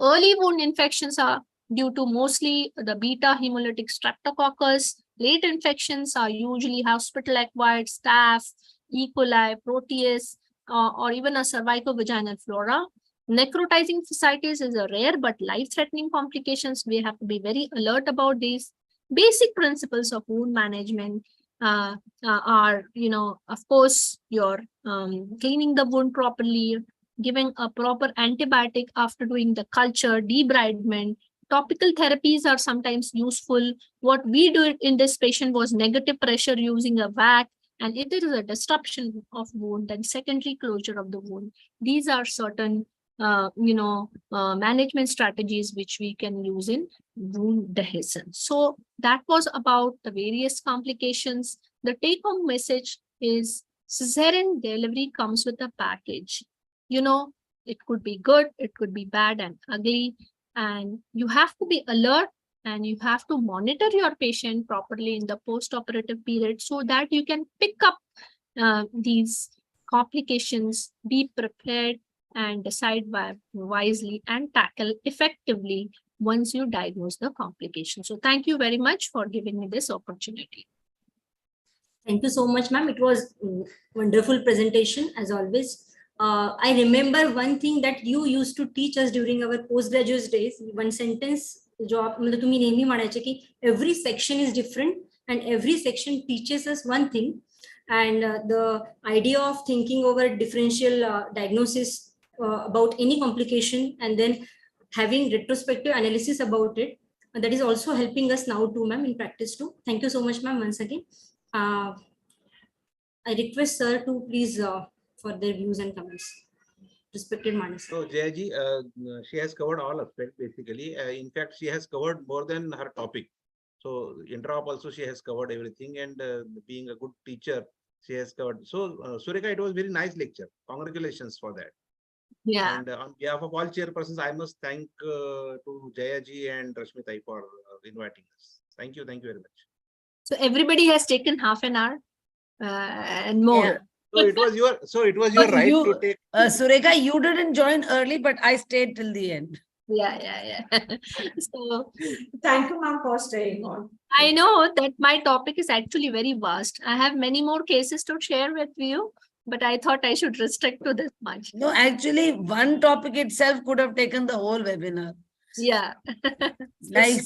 Early wound infections are due to mostly the beta hemolytic streptococcus. Late infections are usually hospital-acquired staph, E. coli, proteus, or even a cervicovaginal flora. Necrotizing fasciitis is a rare but life-threatening complications. We have to be very alert about these. Basic principles of wound management are, of course, your cleaning the wound properly, giving a proper antibiotic after doing the culture, debridement. Topical therapies are sometimes useful. What we did in this patient was negative pressure using a vac. And if there is a disruption of wound, then secondary closure of the wound. These are certain management strategies which we can use in wound dehiscence. So that was about the various complications. The take-home message is cesarean delivery comes with a package. It could be good, it could be bad and ugly, and you have to be alert, and you have to monitor your patient properly in the post-operative period so that you can pick up these complications, be prepared, and decide wisely and tackle effectively once you diagnose the complication. So thank you very much for giving me this opportunity. Thank you so much, ma'am. It was a wonderful presentation as always. I remember one thing that you used to teach us during our postgraduate days. One sentence, every section is different and every section teaches us one thing. And the idea of thinking over differential diagnosis about any complication and then having retrospective analysis about it, that is also helping us now too, ma'am, in practice too. Thank you so much, ma'am, once again. I request sir to please for their views and comments. Respected Manas. So Jayaji, she has covered all aspects basically. In fact, she has covered more than her topic. So interop also she has covered everything, and being a good teacher, she has covered. So Sureka, it was very nice lecture. Congratulations for that. Yeah. And on behalf of all chairpersons, I must thank to Jayaji and Rashmitai for inviting us. Thank you very much. So everybody has taken half an hour and more. Yeah. So it was your But right you, to take. Sureka, you didn't join early, but I stayed till the end. Yeah. So Thank you, ma'am, for staying on. I know that my topic is actually very vast. I have many more cases to share with you, but I thought I should restrict to this much. No, actually, one topic itself could have taken the whole webinar. Yeah. Like,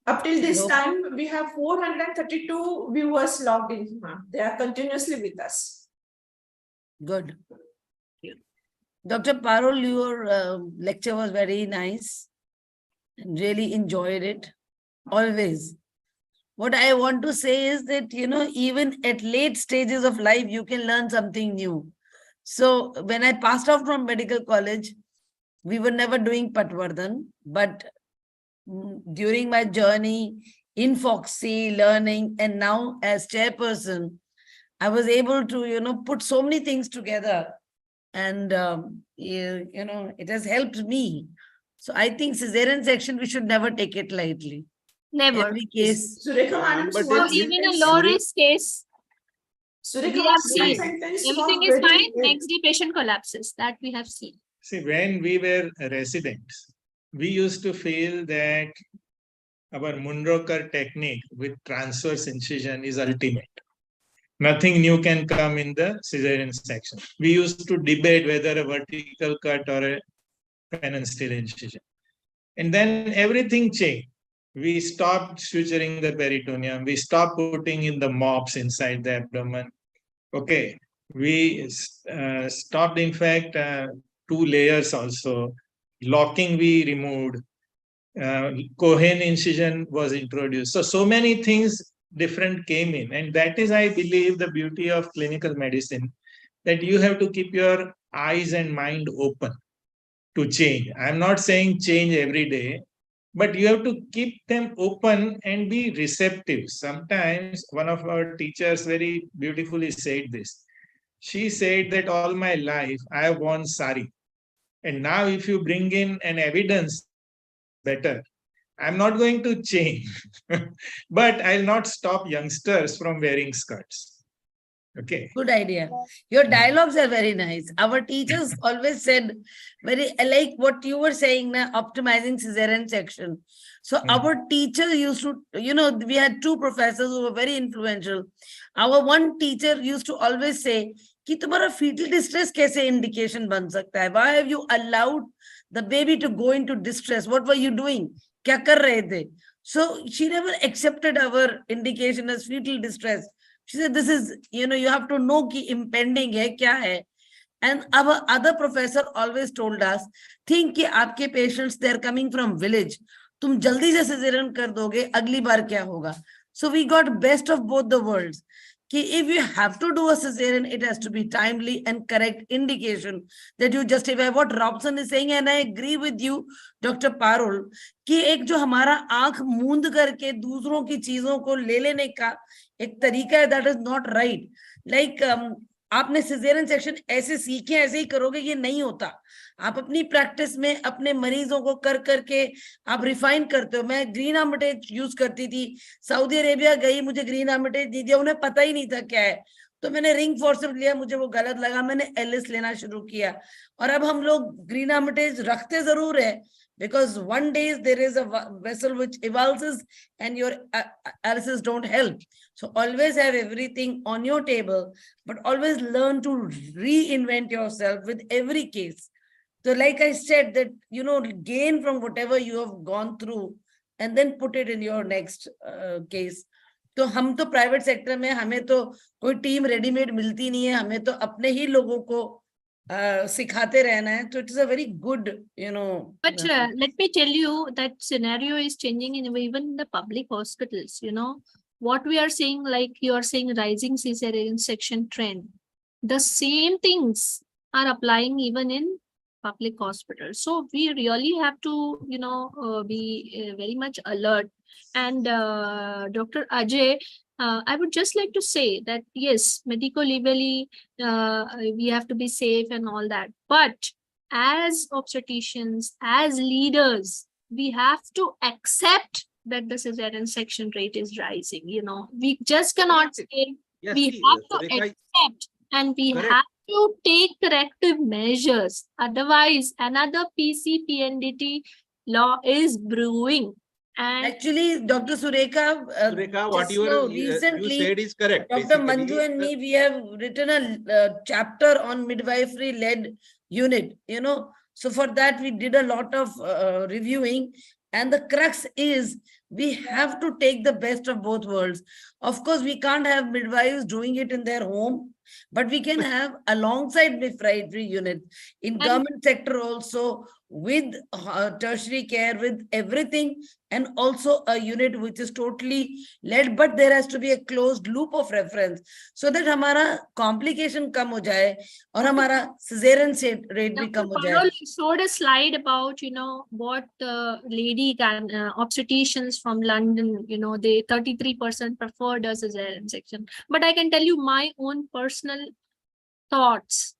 Up till this Nope. time, we have 432 viewers logged in, ma'am. They are continuously with us. good. Dr. Parul, your lecture was very nice. Really enjoyed it. Always. What I want to say is that, even at late stages of life, you can learn something new. So when I passed out from medical college, we were never doing Patwardhan, but during my journey in Foxy, learning, and now as chairperson, I was able to, put so many things together. And, it has helped me. So I think cesarean section, we should never take it lightly. Never. Every case. Sureka madam, but So one even a sentence- low risk case, Sureka we madam, have one seen. sentence Everything was is very fine. good. Next day patient collapses. That we have seen. See, when we were residents, we used to feel that our Mundroker technique with transverse incision is ultimate. Nothing new can come in the cesarean section. We used to debate whether a vertical cut or a pen and steel incision. And then everything changed. We stopped suturing the peritoneum. We stopped putting in the mops inside the abdomen. Okay. We stopped, in fact, 2 layers also. Locking we removed. Cohen incision was introduced. So many things different came in. And that is, I believe, the beauty of clinical medicine, that you have to keep your eyes and mind open to change. I'm not saying change every day, but you have to keep them open and be receptive. Sometimes one of our teachers very beautifully said this. She said that all my life I have worn sari. And now if you bring in an evidence better, I'm not going to change, but I'll not stop youngsters from wearing skirts. Okay. Good idea. Your dialogues are very nice. Our teachers always said, very like what you were saying, na, optimizing cesarean section. So our teacher used to, we had 2 professors who were very influential. Our one teacher used to always say, कि तुम्हारा fetal distress कैसे indication बन सकता है? Why have you allowed the baby to go into distress? What were you doing? क्या कर रहे थे? So she never accepted our indication as fetal distress. She said, this is, you have to know ki impending hai, kya hai. And our other professor always told us, think ki aapke patients, they're coming from village. Tum jaldi se cesarean kar doge, agli baar kya hoga? So we got best of both the worlds. Ki if you have to do a cesarean, it has to be timely and correct indication that you justify. What Robson is saying, and I agree with you, Dr. Parul, कि एक जो हमारा आंख मूंद करके दूसरों की चीजों को ले लेने का एक तरीका है, that is not right. Like आपने सिजेरियन सेक्शन ऐसे सीखे ऐसे ही करोगे, ये नहीं होता. आप अपनी प्रैक्टिस में अपने मरीजों को कर करके आप रिफाइन करते हो. मैं ग्रीन आर्मिटेज यूज करती थी, सऊदी अरेबिया गई, मुझे ग्रीन आर्मिटेज नहीं दिया, उन्हें पता ही नहीं था क्या है, तो मैंने रिंग फोर्सेप्स लिया, मुझे वो गलत लगा, मैंने एलिस लेना शुरू किया. और अब हम लोग ग्रीन आर्मिटेज रखते जरूर है, because one day there is a vessel which evulses and your Lscs don't help. So always have everything on your table, but always learn to reinvent yourself with every case. So like I said, that, gain from whatever you have gone through and then put it in your next case. तो हम तो private sector में, हमें तो कोई team readymade मिलती नहीं है, हमें तो अपने ही लोगों को सिखाते रहना है, तो it is a very good, But let me tell you that scenario is changing in even in the public hospitals. What we are seeing, like you are saying, rising cesarean section trend. The same things are applying even in public hospitals. So we really have to, be very much alert. And Dr. Ajay, I would just like to say that yes, medically, we have to be safe and all that. But as obstetricians, as leaders, we have to accept that the cesarean section rate is rising. We just cannot say, Yes, we see, have to Surekha, accept and we correct. have to take corrective measures. Otherwise, another PCPNDT law is brewing. And Actually, Dr. Surekha, Surekha, what just now, you recently, said is correct. Dr. Basically, Manju and me, we have written a chapter on midwifery-led unit, So for that, we did a lot of reviewing. And the crux is we have to take the best of both worlds. Of course, we can't have midwives doing it in their home, but we can have alongside midwifery unit in government sector also, with tertiary care, with everything, and also a unit which is totally led, but there has to be a closed loop of reference so that हमारा complication कम हो जाए और हमारा cesarean rate भी कम हो जाए. Parul showed a slide about, what lady can obstetricians from London, they 33% preferred a cesarean section. But I can tell you my own personal thoughts.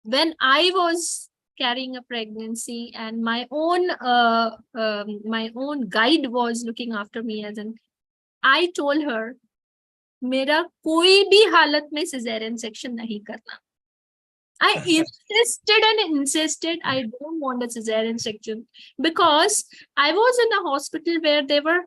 When I was carrying a pregnancy and my own guide was looking after me, I told her, मेरा कोई भी हालत में cesarean section नहीं करना. I insisted I don't want a cesarean section because I was in a hospital where there were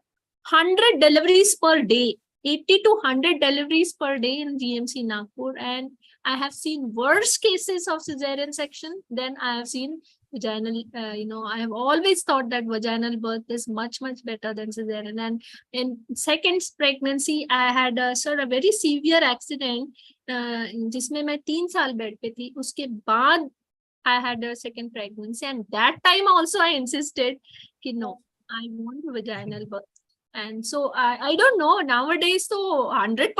100 deliveries per day, 80 to 100 deliveries per day in GMC Nagpur, and I have seen worse cases of cesarean section than I have seen vaginal. I have always thought that vaginal birth is much better than cesarean. And in second pregnancy, I had a very severe accident जिसमें मैं 3 साल bed पे थी. उसके बाद I had a second pregnancy, and that time also I insisted कि no, I want vaginal birth. And so I don't know, nowadays so 100%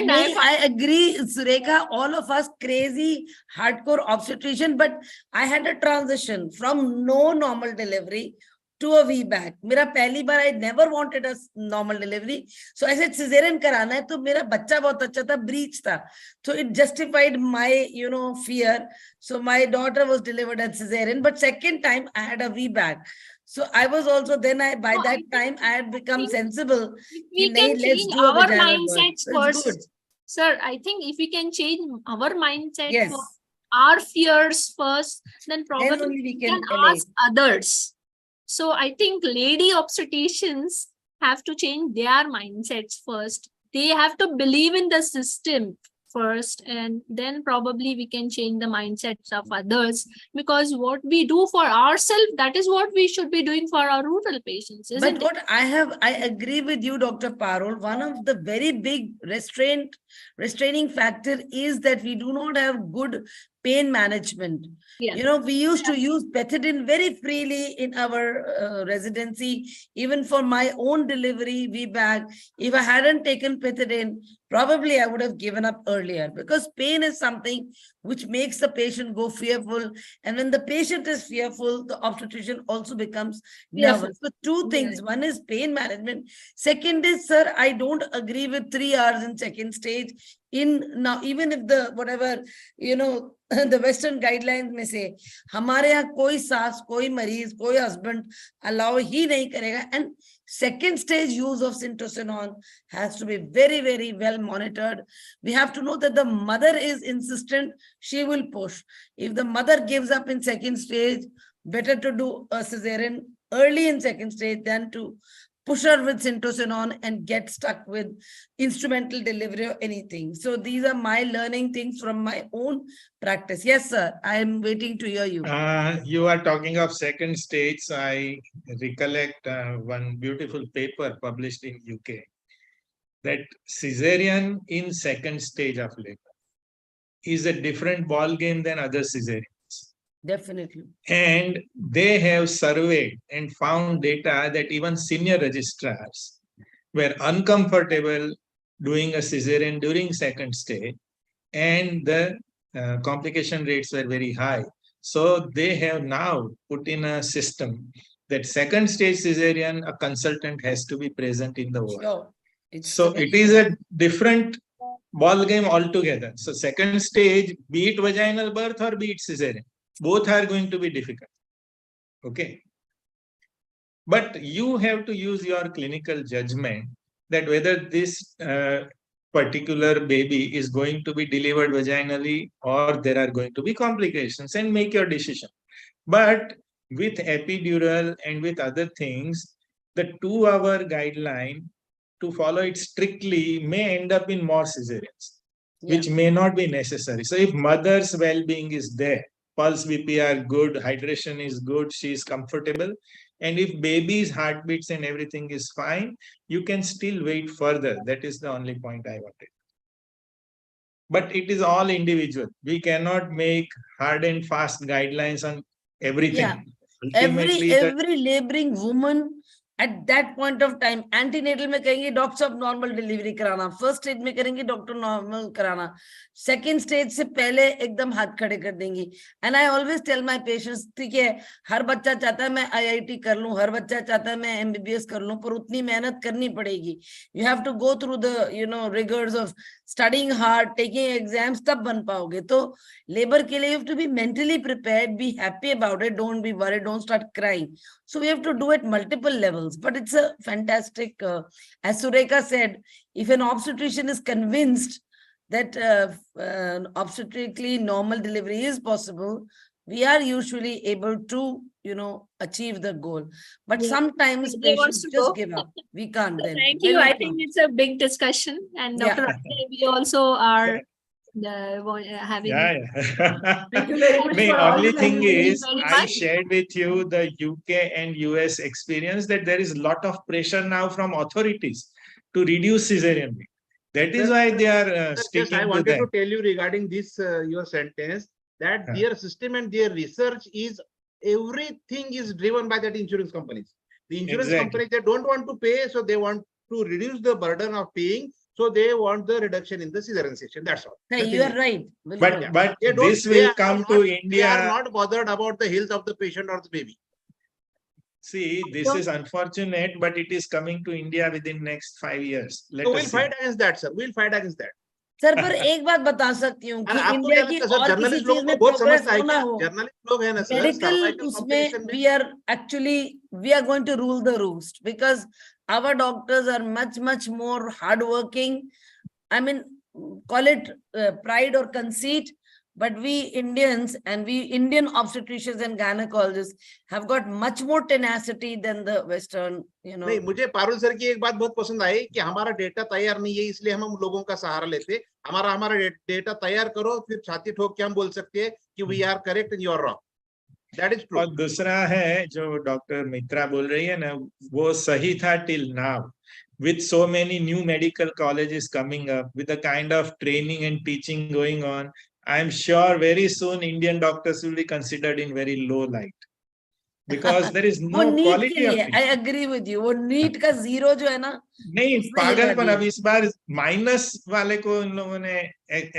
I agree, Surekha, all of us crazy hardcore obstetrician, but I had a transition from no normal delivery to a VBAC. मेरा पहली बार I never wanted a normal delivery, so I said cesarean कराना है. तो मेरा बच्चा बहुत अच्छा था, breech था, so it justified my fear. So my daughter was delivered at cesarean, but second time I had a VBAC. So I was also by that time I had become sensible. We can change our mindsets first. Good. Sir, I think if we can change our mindset Yes. for our fears first, then probably only we we can can ask others. So I think lady obstetricians have to change their mindsets first. They have to believe in the system first, and then probably we can change the mindsets of others, because what we do for ourselves, that is what we should be doing for our rural patients, isn't But what I agree with you, Dr. Parul. One of the very big restraining factor is that we do not have good pain management. Yeah. We used to use pethidine very freely in our residency. Even for my own delivery, VBAC, if I hadn't taken pethidine, probably I would have given up earlier, because pain is something which makes the patient go fearful. And when the patient is fearful, the obstetrician also becomes nervous. So two things. One is pain management. Second is, sir, I don't agree with 3 hours in second stage. Now, even if the whatever, the Western guidelines may say, हमारे यहाँ कोई सास, कोई मरीज, कोई husband allow ही नहीं करेगा. And second stage use of syntocinon has to be very, very well monitored. We have to know that the mother is insistent, she will push. If the mother gives up in second stage, better to do a cesarean early in second stage than to push her with syntocinon and get stuck with instrumental delivery or anything. So these are my learning things from my own practice. Yes, sir. I am waiting to hear you. You are talking of second stage. I recollect one beautiful paper published in UK that cesarean in second stage of labor is a different ball game than other cesarean. Definitely. And they have surveyed and found data that even senior registrars were uncomfortable doing a cesarean during second stage, and the complication rates were very high. So they have now put in a system that second stage cesarean, a consultant has to be present in the ward. Sure. It's So the it is a different ball game altogether. So second stage, be it vaginal birth or be it cesarean, both are going to be difficult. Okay. But you have to use your clinical judgment that whether this particular baby is going to be delivered vaginally or there are going to be complications, and make your decision. But with epidural and with other things, the 2-hour guideline, to follow it strictly, may end up in more cesareans, which may not be necessary. So if mother's well-being is there, pulse BP are good, hydration is good, she is comfortable, and if baby's heartbeats and everything is fine, you can still wait further. That is the only point I wanted. But it is all individual. We cannot make hard and fast guidelines on everything. Yeah. Ultimately, every laboring woman at that point of time, antenatal में कहेंगे doctor साहब normal delivery कराना, first stage में करेंगे doctor normal कराना, second stage से पहले एकदम हाथ खड़े कर देंगी. And I always tell my patients, ठीक है, हर बच्चा चाहता है मैं आईआईटी कर लूं, हर बच्चा चाहता है मैं एमबीबीएस कर लूं, पर उतनी मेहनत करनी पड़ेगी. You have to go through the rigours of studying hard, taking exams, तब बन पाओगे. तो लेबर के लिए you have to be mentally prepared, be happy about it, don't be worried, don't start crying. So we have to do it multiple levels, but it's a fantastic, as Sureka said, if an obstetrician is convinced that obstetrically normal delivery is possible, we are usually able to, achieve the goal. But sometimes They wants patients to just go. give up. We can't then. Thank you. Very I true. think it's a big discussion, and Dr. Rathi, we also are having. Thank you very much The for all only the thing information. is, very I much. shared with you the UK and US experience that there is a lot of pressure now from authorities to reduce cesarean rate. That is why they are Just sticking I to wanted to that. tell you regarding this your sentence that their system and their research is everything is driven by that insurance companies. The insurance Exactly. companies, they don't want to pay, so they want to reduce the burden of paying. So they want the reduction in the cesarean section. That's all. Hey, you are right. But They don't- this they will are come not- to They are India. not bothered about the health of the patient or the baby. See, this is unfortunate, but it is coming to India within next 5 years. Let So us we'll see. fight against that, sir. We'll fight against that. Sir, पर एक बात बता सकती हूँ कि आपको India क्या की लगता है सर, और किसी जर्नलिस्ट चीज लोगों में को बहुत प्रोग्रेस समझता है होना क्या? हो, जर्नलिस्ट लोग हैं ना सर, मेडिकल सर्वाइकल उसमें कॉम्प्लिकेशन में we are actually we are going to rule the roost because our doctors are much more hardworking. I mean, call it pride or conceit, but we Indians and we Indian obstetricians and gynecologists have got much more tenacity than the Western, नहीं, मुझे Parul sir की एक बात बहुत पसंद आई कि हमारा data तैयार नहीं है, इसलिए हम लोगों का सहारा लेते. हमारा डेटा तैयार करो, फिर छाती ठोक के हम बोल सकते हैं कि we are correct and you are wrong. That is true. और दूसरा है जो डॉक्टर मित्रा बोल रही है ना, वो सही था till now. With so many new medical colleges coming up, with the kind of training and teaching going on, I am sure very soon Indian doctors will be considered in very low light because there is वो no NEET के quality of लिए teaching. I agree with you, वो नीट का zero जो है ना, नहीं, उससे पागलपन. हिला अब दिया. इस बार माइनस वाले को इन लोगों ने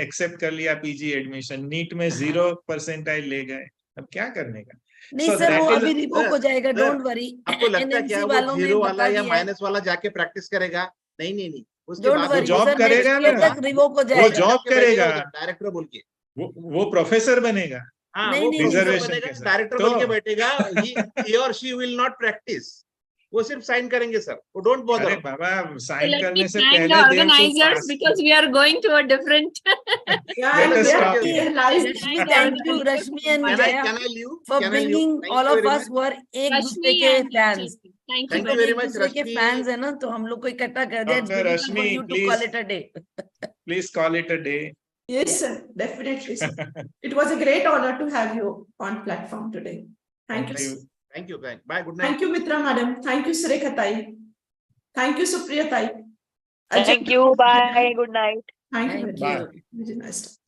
एक्सेप्ट कर लिया पीजी एडमिशन, नीट में 0% ले गए. अब क्या करने का? नहीं So सर, that वो is- अभी रिवोक हो जाएगा, सर, डोंट वरी. आपको लगता है क्या एनएमसी वो वालों ने जीरो वाला बता या दिया है, माइनस वाला जाके प्रैक्टिस करेगा? नहीं. उसके डोंट बाद वरी जॉब सर, करेगा नेक्स्ट ईयर ना. तक रिवोक हो वो जाएगा. जॉब करेगा, डायरेक्टर बोल के. वो प्रोफेसर बनेगा. हाँ, नहीं, वो नहीं, प्रोफेसर रिजर्वेशन बनेगा, के साथ. डायरेक्टर तो- बन के बैठेगा. ही और शी विल नॉट प्रैक्टिस. वो सिर्फ साइन करेंगे सर. वो डोंट अरे बॉदर. बाबा, So साइन let me करने से thank पहले the they have to organizers pass. because we are going to a different. Yeah, Let and us we are stop here here. live. Rashmi, Thank thank you, you. Rashmi and Can I Jaya, leave? for Can I leave? bringing Thank all you of very us much. who are एक दूसरे Rashmi के and fans. JP. Thank you Thank you upon very एक much, दूसरे के Rashmi. fans है ना, तो हम लोग को इकट्ठा कर दिया. It's Dr. difficult for Rashmi, you to call please. it a day. Please call it a day. Yes, sir, definitely, sir. It was a great honor to have you on platform today. Thank you. you. Sir. Thank you. Bye. Good night. Thank you, Mitra madam. Thank you, Surekha Tai. Thank you, Supriya Tai. Thank you. Bye. Good night. Thank you. Thank very you. much. Very nice.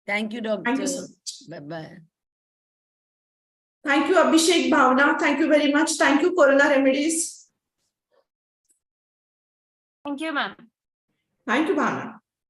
Thank you, doctor. Thank you so much. Bye bye. Thank you, Abhishek, Bhavna. Thank you very much. Thank you, Corona Remedies. Thank you, ma'am. Thank you, Bhavna.